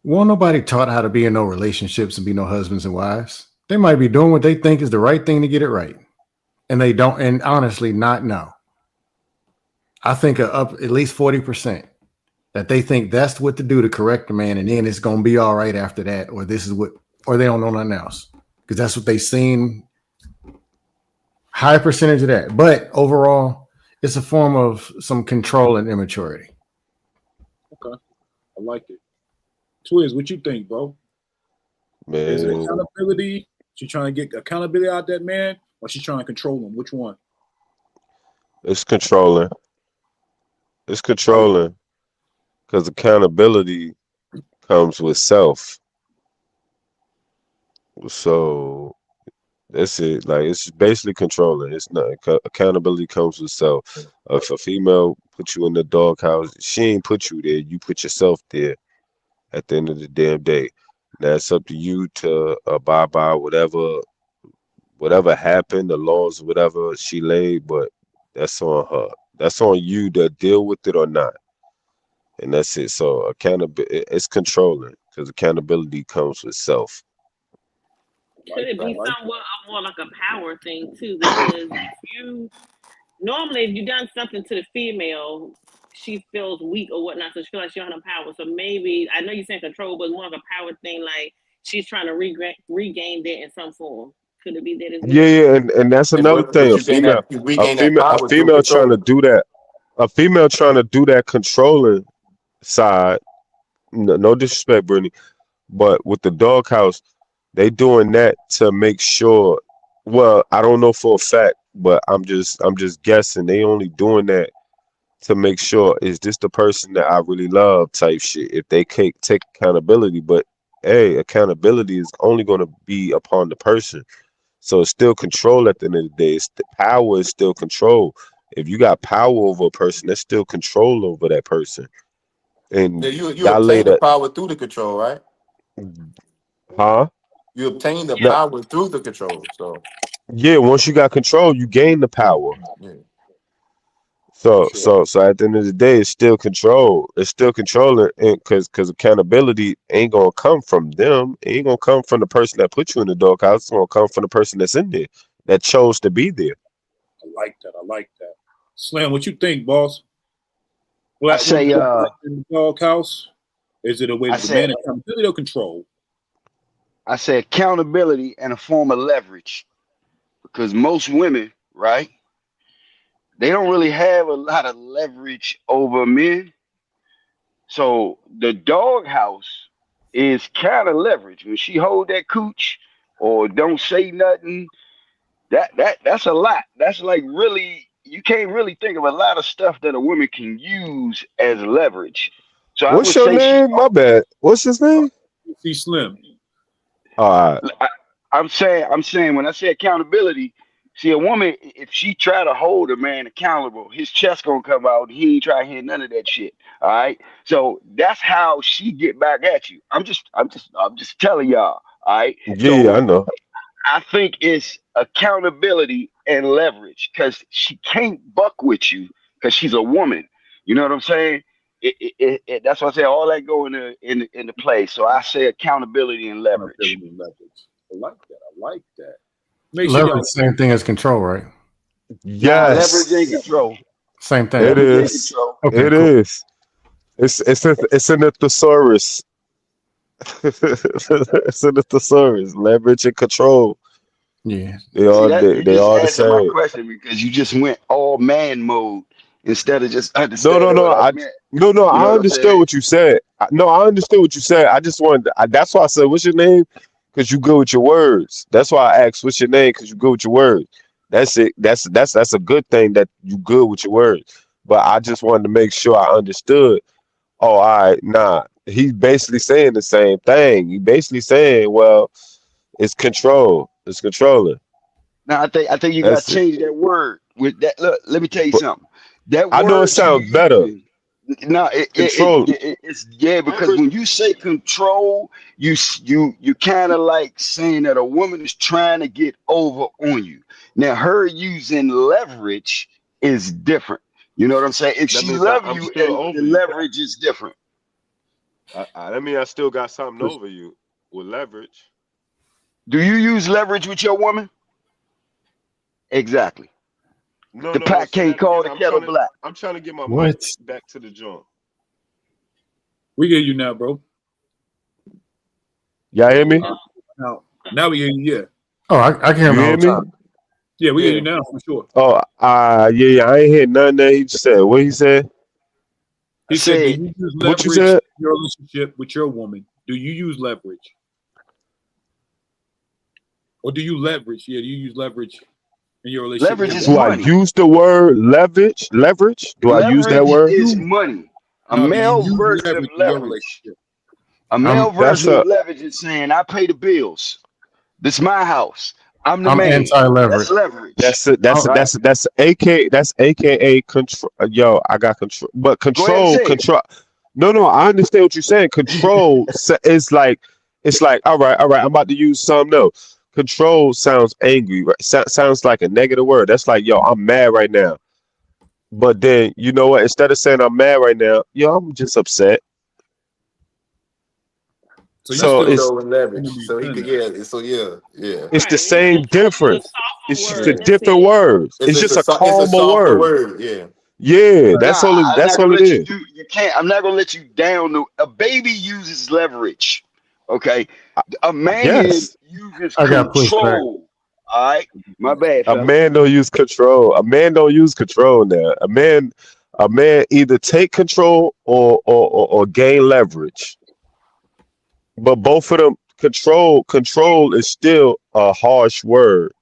Won't nobody taught how to be in no relationships and be no husbands and wives. They might be doing what they think is the right thing to get it right, and they don't. And honestly, not know. I think up at least 40% that they think that's what to do to correct the man, and then it's gonna be all right after that, or this is what, or they don't know nothing else because that's what they seen. High percentage of that, but overall, it's a form of some control and immaturity. Okay, I like it. Twiz, what you think, bro? Is it Man, accountability? She trying to get accountability out that man, or she trying to control him? Which one? it's controlling. It's I like. controlling because accountability comes with self. So that's it. Like it's basically controlling. It's not accountability comes with self. If a female put you in the doghouse, she ain't put you there. You put yourself there. At the end of the damn day, now it's up to you to abide by whatever happened, the laws, whatever she laid. But that's on her. That's on you to deal with it or not, and that's it. So accountability, it's controlling because accountability comes with self. Could it be somewhat of more like a power thing too? Because if you normally if you done something to the female, she feels weak or whatnot, so she feels like she don't have no power. So maybe I know you're saying control, but it's more of a power thing, like she's trying to regain that in some form. Could it be that as Yeah, well? yeah, and that's And another thing. but you gain that we gain that A power through female trying to control. do that. A female trying to do that controlling side. No disrespect, Brittany, but with the doghouse, they doing that to make sure. Well, I don't know for a fact, but I'm just guessing. They only doing that to make sure is this the person that I really love type shit. If they take accountability, but hey, accountability is only going to be upon the person. So it's still control at the end of the day. It's the power is still control. If you got power over a person, that's still control over that person. Yeah, And you y'all obtain the later, power through the control, right? huh? You obtain the No, power through the control. So yeah. Once you got control, you gain the power. yeah, for So, sure. so, so at the end of the day, it's still control. It's still controlling, and because accountability ain't gonna come from them. It ain't gonna come from the person that put you in the doghouse. It's gonna come from the person that's in there that chose to be there. I like that. I like that. Slam, what you think, boss? I Black women say, in the doghouse. Is it a way I to said, demand accountability or control? I say accountability and a form of leverage because most women, right, they don't really have a lot of leverage over men. So the doghouse is kind of leverage. When she hold that cooch or don't say nothing, that's a lot. That's like really you can't really think of a lot of stuff that a woman can use as leverage. So I What's would your say she. name? My bad. What's his name? See Slim. All right. I, I'm saying when I say accountability, see a woman if she try to hold a man accountable, his chest gonna come out. He ain't try to hear none of that shit. All right. So that's how she get back at you. I'm just telling y'all. All right. Yeah, yeah, I So know. I think it's accountability and leverage because she can't buck with you because she's a woman. You know what I'm saying? That's why I say all that go into play. So I say accountability and leverage. Accountability and leverage. I like that. I like that. Make sure Leverage, y'all. same thing as control, right? Nah, leverage ain't Yes, control. Same thing. it Leverage ain't is. control. Okay, It cool. is. It's in the thesaurus. It's in the thesaurus. Leverage and control. Yeah. They See are that they, you they just are the answered my same. question because you just went all man mode instead of just No, no, understanding no. what I meant. No. You know I what I'm understood saying? what you said. No, I understood what you said. I just wanted. That's why I said, "What's your name?" Because you good with your words. That's why I asked, "What's your name?" Because you good with your words. That's it. That's a good thing that you good with your words. But I just wanted to make sure I understood. Oh, all right. Nah, he's basically saying the same thing. He basically saying, "Well, it's control. It's controlling." Now I think you got That's to it. change that word with that. Look, let me tell you But something. That I know it word you sounds better. using. No, Control. it's yeah, because when you say control, you kind of like saying that a woman is trying to get over on you. Now, her using leverage is different. You know what I'm saying? If That she means love I'm you, still and over the you. leverage is different. That means I still got something over you with leverage. Do you use leverage with your woman? Exactly. No, The no, no. pot Say can't that call again. the kettle black. I'm trying to get my mic What? back to the joint. We hear you now, bro. Y'all hear me? Now we hear you. Yeah, Oh, I can hear You him the hear whole me? time. yeah, we hear Yeah. you now for sure. Oh, yeah. I ain't hear nothing that he said. What he said? He I said, "Do said you use What you leverage said? in your relationship with your woman? Do you use leverage, or do you leverage? Yeah, do you use leverage in your relationship with leverage your is Do woman? I money. use the word leverage? Leverage? Do I use that Leverage word? is You money. A now, do you male use version of leverage in your leverage. relationship? A I'm male That's version of a leverage is saying, I pay the bills. This is my house. I'm the I'm man. That's anti-leverage. leverage. I'm, Right? that's AKA control. Yo, I got control, but Go ahead and say it. control. No, I understand what you're saying. Control is like it's like all right. I'm about to use something else. Control sounds angry. Right? Sounds like a negative word. That's like yo, I'm mad right now. But then you know what? Instead of saying I'm mad right now, yo, I'm just upset. So you That's So still it's control and leverage. understanding So he saying could, that. yeah. So yeah. it's the Right. It's same a difference. softer It's just a word. Yeah. That's different it. words. It's just a It's a calmer softer word. word. Yeah. Yeah, Right. Nah, I'm that's not all gonna it let you is. do. You can't. I'm not gonna let you down. No, a baby uses leverage. Okay. A man Yes. uses I got pushed back. control. All right. My bad, A fella. man don't use control. A man don't use control now. A man either take control or gain leverage. But both of them control is still a harsh word,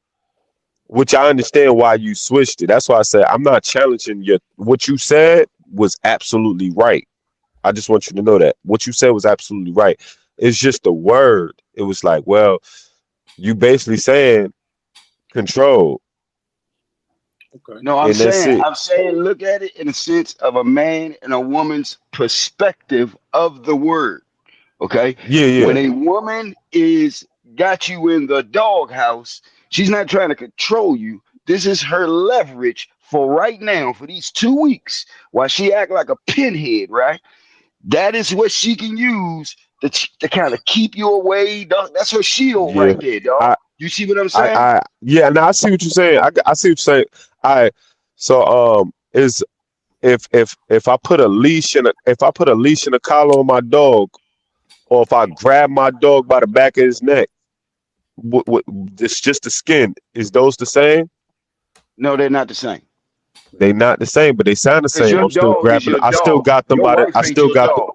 which I understand why you switched it. That's why I said I'm not challenging your what you said was absolutely right. I just want you to know that. What you said was absolutely right. It's just a word. It was like, well, you basically saying control, Okay. No, and that's it. I'm saying, look at it in the sense of a man and a woman's perspective of the word. Okay. Yeah, When yeah. a woman is got you in the doghouse, she's not trying to control you. This is her leverage for right now, for these 2 weeks, while she act like a pinhead, right? That is what she can use to kind of keep you away, dog. That's her shield Yeah. right there, dog. I, You see what I'm saying? yeah. Now I see what you're saying. I see what you're saying. I, so is if I put a leash and if I put a leash and a collar on my dog, or if I grab my dog by the back of his neck, what it's just the skin. Is those the same? No, they're not the same. They not the same, but they sound the Because same. your I'm still dog is grabbing. your I still dog. got them Your by the. wife I ain't still your got the. dog.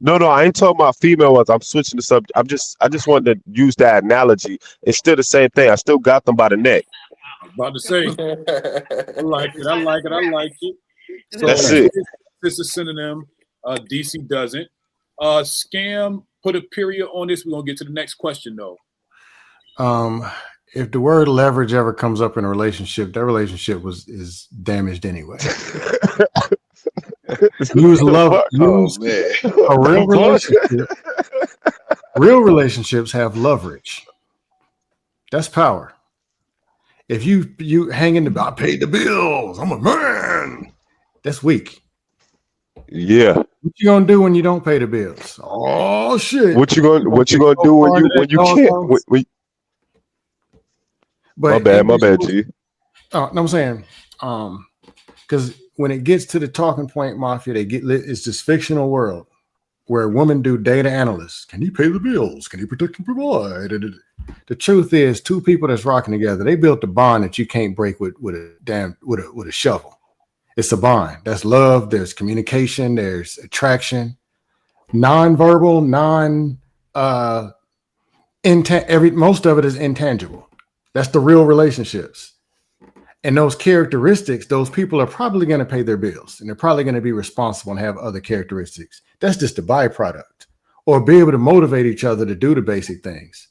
No, I ain't talking about female ones. I'm switching the subject. I just wanted to use that analogy. It's still the same thing. I still got them by the neck. I was about to say, I like it. It's I like like a it. I like it. That's So breath. it. this is a synonym. DC doesn't. Scam. Put a period on this. We're gonna get to the next question though. If the word leverage ever comes up in a relationship, that relationship is damaged anyway. Use The love. fuck? Oh Use man. a What real the fuck? relationship. Real relationships have leverage. That's power. If you hang in the, I paid the bills. I'm a man. That's weak. Yeah. What you gonna do when you don't pay the bills? Oh shit! You gonna What you get gonna so do far into that when you can't? doghouse. But My English bad, was. G. Oh, no, I'm saying, because when it gets to the talking point mafia, it's this fictional world where women do data analysts. Can you pay the bills? Can you protect and provide? The truth is, two people that's rocking together, they built a bond that you can't break with a shovel. It's a bond. That's love. There's communication. There's attraction. Non-verbal, most of it is intangible. That's the real relationships. And those characteristics, those people are probably going to pay their bills and they're probably going to be responsible and have other characteristics. That's just a byproduct. Or be able to motivate each other to do the basic things.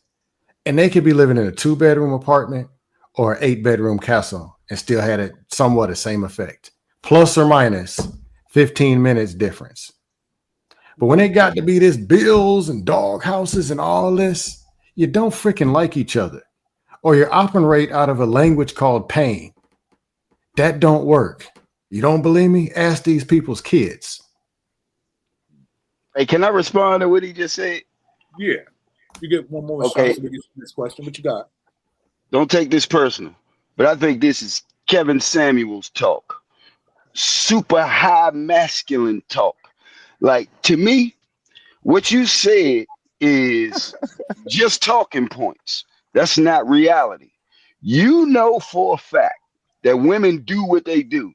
And they could be living in a 2-bedroom apartment or an 8-bedroom castle and still had it somewhat the same effect. Plus or minus 15 minutes difference. But when it got to be this bills and dog houses and all this, you don't freaking like each other. Or you operate out of a language called pain. That don't work. You don't believe me? Ask these people's kids. Hey, can I respond to what he just said? Yeah. You get one more Okay. shot so we get to the next question. What you got? Don't take this personal, but I think this is Kevin Samuels talk. Super high masculine talk. Like, to me, what you said is just talking points. That's not reality. You know for a fact that women do what they do.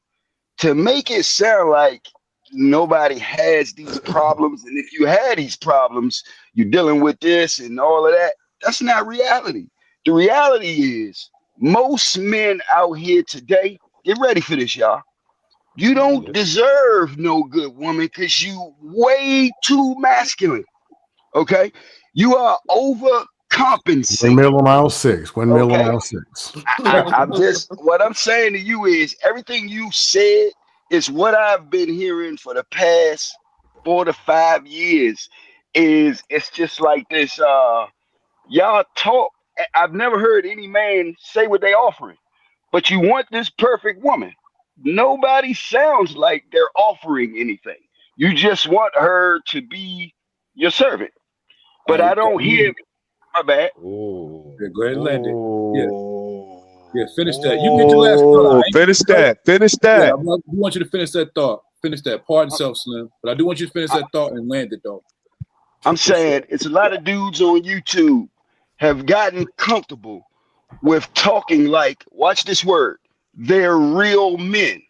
To make it sound like nobody has these problems, and if you had these problems, you're dealing with this and all of that, that's not reality. The reality is most men out here today, get ready for this, y'all. You don't deserve no good woman because you way too masculine. Okay? You are overcompensating. Windmill on aisle 6. Windmill on Okay? aisle 6. I'm just, what I'm saying to you is everything you said is what I've been hearing for the past 4 to 5 years. It's just like this, y'all talk. I've never heard any man say what they offering, but you want this perfect woman. Nobody sounds like they're offering anything. You just want her to be your servant. But I don't hear, my bad. Oh, Yeah, go ahead and land it. Yeah, finish that. You get your last thought. Finish that. Finish Yeah, that. I want you to finish that thought. Finish that. Pardon self, Slim. But I do want you to finish that thought and land it, though. I'm saying it's a lot of dudes on YouTube have gotten comfortable with talking like, watch this word, they're real men.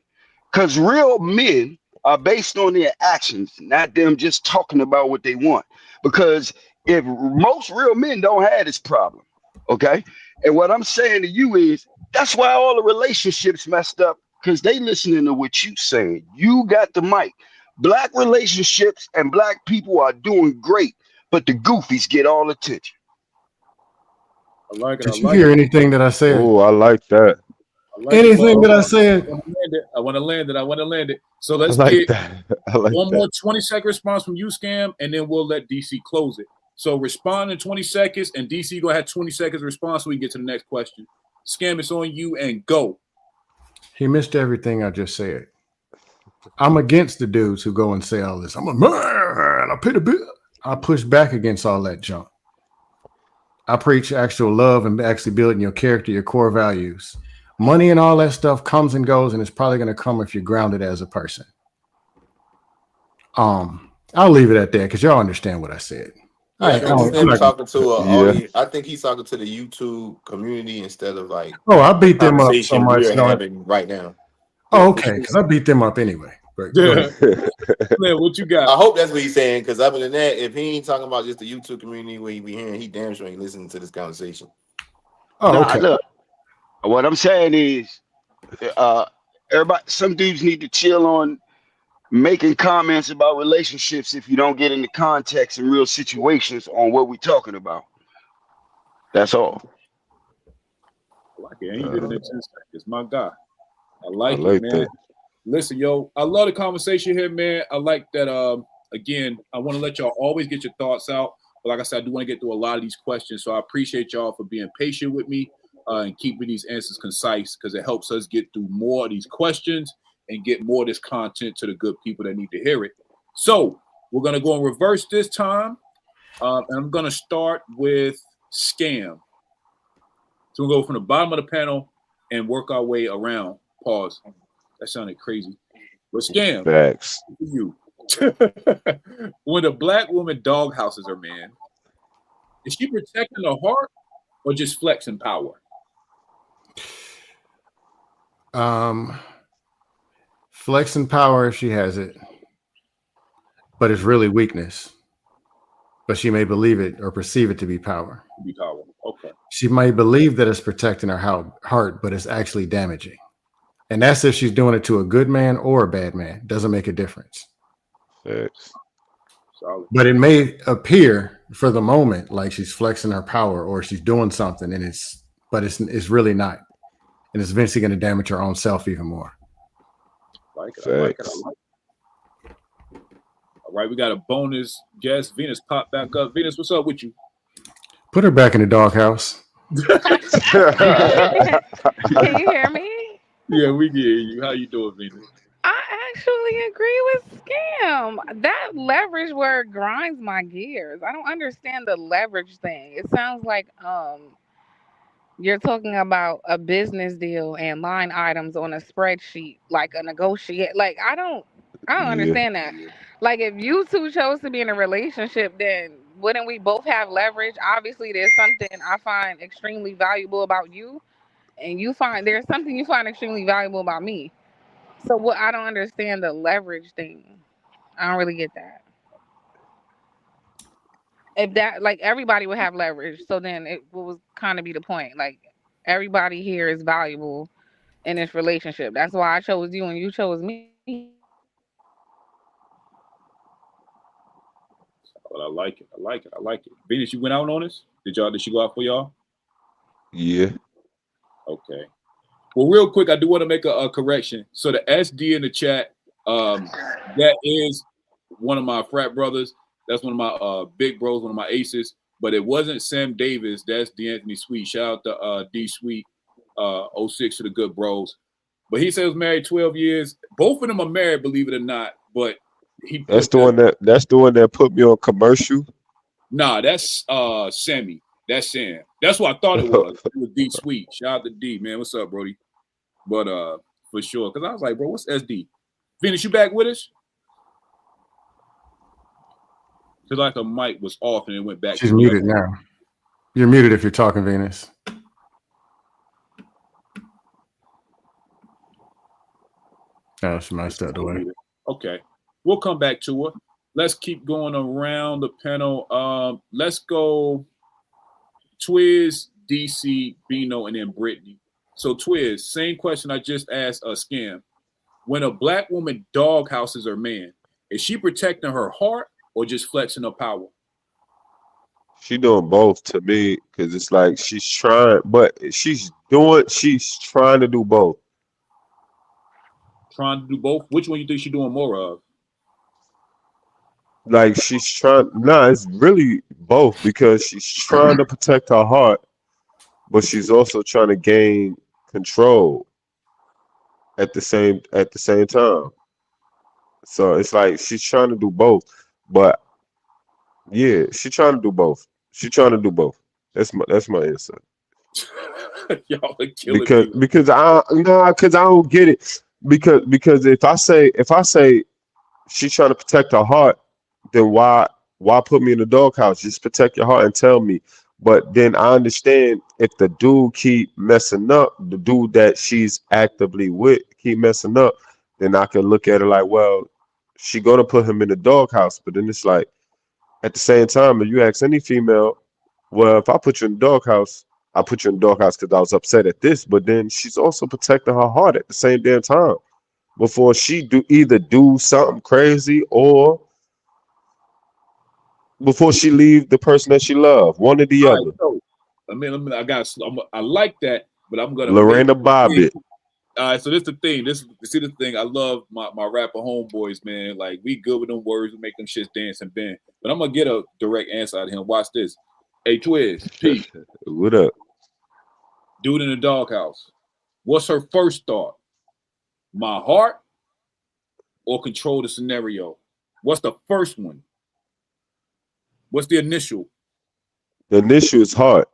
Because real men are based on their actions, not them just talking about what they want. Because if most real men don't have this problem, okay? And what I'm saying to you is that's why all the relationships messed up, because they listening to what you saying. You got the mic. Black relationships and black people are doing great, but the goofies get all attention. I like it. Did you hear anything that I said? Oh, I like that. Anything that I said? I want to land it. So let's I like get that. I like one that. more 20-second response from you, Scam, and then we'll let DC close it. So respond in 20 seconds, and DC gonna have 20 seconds response so we can get to the next question. Scam, it's on you, and go. He missed everything I just said. I'm against the dudes who go and say all this. I'm a man. I pay the bill. I push back against all that junk. I preach actual love and actually building your character, your core values. Money and all that stuff comes and goes, and it's probably going to come if you're grounded as a person. I'll leave it at that because y'all understand what I said. I think he's talking to audience. Yeah. I think he's talking to the YouTube community instead of like I beat them up so conversation much. we're having right now. Oh, okay, because I beat them up anyway. But go ahead. Man, what you got? I hope that's what he's saying, because other than that, if he ain't talking about just the YouTube community where he be hearing, he damn sure ain't listening to this conversation. Oh, okay. Look, what I'm saying is, everybody, some dudes need to chill on making comments about relationships if you don't get into context and real situations on what we're talking about. That's all. I like it. And you did it in 10 seconds. My God. I like like it, man. that. Listen, yo, I love the conversation here, man. I like that. Again, I want to let y'all always get your thoughts out. But like I said, I do want to get through a lot of these questions. So I appreciate y'all for being patient with me and keeping these answers concise, because it helps us get through more of these questions and get more of this content to the good people that need to hear it. So we're going to go in reverse this time. And I'm going to start with Scam. So we'll go from the bottom of the panel and work our way around. Pause. That sounded crazy. But Scam, Facts. you. When a black woman doghouses her man, is she protecting her heart or just flexing power? Flexing power if she has it, but it's really weakness. But she may believe it or perceive it to be power. Okay. She may believe that it's protecting her heart, but it's actually damaging. And that's if she's doing it to a good man or a bad man. Doesn't make a difference. Facts. Solid. But it may appear for the moment like she's flexing her power or she's doing something, and it's really not. And it's eventually going to damage her own self even more. I like it. All right, we got a bonus guest. Venus popped back up. Venus, what's up with you? Put her back in the doghouse. Can you hear me? Yeah, we get you. How you doing, Venus? I actually agree with Scam. That leverage word grinds my gears. I don't understand the leverage thing. It sounds like you're talking about a business deal and line items on a spreadsheet, like a negotiate. Like I don't Yeah. understand that. Like if you two chose to be in a relationship, then wouldn't we both have leverage? Obviously, there's something I find extremely valuable about you, and you find there's something you find extremely valuable about me. So what I don't understand the leverage thing. I don't really get that. If that like everybody would have leverage, so then it was kind of be the point. Like everybody here is valuable in this relationship. That's why I chose you and you chose me. But I like it. I like it. I like it. Venus, you went out on us? Did she go out for y'all? Yeah. Okay. Well, real quick, I do want to make a correction. So the SD in the chat, that is one of my frat brothers. That's one of my big bros, one of my aces. But it wasn't Sam Davis. That's D'Anthony Sweet. Shout out to D Sweet, 06 to the good bros. But he said he was married 12 years. Both of them are married, believe it or not. But he That's put the one that put me on commercial. Nah, that's Sammy. That's Sam. That's what I thought it was. It was D Sweet. Shout out to D, man. What's up, Brody? But for sure. Because I was like, bro, what's SD? Venus, you back with us? Because like a mic was off and it went back. She's muted now. You're muted if you're talking, Venus. Oh, she might step away. Okay. We'll come back to her. Let's keep going around the panel. Let's go Twiz, DC, Bino, and then Brittany. So Twiz, same question I just asked Scam. When a black woman doghouses her man, is she protecting her heart or just flexing her power? She doing both to me because it's like she's trying to do both. Trying to do both? Which one you think she's doing more of? Like she's trying. Nah, it's really both because she's trying to protect her heart, but she's also trying to gain control at the same time. So it's like she's trying to do both, but yeah, she's trying to do both. She's trying to do both. That's my answer. Y'all are killing me. Because I don't get it. Because if I say she's trying to protect her heart, then why put me in the doghouse? Just protect your heart and tell me. But then I understand if the dude keep messing up, the dude that she's actively with keep messing up, then I can look at it like, well, she gonna put him in the doghouse. But then it's like, at the same time, if you ask any female, well, if I put you in the doghouse, I put you in the doghouse because I was upset at this. But then she's also protecting her heart at the same damn time before she either do something crazy or before she leave the person that she loved. One or the other. Right, so, I like that, but I'm gonna Lorena Bobbitt. All right, so this the thing. This the thing. I love my rapper homeboys, man. Like we good with them words, we make them shits dance and bend. But I'm gonna get a direct answer out of him. Watch this. Hey Twiz, Pete. What up? Dude in the doghouse. What's her first thought? My heart or control the scenario? What's the first one? What's the initial? The initial is heart.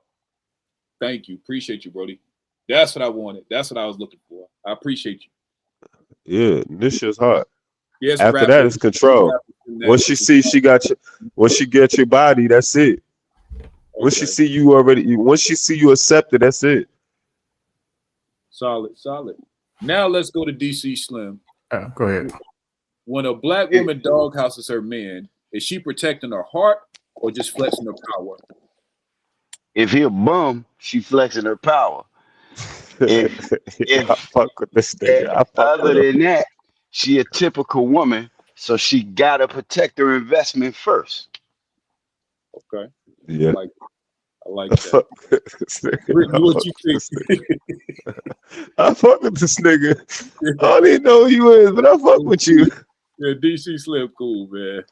Thank you. Appreciate you, Brody. That's what I wanted. That's what I was looking for. I appreciate you. Yeah, initial is heart. Yes. After that, it's control. Once she see she got you, once she gets your body, that's it. Once she see you already, once she see you accepted, that's it. Solid. Now let's go to DC Slim. Go ahead. When a black woman doghouses her man, is she protecting her heart or just flexing her power? If he a bum, she flexing her power. I fuck with this nigga. Other than that, she a typical woman, so she gotta protect her investment first. Okay. Yeah. I like that. What you think? I fuck with this nigga. I don't even know who you is, but I fuck with you. Yeah, DC Slim cool, man.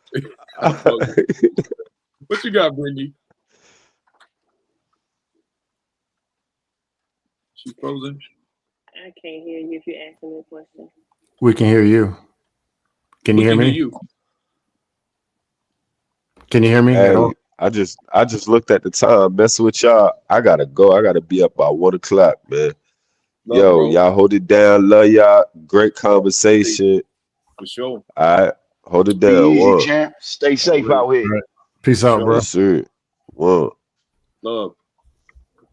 I'm fucking. What you got, Brittany? She frozen? I can't hear you if you're asking me a question. We can hear you. Can you hear me? you. Can you hear me at all? Hey, I just looked at the time, messing with y'all. I gotta go. I gotta be up by 1 o'clock, man. Love, Yo, bro. y'all hold it down. Love y'all. Great conversation. For sure. All right, hold it Be down. easy, One. champ. Stay safe Already. out here. All right. Peace out, Sure. bro. Yes, sir. One. Love.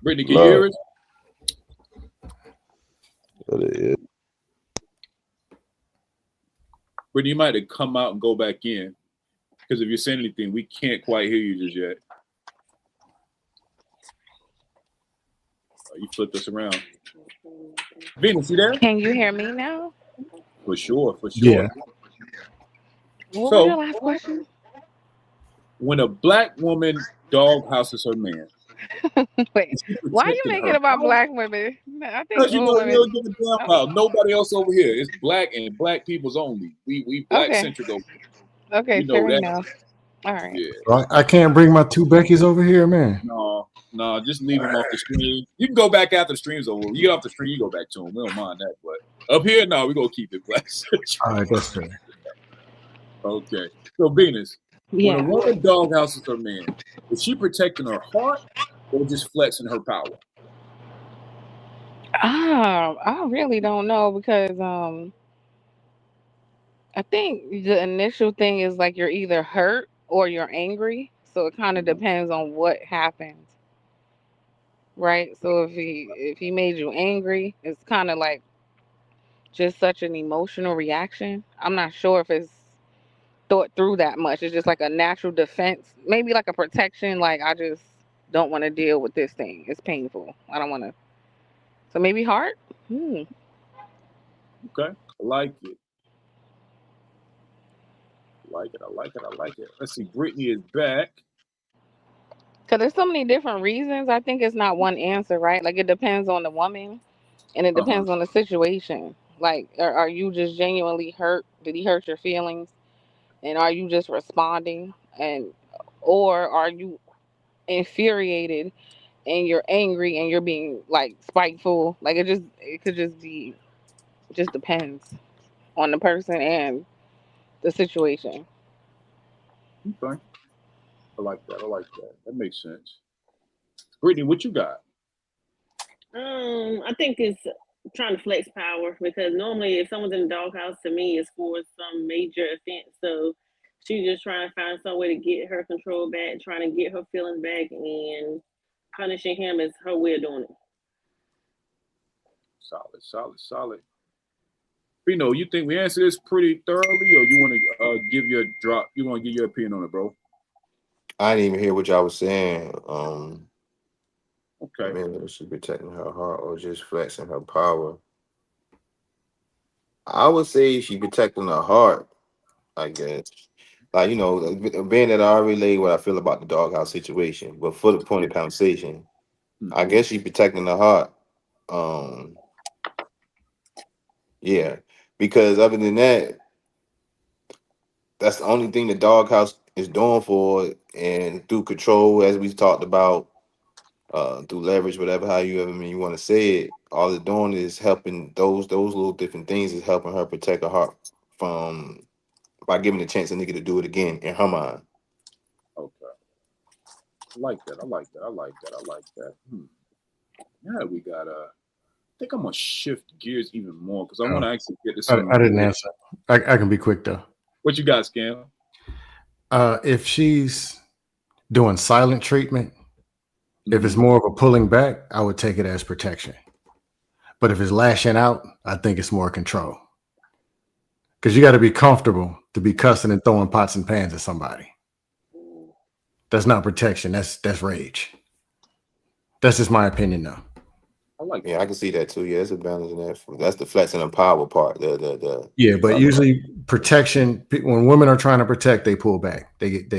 Brittany, can you hear Love. us? Brittany, you might have to come out and go back in. Because if you're saying anything, we can't quite hear you just yet. Oh, you flipped us around. Venus, you there? Can you hear me now? For sure, for Yeah. sure. What was So, your last question? when a black woman doghouses her man, Wait, is she why are you protecting making her it about power? black women? I think Because you all know you women. don't give a damn about nobody else over here. It's black and black people's only. We black Okay, centric over here. okay, You know fair that. enough. All right. Yeah. Well, I can't bring my two Beckys over here, man. No, just leave them off the stream. You can go back after the stream's over. You get off the stream, you go back to them. We don't mind that. But up here, no, we're going to keep it black centric. All right, that's fair. Okay. So, Venus, when a Yeah. woman doghouses her man, is she protecting her heart or just flexing her power? I really don't know because I think the initial thing is like you're either hurt or you're angry. So it kind of depends on what happens, right? So if he made you angry, it's kind of like just such an emotional reaction. I'm not sure if it's thought through that much. It's just like a natural defense, maybe like a protection. Like I just don't want to deal with this thing. It's painful. I don't want to. So maybe heart. Hmm. Okay. I like it. I like it. Let's see. Brittany is back. Because there's so many different reasons. I think it's not one answer, right? Like it depends on the woman and it Uh-huh. depends on the situation. Like, are you just genuinely hurt? Did he hurt your feelings? And are you just responding? Or are you infuriated and you're angry and you're being like spiteful? Like it could just be, it just depends on the person and the situation. Okay. I like that. That makes sense. Brittany, what you got? I think it's trying to flex power because normally if someone's in the doghouse, to me, it's for some major offense. So she's just trying to find some way to get her control back, trying to get her feelings back, and punishing him is her way of doing it. Solid. Pino, you think we answered this pretty thoroughly, or you want to give your drop? You want to give your opinion on it, bro? I didn't even hear what y'all was saying. Okay. Man, she protecting her heart or just flexing her power. I would say she protecting her heart, I guess. Like, being that I already laid what I feel about the doghouse situation, but for the point of conversation, I guess she protecting her heart. Yeah. Because other than that, that's the only thing the doghouse is doing for it. And through control, as we talked about, through leverage, whatever how you ever mean you want to say it, all it's doing is helping those little different things is helping her protect her heart from by giving the chance a nigga to do it again in her mind. Okay. I like that. Yeah, we got I think I'm gonna shift gears even more because I want to actually get to some. I didn't answer. I can be quick though. What you got, Scam? If she's doing silent treatment, if it's more of a pulling back, I would take it as protection. But if it's lashing out, I think it's more control. Because you got to be comfortable to be cussing and throwing pots and pans at somebody. That's not protection. That's rage. That's just my opinion, though. I like. Yeah, I can see that too. Yeah, it's a balance in that. That's the flexing and power part. Yeah, but usually protection. When women are trying to protect, they pull back. They get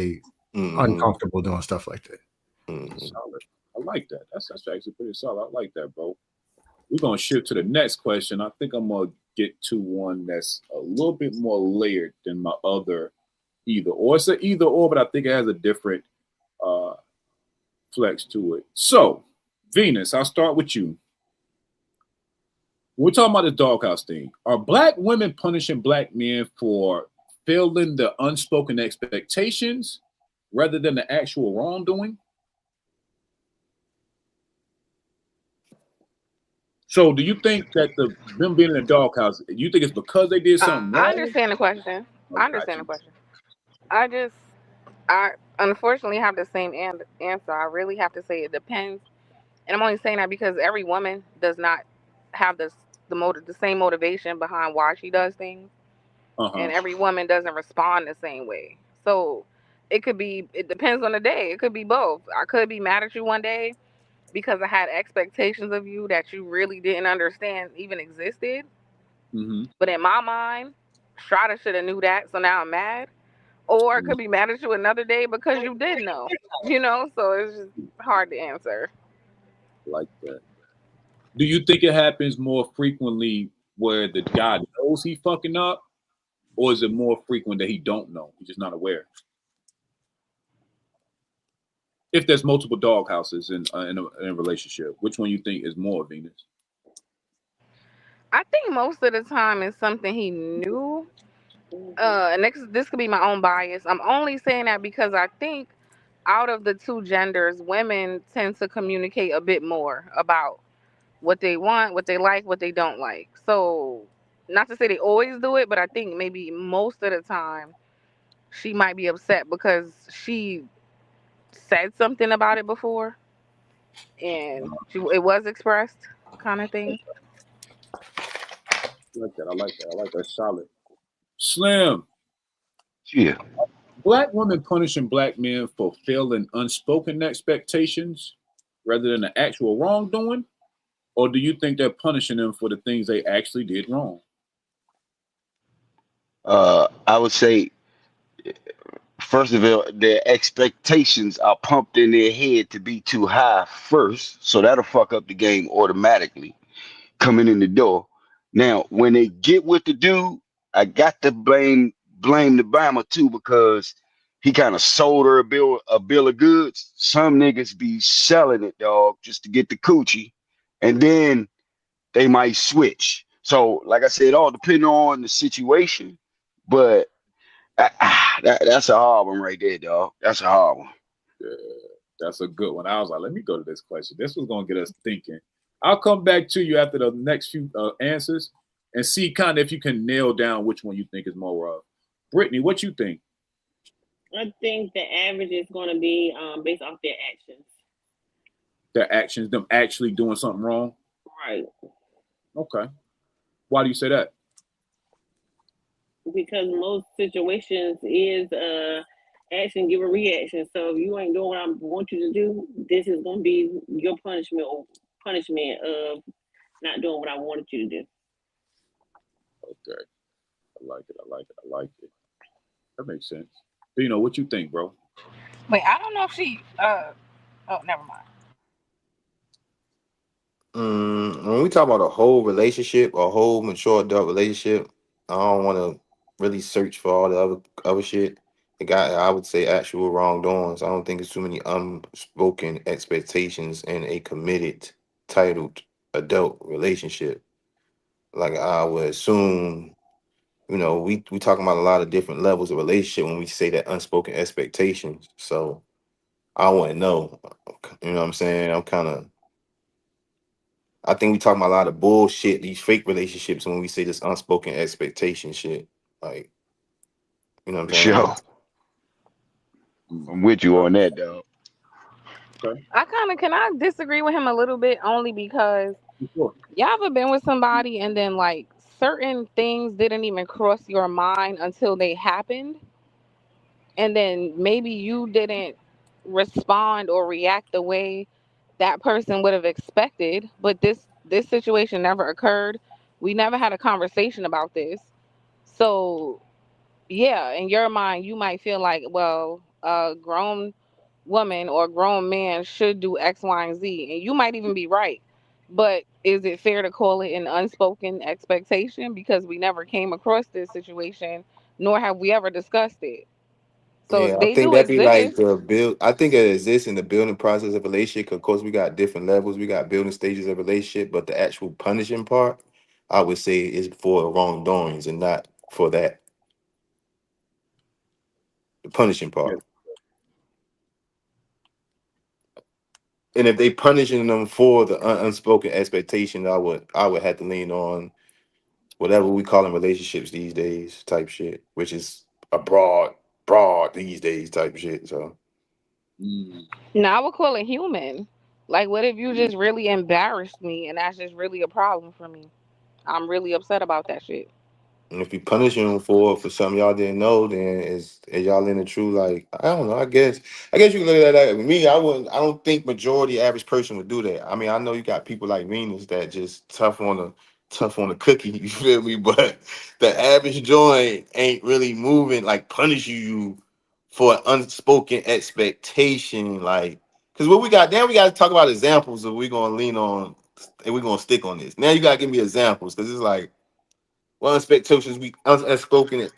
uncomfortable doing stuff like that. Solid. I like that. That's actually pretty solid. I like that, bro. We're gonna shift to the next question. I think I'm gonna get to one that's a little bit more layered than my other either or. It's an either or, but I think it has a different uh, flex to it. So, Venus, I'll start with you. We're talking about the doghouse thing. Are black women punishing black men for failing the unspoken expectations rather than the actual wrongdoing? So, do you think that them being in the doghouse, you think it's because they did something I wrong? understand the question. Oh, I got understand the you. question. I just, I unfortunately have the same answer. I really have to say it depends, and I'm only saying that because every woman does not have the same motivation behind why she does things, Uh huh. and every woman doesn't respond the same way. So it depends on the day. It could be both. I could be mad at you one day because I had expectations of you that you really didn't understand even existed. Mm-hmm. But in my mind, Strada should have knew that, so now I'm mad. Or I Mm, could be mad at you another day because you did know. So it's just hard to answer. like that. Do you think it happens more frequently where the guy knows he fucking up, or is it more frequent that he don't know? He's just not aware. If there's multiple dog houses in a relationship, which one you think is more, Venus? I think most of the time it's something he knew. And this could be my own bias. I'm only saying that because I think out of the two genders, women tend to communicate a bit more about what they want, what they like, what they don't like. So, not to say they always do it, but I think maybe most of the time she might be upset because she said something about it before and it was expressed, kind of thing. I like that. I like that. I like that. Solid. Slim. Yeah. Black women punishing black men for failing unspoken expectations rather than the actual wrongdoing, or do you think they're punishing them for the things they actually did wrong? I would say, first of all, their expectations are pumped in their head to be too high first, so that'll fuck up the game automatically coming in the door. Now, when they get with the dude, I got to blame the Bama too because he kind of sold her a bill of goods. Some niggas be selling it, dog, just to get the coochie, and then they might switch. So, like I said, all depending on the situation, but that's a hard one right there, dog. That's a hard one. Yeah, that's a good one. I was like, let me go to this question. This was going to get us thinking. I'll come back to you after the next few answers and see kind of if you can nail down which one you think is more rough. Brittany, what you think? I think the average is going to be based off their actions. Their actions, them actually doing something wrong? Right. Okay. Why do you say that? Because most situations is action give a reaction. So if you ain't doing what I want you to do, this is going to be your punishment or punishment of not doing what I wanted you to do. Okay. I like it. I like it. I like it. That makes sense. What you think, bro? Wait, I don't know if she. Oh, never mind. When we talk about a whole relationship, a whole mature adult relationship, I don't want to really search for all the other shit. I would say actual wrongdoings. I don't think it's too many unspoken expectations in a committed, titled adult relationship. Like I would assume, we talking about a lot of different levels of relationship when we say that unspoken expectations. So I want to know. You know what I'm saying? I think we talking about a lot of bullshit, these fake relationships when we say this unspoken expectation shit. Like, you know what I'm For saying? sure. I'm with you on that, dog. Okay. Can I disagree with him a little bit only because Sure. y'all ever been with somebody and then like certain things didn't even cross your mind until they happened? And then maybe you didn't respond or react the way that person would have expected, but this situation never occurred. We never had a conversation about this. So yeah, in your mind you might feel like, well, a grown woman or grown man should do X, Y, and Z, and you might even be right. But is it fair to call it an unspoken expectation? Because we never came across this situation, nor have we ever discussed it. So Yeah, I they think do that'd be like exist. the build. I think it exists in the building process of a relationship. Of course, we got different levels. We got building stages of a relationship, but the actual punishing part, I would say, is for wrongdoings and not for that. The punishing Yeah. part. And if they punishing them for the unspoken expectation, I would have to lean on whatever we call in relationships these days type shit, which is a broad these days type shit. So Mm. Now I would call it human. Like, what if you just really embarrassed me and that's just really a problem for me? I'm really upset about that shit. and if you punishing them for something y'all didn't know, then is y'all in the true, like, I don't know. I guess you can look at that. With me, I wouldn't. I don't think majority average person would do that. I mean, I know you got people like Venus that just tough on the cookie. You feel me? But the average joint ain't really moving like punish you for an unspoken expectation. Like, because what we got now, we got to talk about examples of we gonna lean on and we're gonna stick on this. Now you gotta give me examples because it's like. What unspoken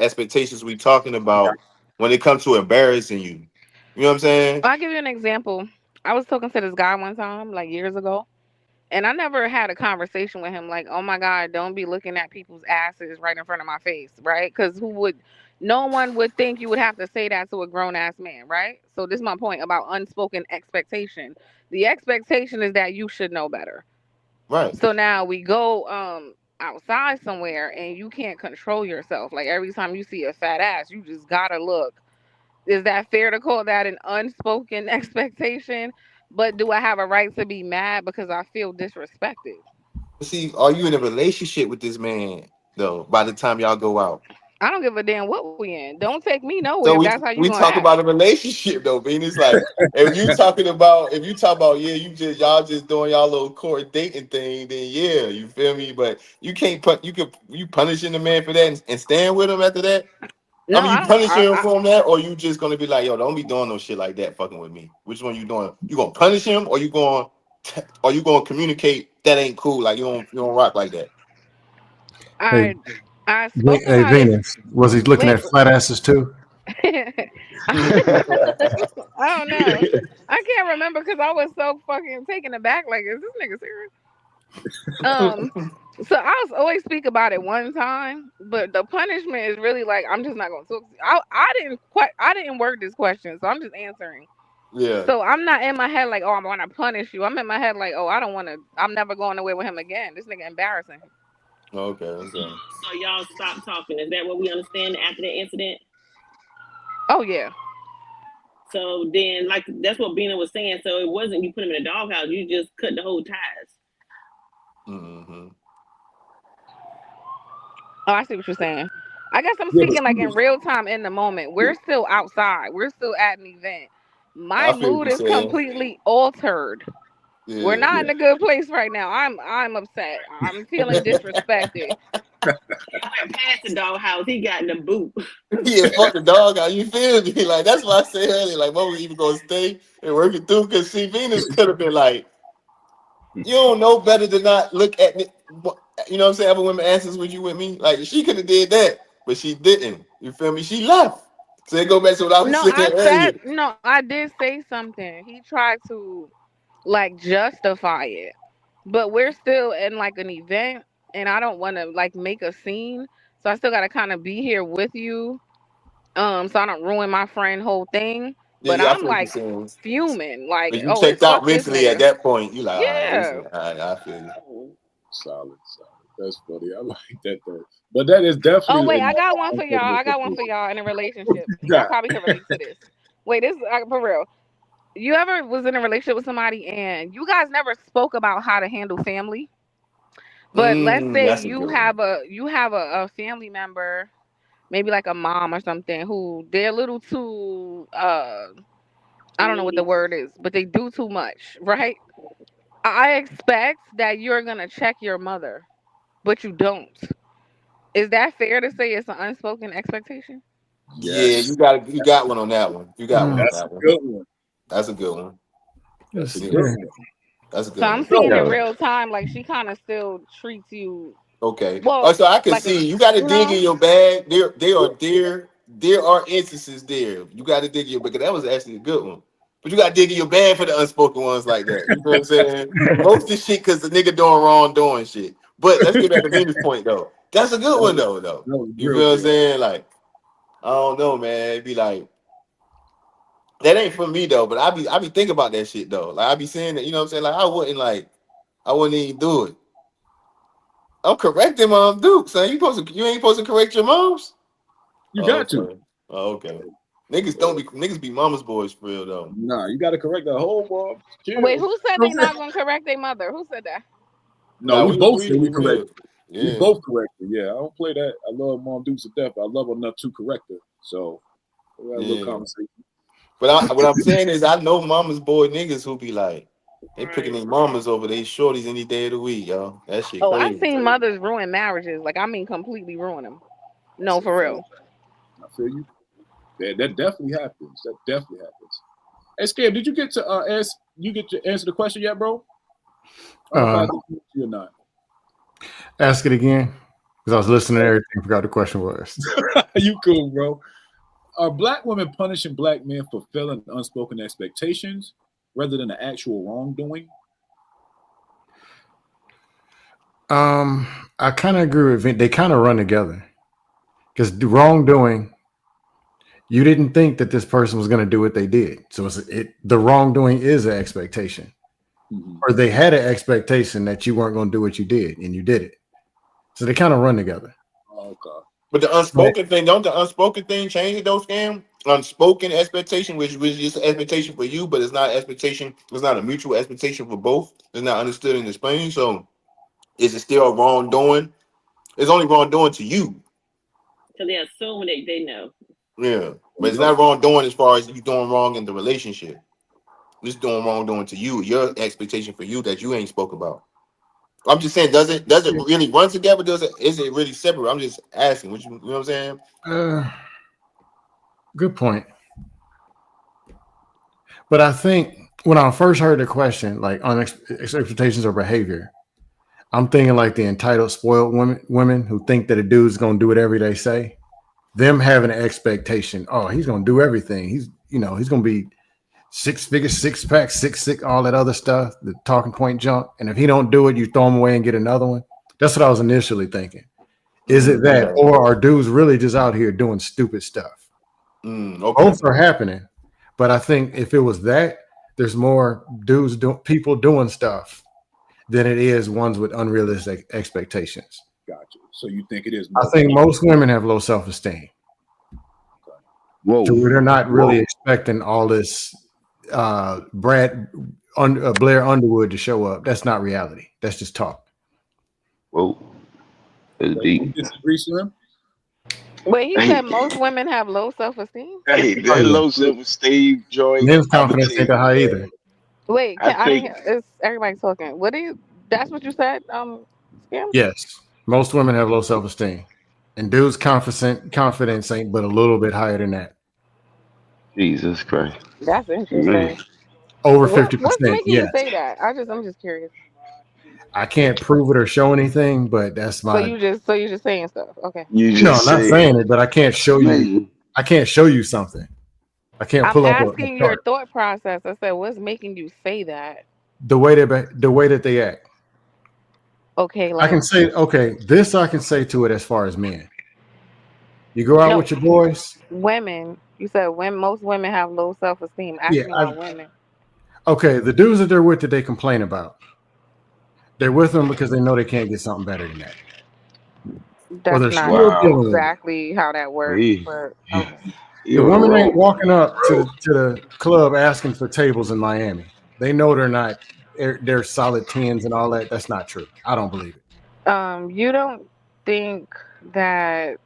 expectations we talking about when it comes to embarrassing you? You know what I'm saying? I'll give you an example. I was talking to this guy one time, like years ago, and I never had a conversation with him like, oh my God, don't be looking at people's asses right in front of my face, right? Because no one would think you would have to say that to a grown ass man, right? So this is my point about unspoken expectation. The expectation is that you should know better. Right. So now we go outside somewhere and you can't control yourself. Like every time you see a fat ass, you just gotta look. Is that fair to call that an unspoken expectation? But do I have a right to be mad because I feel disrespected? See, are you in a relationship with this man though? By the time y'all go out, I don't give a damn what we in. Don't take me nowhere so if we that's how you we gonna talk act. about a relationship though, being it's like if you talk about yeah, y'all just doing y'all little court dating thing, then yeah, you feel me? But you can't put you punishing the man for that and stand with him after that. I No, mean, I you don't. punishing him from that, or you just gonna be like, yo, don't be doing no shit like that, fucking with me. Which one you doing? You gonna punish him, or you gonna communicate that ain't cool? Like you don't rock like that. Hey, I spoke Hey, about it. Venus, was he looking Wait, at flat asses too? I don't know. I can't remember because I was so fucking taken aback. Like, is this nigga serious? Um, so I was always speak about it one time, but the punishment is really like I'm just not gonna talk. I didn't word this question, so I'm just answering. Yeah. So I'm not in my head like, oh, I'm gonna punish you. I'm in my head like, oh, I don't want to. I'm never going away with him again. This nigga embarrassing. Okay. Okay. So y'all stop talking. Is that what we understand after the incident? Oh yeah. So then, like that's what Bina was saying. So it wasn't you put him in a doghouse. You just cut the whole ties. Mm-hmm. Oh, I see what you're saying. I guess I'm Yeah, but speaking like in real time in the moment. We're still outside. We're still at an event. My I feel what mood you're is saying. completely altered. We're Yeah. not in a good place right now. I'm upset. I'm feeling disrespected. He went past the doghouse. He got in the boot. Yeah, fuck the dog out. You feel me? Like that's why I said earlier. Like, what we even gonna stay and work it through? Because see, Venus could have been like, you don't know better than not look at me. You know what I'm saying? Other women answers, would you with me? Like she could have did that, but she didn't. You feel me? She left. So it go back to what I was No, saying earlier. I did say something. He tried to like justify it. But we're still in like an event and I don't want to like make a scene. So I still got to kind of be here with you. So I don't ruin my friend whole thing. Yeah, But yeah, I I'm feel what you're like saying. fuming like, But you oh, it's checked out fuck this mentally at nigga. that point. You like, all right, Yeah. listen, I feel you. solid. That's funny. I like that though. But that is Oh definitely wait, an I got one for y'all. uncomfortable I got one for situation. y'all in a relationship. Y'all God, probably can relate to this. Wait, this is for real. You ever was in a relationship with somebody and you guys never spoke about how to handle family? But let's say That's a good one. you have a family member, maybe like a mom or something, who they're a little too I don't know what the Needy. word is, but they do too much, right? I expect that you're gonna check your mother, but you don't. Is that fair to say it's an unspoken expectation? Yeah, yes, you got one on that one. You got one on Mm, that's that a one. good one. That's a good one. That's a it's, good Yeah. yeah, one. That's a So good I'm one. seeing in Yo, real time, like she kind of still treats you Okay. well, So I can like a, see you got to you dig know. in your bag. There are instances there. You got to dig in your because that was actually a good one. But you got to dig in your bag for the unspoken ones like that. You know what I'm saying? Most of the shit because the nigga doing wrong, doing shit. But let's get back to Venus point though. That's a good one though. Though That was you real feel what I'm good. saying? Like I don't know, man. It'd be like that ain't for me though. But I be thinking about that shit though. Like I be saying that. You know what I'm saying? Like I wouldn't even do it. I'm correcting Mom Duke, son. You ain't supposed to correct your moms. You Oh, got to. okay. Oh, okay. Niggas be mama's boys for real though. Nah, you got to correct the whole mom. Chill. Wait, You who said know what they I'm saying? not gonna correct their mother? Who said that? No, Nah, we both said we we correct. will. We Yeah. both corrected. Yeah, I don't play that. I love Mom Dukes to death. I love her enough to correct her. So we had a little Yeah. conversation. But what I'm saying is I know mama's boy niggas who be like, they picking Right. their mamas over they shorties any day of the week, yo. That shit Oh, I've crazy. seen mothers ruin marriages. Like I mean, completely ruin them. That's No, a for fact. real. I feel you. That definitely happens. That definitely happens. Hey, Scam, did you get to answer the question yet, bro? I don't know if I Uh, did you or not. ask it again because I was listening to everything. Forgot the question was. You cool, bro. Are black women punishing black men for fulfilling unspoken expectations rather than the actual wrongdoing? I kind of agree with Vin. They kind of run together because the wrongdoing, you didn't think that this person was going to do what they did. So the wrongdoing is an expectation, Mm-hmm. or they had an expectation that you weren't going to do what you did, and you did it. So they kind of run together. Okay. But the But unspoken thing, don't the unspoken thing change it though, Scam? Unspoken expectation, which was just an expectation for you, but it's not expectation, it's not a mutual expectation for both. It's not understood and explained. So is it still wrongdoing? It's only wrongdoing to you. So they assume they know. Yeah. But it's Yep. not wrongdoing as far as you doing wrong in the relationship. It's doing wrongdoing to you, your expectation for you that you ain't spoke about. I'm just saying, does it really run together? Is it really separate? I'm just asking. You know what I'm saying? uh, good point. But I think when I first heard the question, like on expectations or behavior, I'm thinking like the entitled, spoiled women who think that a dude's gonna do whatever they say. Them having an expectation, oh, he's gonna do everything. He's gonna be six figures, six pack, six, all that other stuff, the talking point junk. And if he don't do it, you throw him away and get another one. That's what I was initially thinking. Is it that, Okay. or are dudes really just out here doing stupid stuff? Okay. Both are happening, but I think if it was that, there's more people doing stuff than it is ones with unrealistic expectations. Gotcha. So you think it is I more think people? most women have low self-esteem, Whoa, to where they're not really whoa, expecting all this Blair Underwood to show up. That's not reality. That's just talk. whoa. That's Okay. You deep. disagree, Slim? Wait, he Hey, said most women have low self esteem. hey, Oh that yeah, low self-esteem joint. men's I'm gonna confidence tell ain't that you, high man. either. Wait, I I didn't think hear. It's everybody talking. What do you? That's what you said. Scam. Yes, most women have low self-esteem, and dudes' confidence ain't but a little bit higher than that. Jesus Christ, That's man. interesting. Over What's 50%. making you Yes, say that? I'm just curious. I can't prove it or show anything, but that's So my you just saying stuff. Okay. You no. I'm just not said, saying it, but I can't show you. man. I can't show you something. I can't I'm pull up a asking your chart. thought process. I said, what's making you say that? The way that they act. Okay, I like can say okay. This I can say to it as far as men. You go out no with your boys. women. You said when most women have low self esteem. Yeah. Ask me about women. Okay. The dudes that they're with that they complain about, they're with them because they know they can't get something better than that, or That's they're not still Wow. dealing with it. exactly how that works, He, but he, okay. The you're the woman ain't wrong. walking up to the club asking for tables in Miami. They know they're not. They're solid tens and all that. That's not true. I don't believe it. You don't think that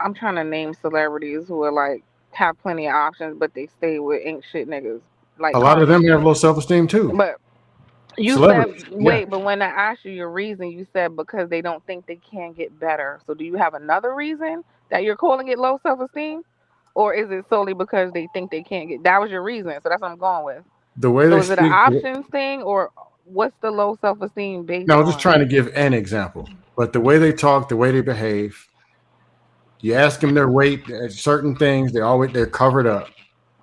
I'm trying to name celebrities who are like have plenty of options, but they stay with ain't shit niggas like A lot of Cardi. them have low self esteem too. But you said Celebrities, yeah. wait, but when I asked you your reason, you said because they don't think they can get better. So do you have another reason that you're calling it low self esteem? Or is it solely because they think they can't get that was your reason? So that's what I'm going with. The way So they is it an speak. options thing, or what's the low self esteem No, based I'm just on? trying to give an example. But the way they talk, the way they behave, you ask them their weight, certain things, they're covered up.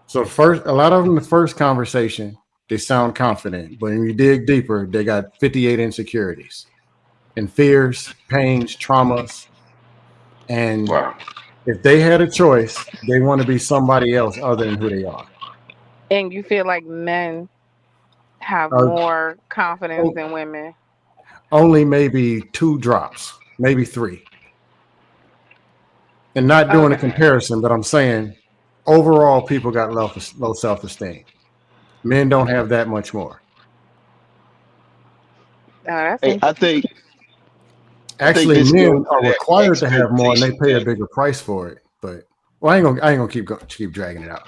So first, a lot of them, the first conversation, they sound confident, but when you dig deeper, they got 58 insecurities and fears, pains, traumas, and Wow. if they had a choice, they want to be somebody else other than who they are. And you feel like men have Uh, more confidence o- than women? Only maybe two drops, maybe three. And not doing a Okay. comparison, but I'm saying overall, people got low self esteem. Men don't have that much more. Oh, that's Hey, interesting. I think Actually, this men goes to are that required to have more, and they expectation pay a thing. bigger price for it. But well, I ain't gonna keep dragging it out.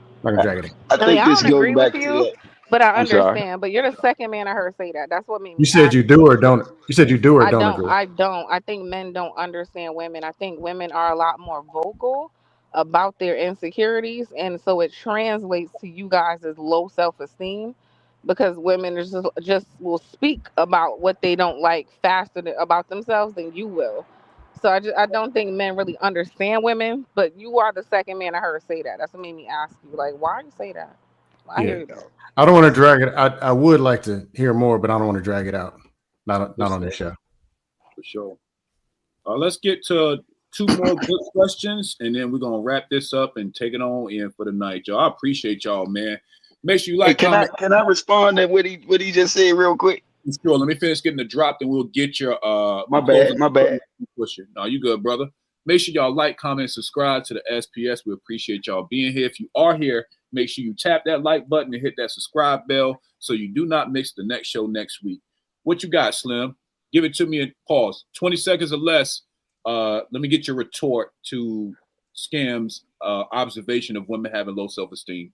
I'm not gonna I, drag it. I I mean, think I this don't goes agree with back to you, that. but I I'm sorry. understand. But you're the second man I heard say that. That's what made You me said ask you you. do or don't. You said you do or I don't don't. agree. I don't. I think men don't understand women. I think women are a lot more vocal about their insecurities, and so it translates to you guys as low self esteem because women are just will speak about what they don't like faster about themselves than you will. So I don't think men really understand women. But you are the second man I heard say that. That's what made me ask you, like, why you say that? I Yeah, hear you though. I don't want to drag it. I would like to hear more, but I don't want to drag it out. Not Yes, on this sir, show. for sure. Let's get to two more good questions, and then we're gonna wrap this up and take it on in for the night, y'all. I appreciate y'all, man. Make sure you Hey, like, can I comment. can I respond to what he just said real quick? Sure. Let me finish getting the drop, then we'll get your My closing. bad, my bad. Pushing. No, you good, brother. Make sure y'all like, comment, subscribe to the SPS. We appreciate y'all being here. If you are here, make sure you tap that like button and hit that subscribe bell so you do not miss the next show next week. What you got, Slim? Give it to me and pause. 20 seconds or less. Let me get your retort to Scam's observation of women having low self-esteem.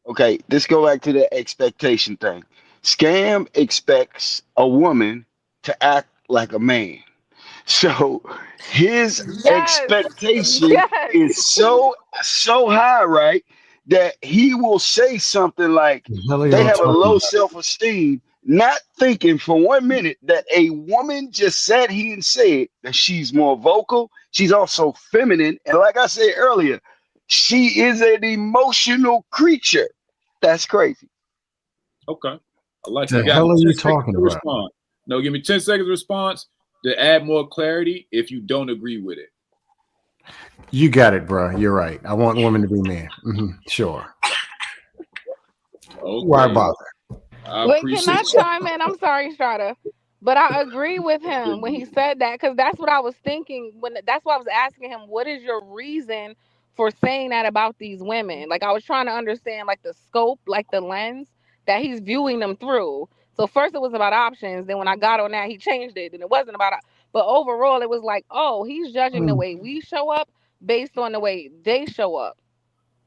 Okay, this go back to the expectation thing. Scam expects a woman to act like a man. So his Yes, expectation yes. is so high, right? That he will say something like The hell are they y'all have a talking low about? self-esteem, not thinking for 1 minute that a woman just sat here and said that she's more vocal, she's also feminine, and like I said earlier, she is an emotional creature. That's crazy. Okay. I like it. The You got hell are 10 you seconds talking to about? respond. No, give me 10 seconds response to add more clarity if you don't agree with it. You got it, bro. You're right. I want women to be men. Sure. Why Okay. bother? I Wait, can I appreciate you. chime in? I'm sorry, Strata, but I agree with him when he said that because that's what I was thinking. When that's why I was asking him, what is your reason for saying that about these women? Like I was trying to understand, like the scope, like the lens that he's viewing them through. So first it was about options. Then when I got on that, he changed it, and it wasn't about. But overall, it was like, oh, he's judging the Mm, way we show up based on the way they show up.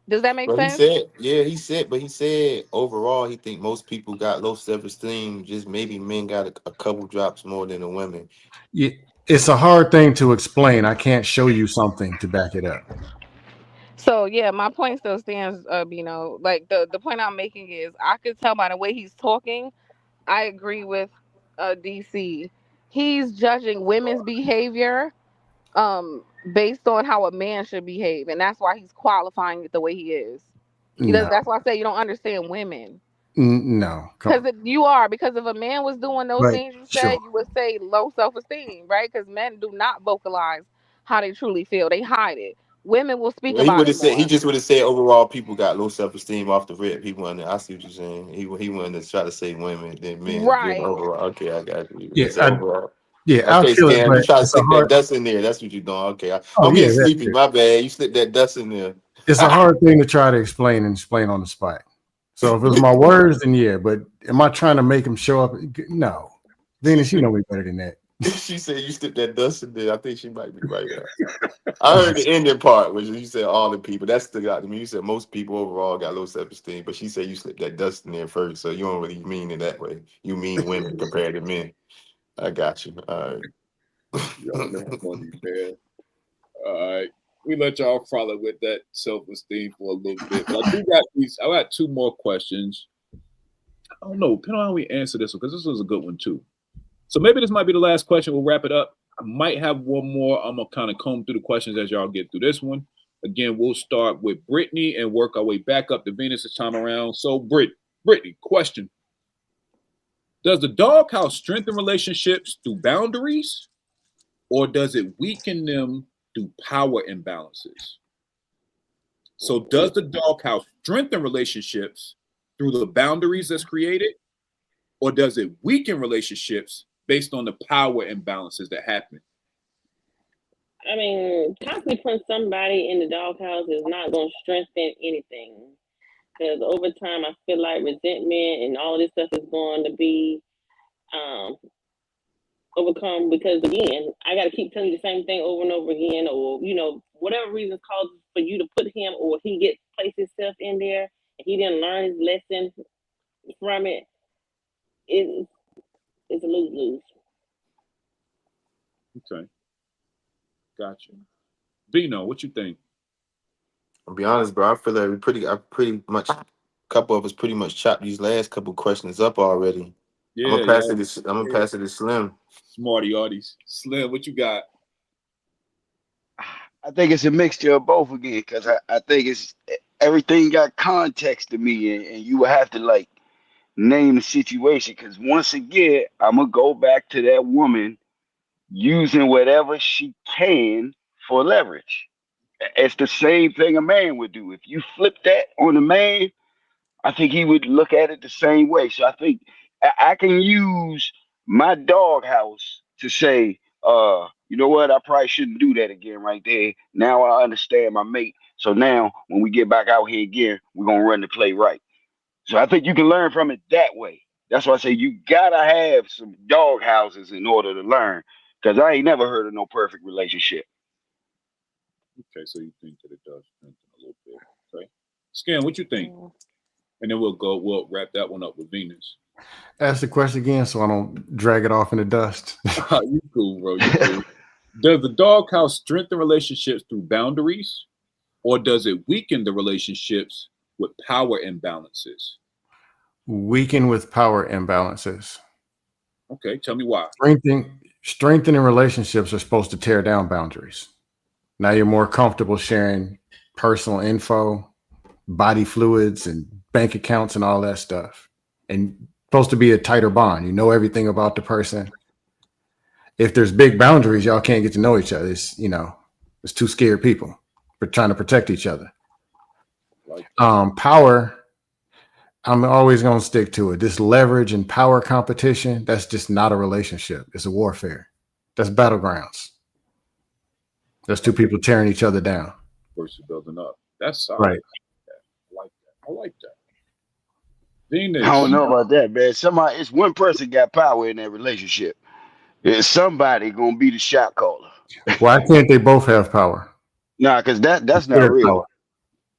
Does that make But he sense? said, yeah, but he said overall he think most people got low self esteem. Just maybe men got a couple drops more than the women. yeah, it's a hard thing to explain. I can't show you something to back it up. So yeah, my point still stands, Bino. Like the point I'm making is I could tell by the way he's talking. I agree with DC. He's judging women's behavior based on how a man should behave, and that's why he's qualifying it the way he is. He does. No, That's why I say you don't understand women. no. Come Because on. you are. Because if a man was doing those But things you said, sure. you would say low self esteem, right? Because men do not vocalize how they truly feel. They hide it. Women will speak Well, he about would it have said he more. just would have said overall people got low self esteem off the rip. He wanted. I see what you're saying. He wanted to try to say women then men. Then Right. overall, okay, I got you. Yeah, He said overall. I'll Okay, kill it. Scam, But you try to it's a stick hard. that dust in there. That's what you're doing. Okay, Oh I'm yeah, getting that sleepy. too. My bad. You slipped that dust in there. It's a hard thing to try to explain and explain on the spot. So if it was my words, then yeah. But am I trying to make him show up? No, She Venus, you know slipped. me better than that. She said you slipped that dust in there. I think she might be right. I heard the ending part, which you said all the people. That stuck out to me. You said most people overall got low self esteem, but she said you slipped that dust in there first, so you don't really mean it that way. You mean women compared to men. I got you. All Y'all know right. I'm funny, man. All right. we let y'all frolic with that self-esteem for a little bit. But I got two more questions. I don't know. Depending on how we answer this one, because this was a good one too. So maybe this might be the last question. We'll wrap it up. I might have one more. I'm gonna kind of comb through the questions as y'all get through this one. Again, we'll start with Brittany and work our way back up to Venus this time around. So, Brittany, question: does the doghouse strengthen relationships through boundaries, or does it weaken them through power imbalances? So, does the doghouse strengthen relationships through the boundaries that's created, or does it weaken relationships based on the power imbalances that happen? I mean, constantly putting somebody in the doghouse is not going to strengthen anything. Because over time, I feel like resentment and all this stuff is going to be overcome. Because again, I got to keep telling you the same thing over and over again, or whatever reason causes for you to put him, or he gets placed himself in there and he didn't learn his lesson from it. It's a lose-lose. Okay. Gotcha. Bino, what you think? I'll be honest, bro. I feel like a couple of us pretty much chopped these last couple questions up already. Yeah, I'm gonna pass it to Slim. Smarty arties. Slim, what you got? I think it's a mixture of both again, because I think it's everything got context to me, and you would have to like name the situation. Because once again, I'm gonna go back to that woman using whatever she can for leverage. It's the same thing a man would do. If you flip that on a man, I think he would look at it the same way. So I think I can use my doghouse to say, you know what, I probably shouldn't do that again right there. Now I understand my mate. So now when we get back out here again, we're gonna run the play right. So I think you can learn from it that way. That's why I say you gotta have some dog houses in order to learn. Cause I ain't never heard of no perfect relationship. Okay, so you think that it does strengthen a little bit. Okay. Scan, what you think? And then we'll wrap that one up with Venus. Ask the question again so I don't drag it off in the dust. You cool, bro. You cool. Does the doghouse strengthen relationships through boundaries, or does it weaken the relationships with power imbalances? Weaken with power imbalances. Okay, tell me why. Strengthening relationships are supposed to tear down boundaries. Now you're more comfortable sharing personal info, body fluids, and bank accounts and all that stuff. And supposed to be a tighter bond. You know everything about the person. If there's big boundaries, y'all can't get to know each other. It's two scared people for trying to protect each other. Power, I'm always going to stick to it. This leverage and power competition, that's just not a relationship. It's a warfare. That's battlegrounds. That's two people tearing each other down. Versus building up. That's solid. Right. I like that. Venus. I don't know about that, man. It's one person got power in that relationship. It's somebody gonna be the shot caller. Why can't they both have power? Nah, because that's not real. Power.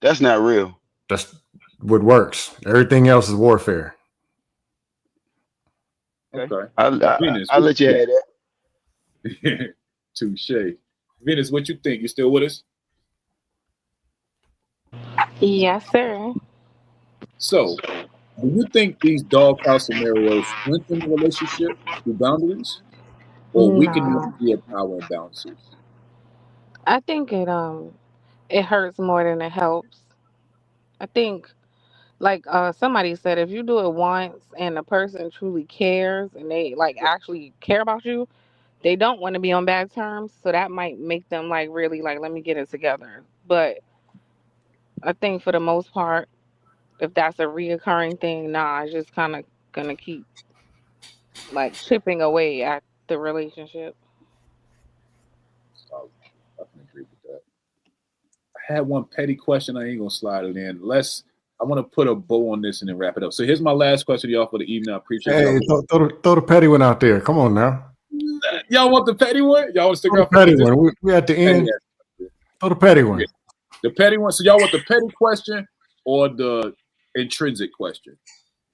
That's not real. That's what works. Everything else is warfare. Okay. Venus, I'll let you have that. Touche. Venus, what you think? You still with us? Yes, sir. So, do you think these doghouse scenarios strengthen the relationship through boundaries, or weaken them via power imbalances? I think it hurts more than it helps. I think, like somebody said, if you do it once and the person truly cares and they like actually care about you, they don't want to be on bad terms. So that might make them like really like, let me get it together. But I think for the most part, if that's a reoccurring thing, it's just kind of gonna keep like chipping away at the relationship. I can agree with that. I had one petty question. I ain't gonna slide it in. I want to put a bow on this and then wrap it up. So here's my last question to y'all for the evening. I appreciate y'all. Throw the petty one out there. Come on now. Y'all want the petty one? Y'all want to stick around for the petty one? We at the end. Throw the petty one. The petty one. So y'all want the petty question or the intrinsic question?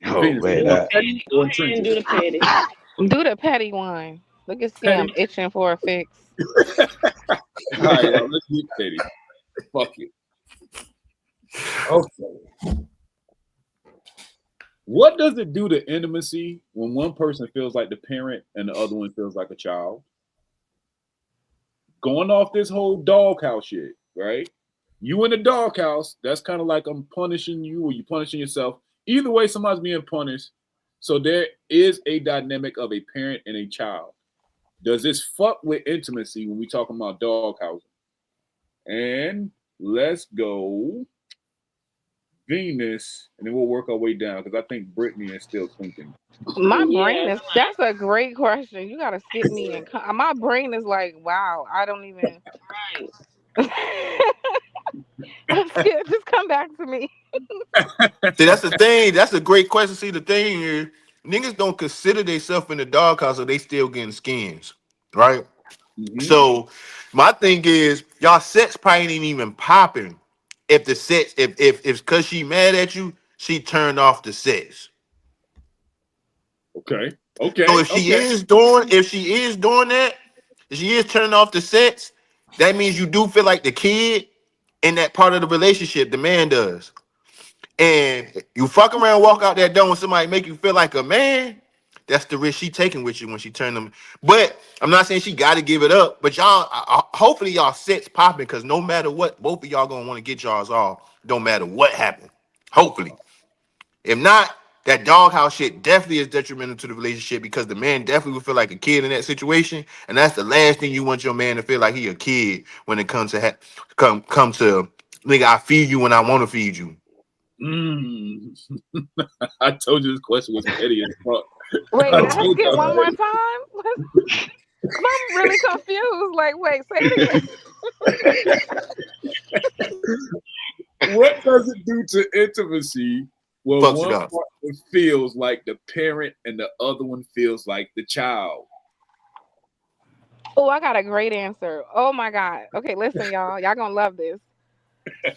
Venus, do the petty. Do the petty one. Look at Sam itching for a fix. All right, y'all, let's get petty. Fuck it. Okay. What does it do to intimacy when one person feels like the parent and the other one feels like a child? Going off this whole doghouse shit, right? You in the doghouse, that's kind of like I'm punishing you or you punishing yourself. Either way, somebody's being punished. So there is a dynamic of a parent and a child. Does this fuck with intimacy when we talking about doghouse? And let's go Venus, and then we'll work our way down because I think Brittany is still thinking. My brain Yeah, is, that's a great question. You gotta skip me and my brain is like, wow, I don't even right. just come back to me. See, that's the thing. That's a great question. See, the thing is, niggas don't consider themselves in the doghouse, so they still getting skins, right? Mm-hmm. So, my thing is, y'all sets probably ain't even popping. If the sets, if because she mad at you, she turned off the sets. Okay. So Okay. if she Okay. is doing, if she is doing that, if she is turning off the sets, that means you do feel like the kid in that part of the relationship. The man does. And you fuck around, walk out that door, and somebody make you feel like a man. That's the risk she taking with you when she turn them. But I'm not saying she got to give it up. But y'all, hopefully y'all sets popping because no matter what, both of y'all gonna want to get y'all's off. Don't matter what happened. Hopefully, if not, that doghouse shit definitely is detrimental to the relationship because the man definitely would feel like a kid in that situation, and that's the last thing you want your man to feel like he a kid when it comes to come to nigga. I feed you when I want to feed you. Mm. I told you this question was petty as fuck. Wait, I can I told skip you one more already. time? I'm really confused. Like, wait, say it again. What does it do to intimacy when Fucks it one up. partner feels like the parent and the other one feels like the child? Oh, I got a great answer. Oh my God. Okay, listen, y'all gonna love this.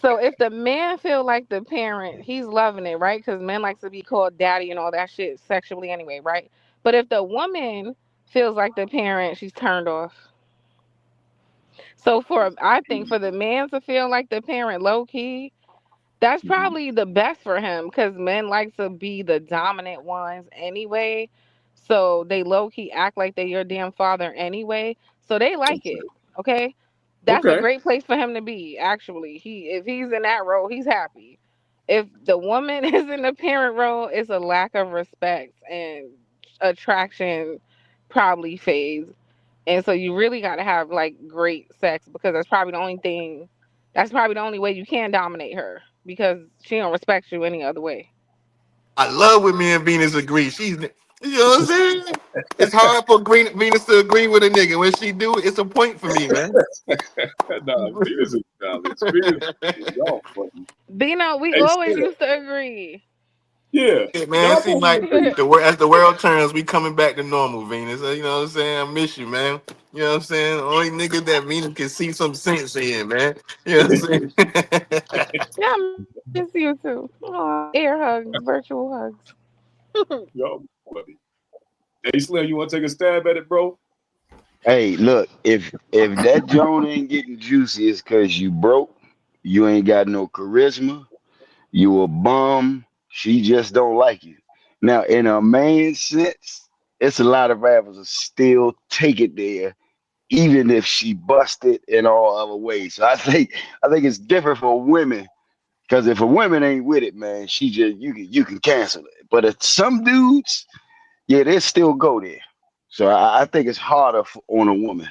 So if the man feel like the parent, he's loving it, right? Because men like to be called daddy and all that shit sexually anyway, right? But if the woman feels like the parent, she's turned off. So I think for the man to feel like the parent low key, that's Mm-hmm. probably the best for him because men like to be the dominant ones anyway. So they low key act like they your damn father anyway. So they like it. Okay. That's a Okay. great place for him to be, actually. If he's in that role, he's happy. If the woman is in the parent role, it's a lack of respect and attraction probably fades. And so you really gotta have like great sex because that's probably the only way you can dominate her because she don't respect you any other way. I love when me and Venus agree. She's, you know what I'm saying? It's hard for Venus to agree with a nigga. When she do, it's a point for me, man. Nah, Venus is valid. Venus is y'all funny. Bino, we Hey, always Slim. used to agree. Yeah. Yeah, man, it Y'all seems supposed to like agree. as the world turns, we coming back to normal, Venus. You know what I'm saying? I miss you, man. You know what I'm saying? Only nigga that Venus can see some sense in, man. You know what I'm saying? Yeah, I miss you too. Aw, air hugs, virtual hugs. Y'all funny. Hey, Slim, you want to take a stab at it, bro? Hey, look, if that Joan ain't getting juicy, it's cause you broke, you ain't got no charisma, you a bum, she just don't like you. Now, in a man's sense, it's a lot of rappers that still take it there, even if she busted in all other ways. So I think it's different for women. Because if a woman ain't with it, man, she just you can cancel it. But if some dudes, yeah, they still go there. So I think it's harder on a woman.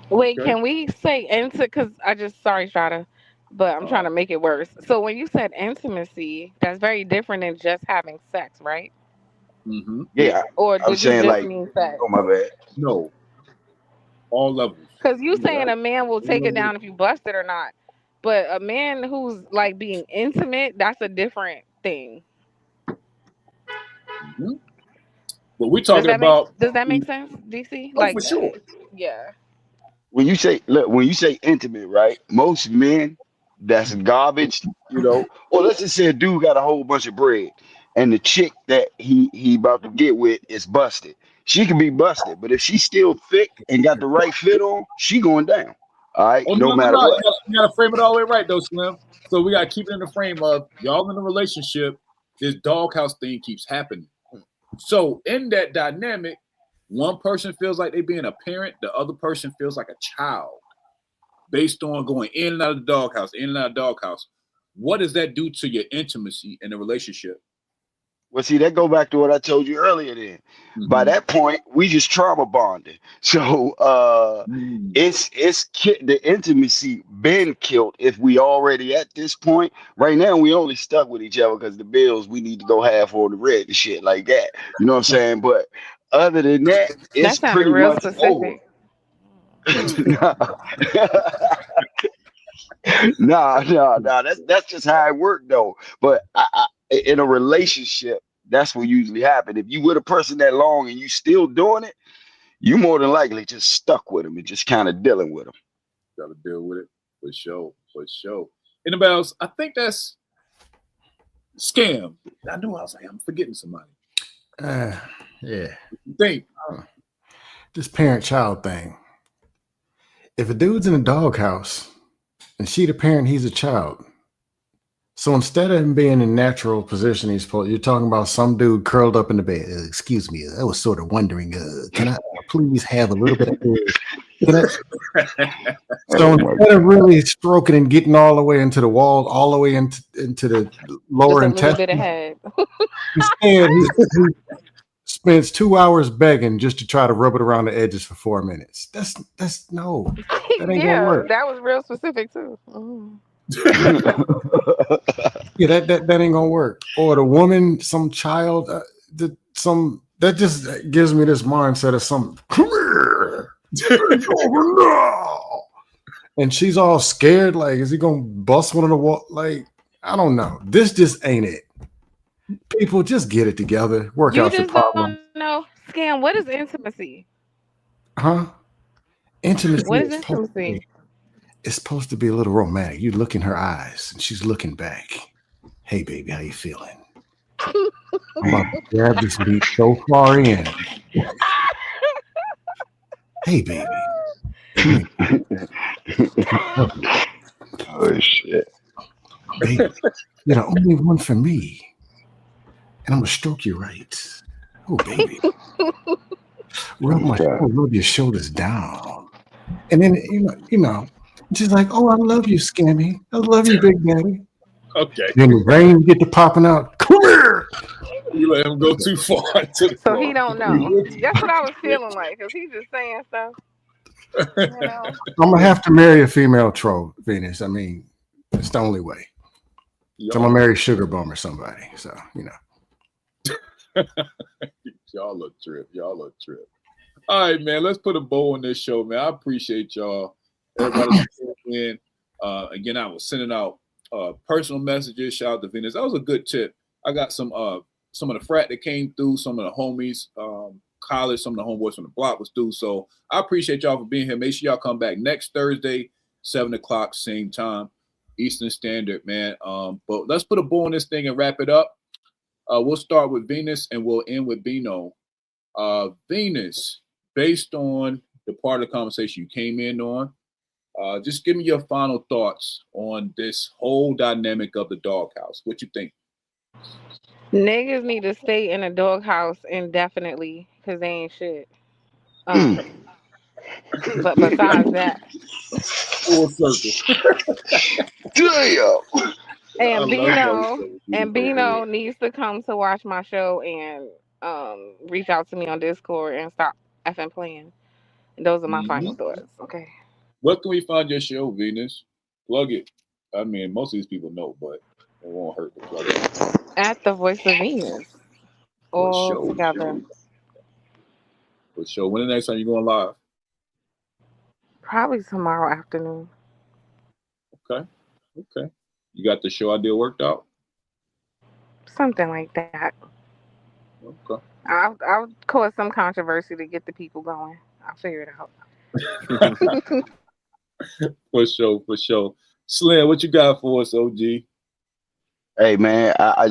Wait, Okay. can we say Because I just, sorry, Shada, but I'm trying to make it worse. So when you said intimacy, that's very different than just having sex, right? Mm-hmm. Yeah, Or I'm did you saying just like, mean sex? oh my bad. No, all levels. Because you You know saying that. a man will All take it levels. down if you bust it or not. But a man who's like being intimate, that's a different thing. Mm-hmm. But we're talking about, Does that make sense, DC? oh, for sure. Yeah. When you say intimate, right? Most men, that's garbage, Or let's just say a dude got a whole bunch of bread, and the chick that he about to get with is busted. She can be busted, but if she's still thick and got the right fit on, she going down. All right, Oh no no, matter what. you gotta frame it all the way right though, Slim. So we gotta keep it in the frame of y'all in a relationship. This doghouse thing keeps happening. So in that dynamic, one person feels like they being a parent, the other person feels like a child, based on going in and out of the doghouse, in and out of the doghouse. What does that do to your intimacy in the relationship? Well, see, that go back to what I told you earlier. Then, by Mm-hmm. that point, we just trauma bonded. So, the intimacy been killed. If we already at this point, right now, we only stuck with each other because the bills we need to go half on the rent and shit like that. You know what I'm saying? But other than that, it's That sounded pretty real much over. specific. Nah. Nah. That's just how it worked though. But in a relationship, that's what usually happen. If you with a person that long and you still doing it, you more than likely just stuck with them and just kind of dealing with them. Gotta deal with it for sure, for sure. Anybody else? I think that's scam. I knew I was like, I'm forgetting somebody. Yeah. You think? This parent-child thing. If a dude's in a doghouse and she the parent, he's a child. So instead of him being in natural position, you're talking about some dude curled up in the bed. Excuse me, I was sort of wondering, can I please have a little bit of can I? So instead of really stroking and getting all the way into the wall, all the way into the lower Just a little bit intestine, ahead. instead he spends 2 hours begging just to try to rub it around the edges for 4 minutes. That's no, that ain't gonna Yeah, work. that was real specific too. Mm. Yeah, that ain't gonna work. Or the woman, some child, that just gives me this mindset of some come here, take over now. And she's all scared, like, is he gonna bust one of the wall? Like, I don't know. This just ain't it. People just get it together, work You out your just don't problems. know. Scam, what is intimacy? Huh? Intimacy What is is supposed to be, intimacy? it's supposed to be a little romantic. You look in her eyes and she's looking back. Hey baby, how you feeling? I'm about to grab this meat so far in. Hey baby, come here. Oh shit. Baby, you're the only one for me. And I'm gonna stroke you right. Oh baby. Rub your shoulders down. And then she's like, oh, I love you, Scammy. I love you, Big Daddy. Okay. Then the vein get to popping out. Come here. You let him go too far to the So he floor. don't know. That's what I was feeling like, because he's just saying stuff. You know. I'm gonna have to marry a female troll, Venus. I mean, it's the only way. So I'm gonna marry Sugar Bum or somebody. So, Y'all look trip. All right, man. Let's put a bow on this show, man. I appreciate y'all. Everybody in. Again, I was sending out personal messages. Shout out to Venus. That was a good tip. I got some of the frat that came through, some of the homies, college, some of the homeboys from the block was through. So I appreciate y'all for being here. Make sure y'all come back next Thursday, 7:00, same time, Eastern Standard, man. But let's put a bow on this thing and wrap it up. We'll start with Venus and we'll end with Bino. Venus, based on the part of the conversation you came in on, just give me your final thoughts on this whole dynamic of the doghouse. What you think? Niggas need to stay in a doghouse indefinitely because they ain't shit. But besides that, Full circle. Damn. And Bino needs to come to watch my show and reach out to me on Discord and stop effing playing. Those are my final thoughts. Okay. Where can we find your show, Venus? Plug it. I mean, most of these people know, but it won't hurt to plug it. At the Voice of Venus. All together. For sure. When the next time you going live? Probably tomorrow afternoon. Okay. You got the show idea worked out? Something like that. Okay. I'll cause some controversy to get the people going. I'll figure it out. For sure. Slim, what you got for us, OG? Hey man, I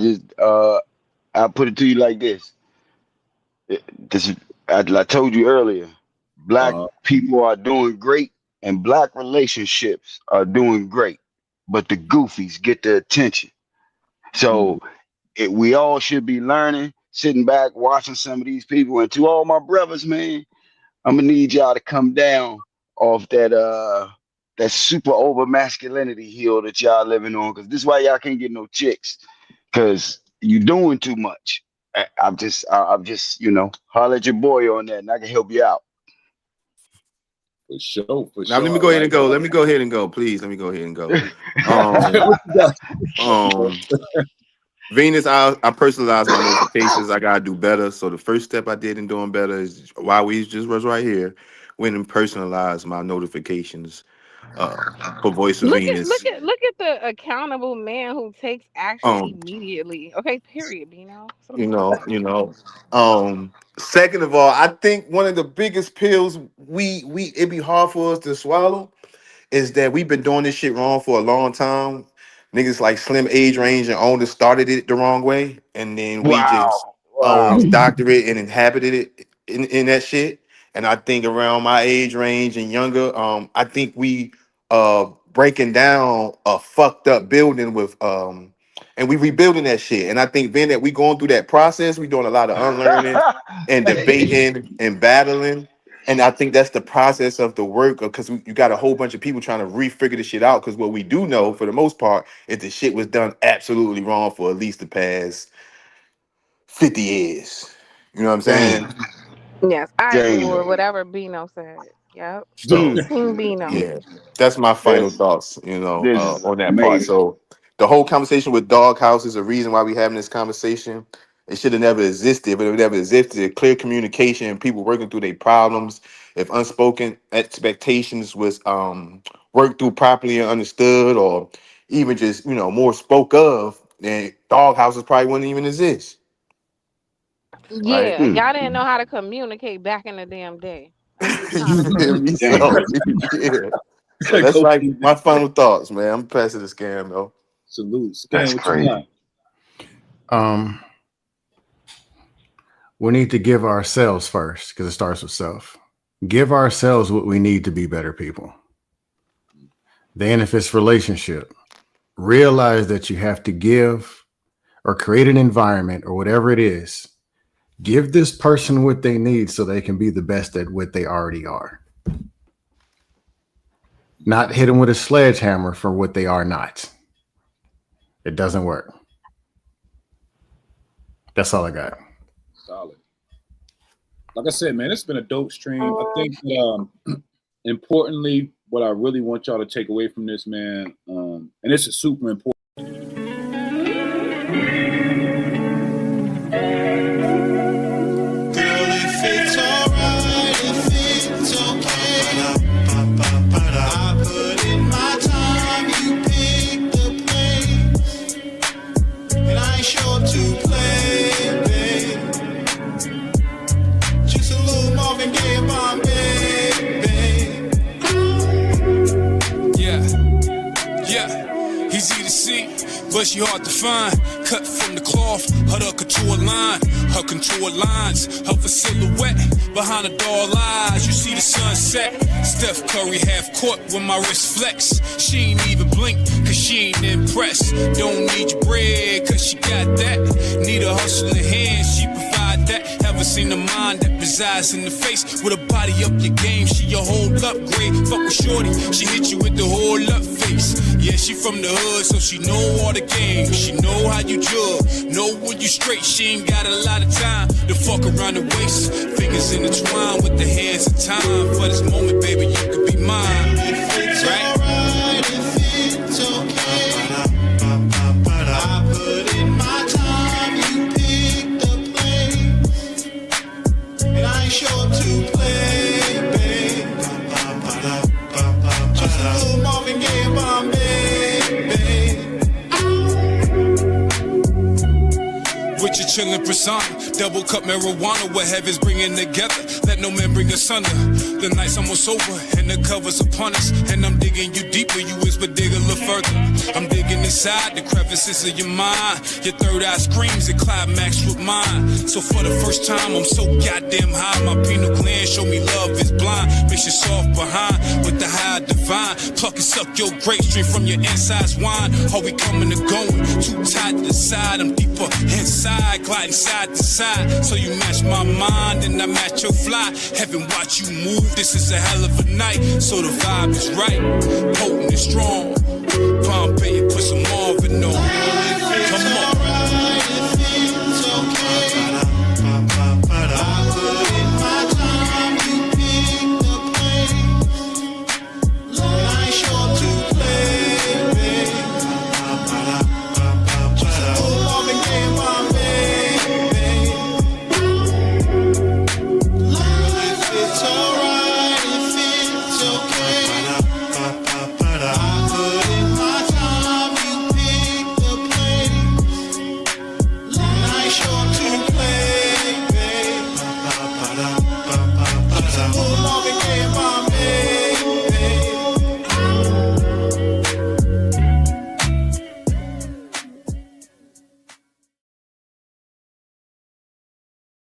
put it to you like this. I told you earlier, black people are doing great and black relationships are doing great, but the goofies get the attention. So we all should be learning, sitting back, watching some of these people. And to all my brothers, man, I'm gonna need y'all to come down off that super over masculinity hill that y'all living on, because this is why y'all can't get no chicks, because you doing too much. I'm just holler at your boy on that, and I can help you out. For sure. Now let me go ahead and go. Let me go ahead and go, please. Let me go ahead and go. Venus, I personalize my notifications. I gotta do better. So the first step I did in doing better is while we just was right here, went and personalized my notifications for Voice of Look at Venus. the accountable man who takes action Um, immediately. Okay, period, Bino. That's what you I'm talking know, about. you know. Second of all, I think one of the biggest pills it'd be hard for us to swallow is that we've been doing this shit wrong for a long time. Niggas like Slim Age Range and Owners started it the wrong way, and then we just Wow. doctored it and inhabited it in that shit. And I think around my age range and younger, I think we breaking down a fucked up building with and we rebuilding that shit. And I think being that we going through that process, we doing a lot of unlearning and debating and battling. And I think that's the process of the work, because you got a whole bunch of people trying to refigure the shit out. Because what we do know, for the most part, is the shit was done absolutely wrong for at least the past 50 years. You know what I'm saying? Damn. Yes, I agree Damn. with whatever Bino said. Yep. So Team Bino. yeah, that's my final This thoughts, this is on that part. amazing. So the whole conversation with Doghouse is a reason why we having this conversation. It should have never existed, but it never existed. Clear communication, people working through their problems. If unspoken expectations was worked through properly and understood, or even just more spoke of, then Doghouses probably wouldn't even exist, right? Yeah, y'all didn't know how to communicate back in the damn day. I'm just trying You to feel say. me? Damn. So yeah. So that's Go like Phoenix. my final thoughts, man. I'm passing the scam though. Salute. That's Scan, what you got? crazy. We need to give ourselves first, because it starts with self. Give ourselves what we need to be better people. Then if it's relationship, realize that you have to give or create an environment or whatever it is. Give this person what they need so they can be the best at what they already are. Not hit them with a sledgehammer for what they are not. It doesn't work. That's all I got. Solid. Like I said, man, it's been a dope stream. I think that, importantly, what I really want y'all to take away from this, man, and this is super important. Easy to see, but she hard to find. Cut from the cloth, her couture line, her contour lines, her for silhouette. Behind the dull eyes, you see the sunset. Steph Curry half court when my wrist flex. She ain't even blink, cause she ain't impressed. Don't need your bread, cause she got that. Need a hustle in hand, she provide that. Haven't seen a mind that resides in the face. With a body up your game, she a whole upgrade. Fuck with shorty, she hit you with the whole up face. Yeah, she from the hood, so she know all the games. She know how you jug, know when you straight. She ain't got a lot of time to fuck around the waist. Fingers intertwined with the hands of time. For this moment, baby, you could be mine. If it's right? Alright, if it's okay. I put in my time, you pick the place. And I ain't sure to play, babe. Just a little Marvin Gaye, my baby. With your chillin' persona, double cup marijuana, what heaven's bringing together. Let let no man bring us under. The night's almost over and the cover's upon us. And I'm digging you deeper, you whisper, dig a little further. I'm digging inside the crevices of your mind. Your third eye screams and climax with mine. So for the first time, I'm so goddamn high. My pineal gland show me love is blind. Makes you soft behind with the high divine. Pluck and suck your grape straight from your insides wine. Are we coming or going? Too tight to the side. I'm deeper inside, gliding side to side. So you match my mind and I match your fly. Heaven watch you move. This is a hell of a night. So the vibe is right, potent and strong. Bombay, put some Marvin on. Come on.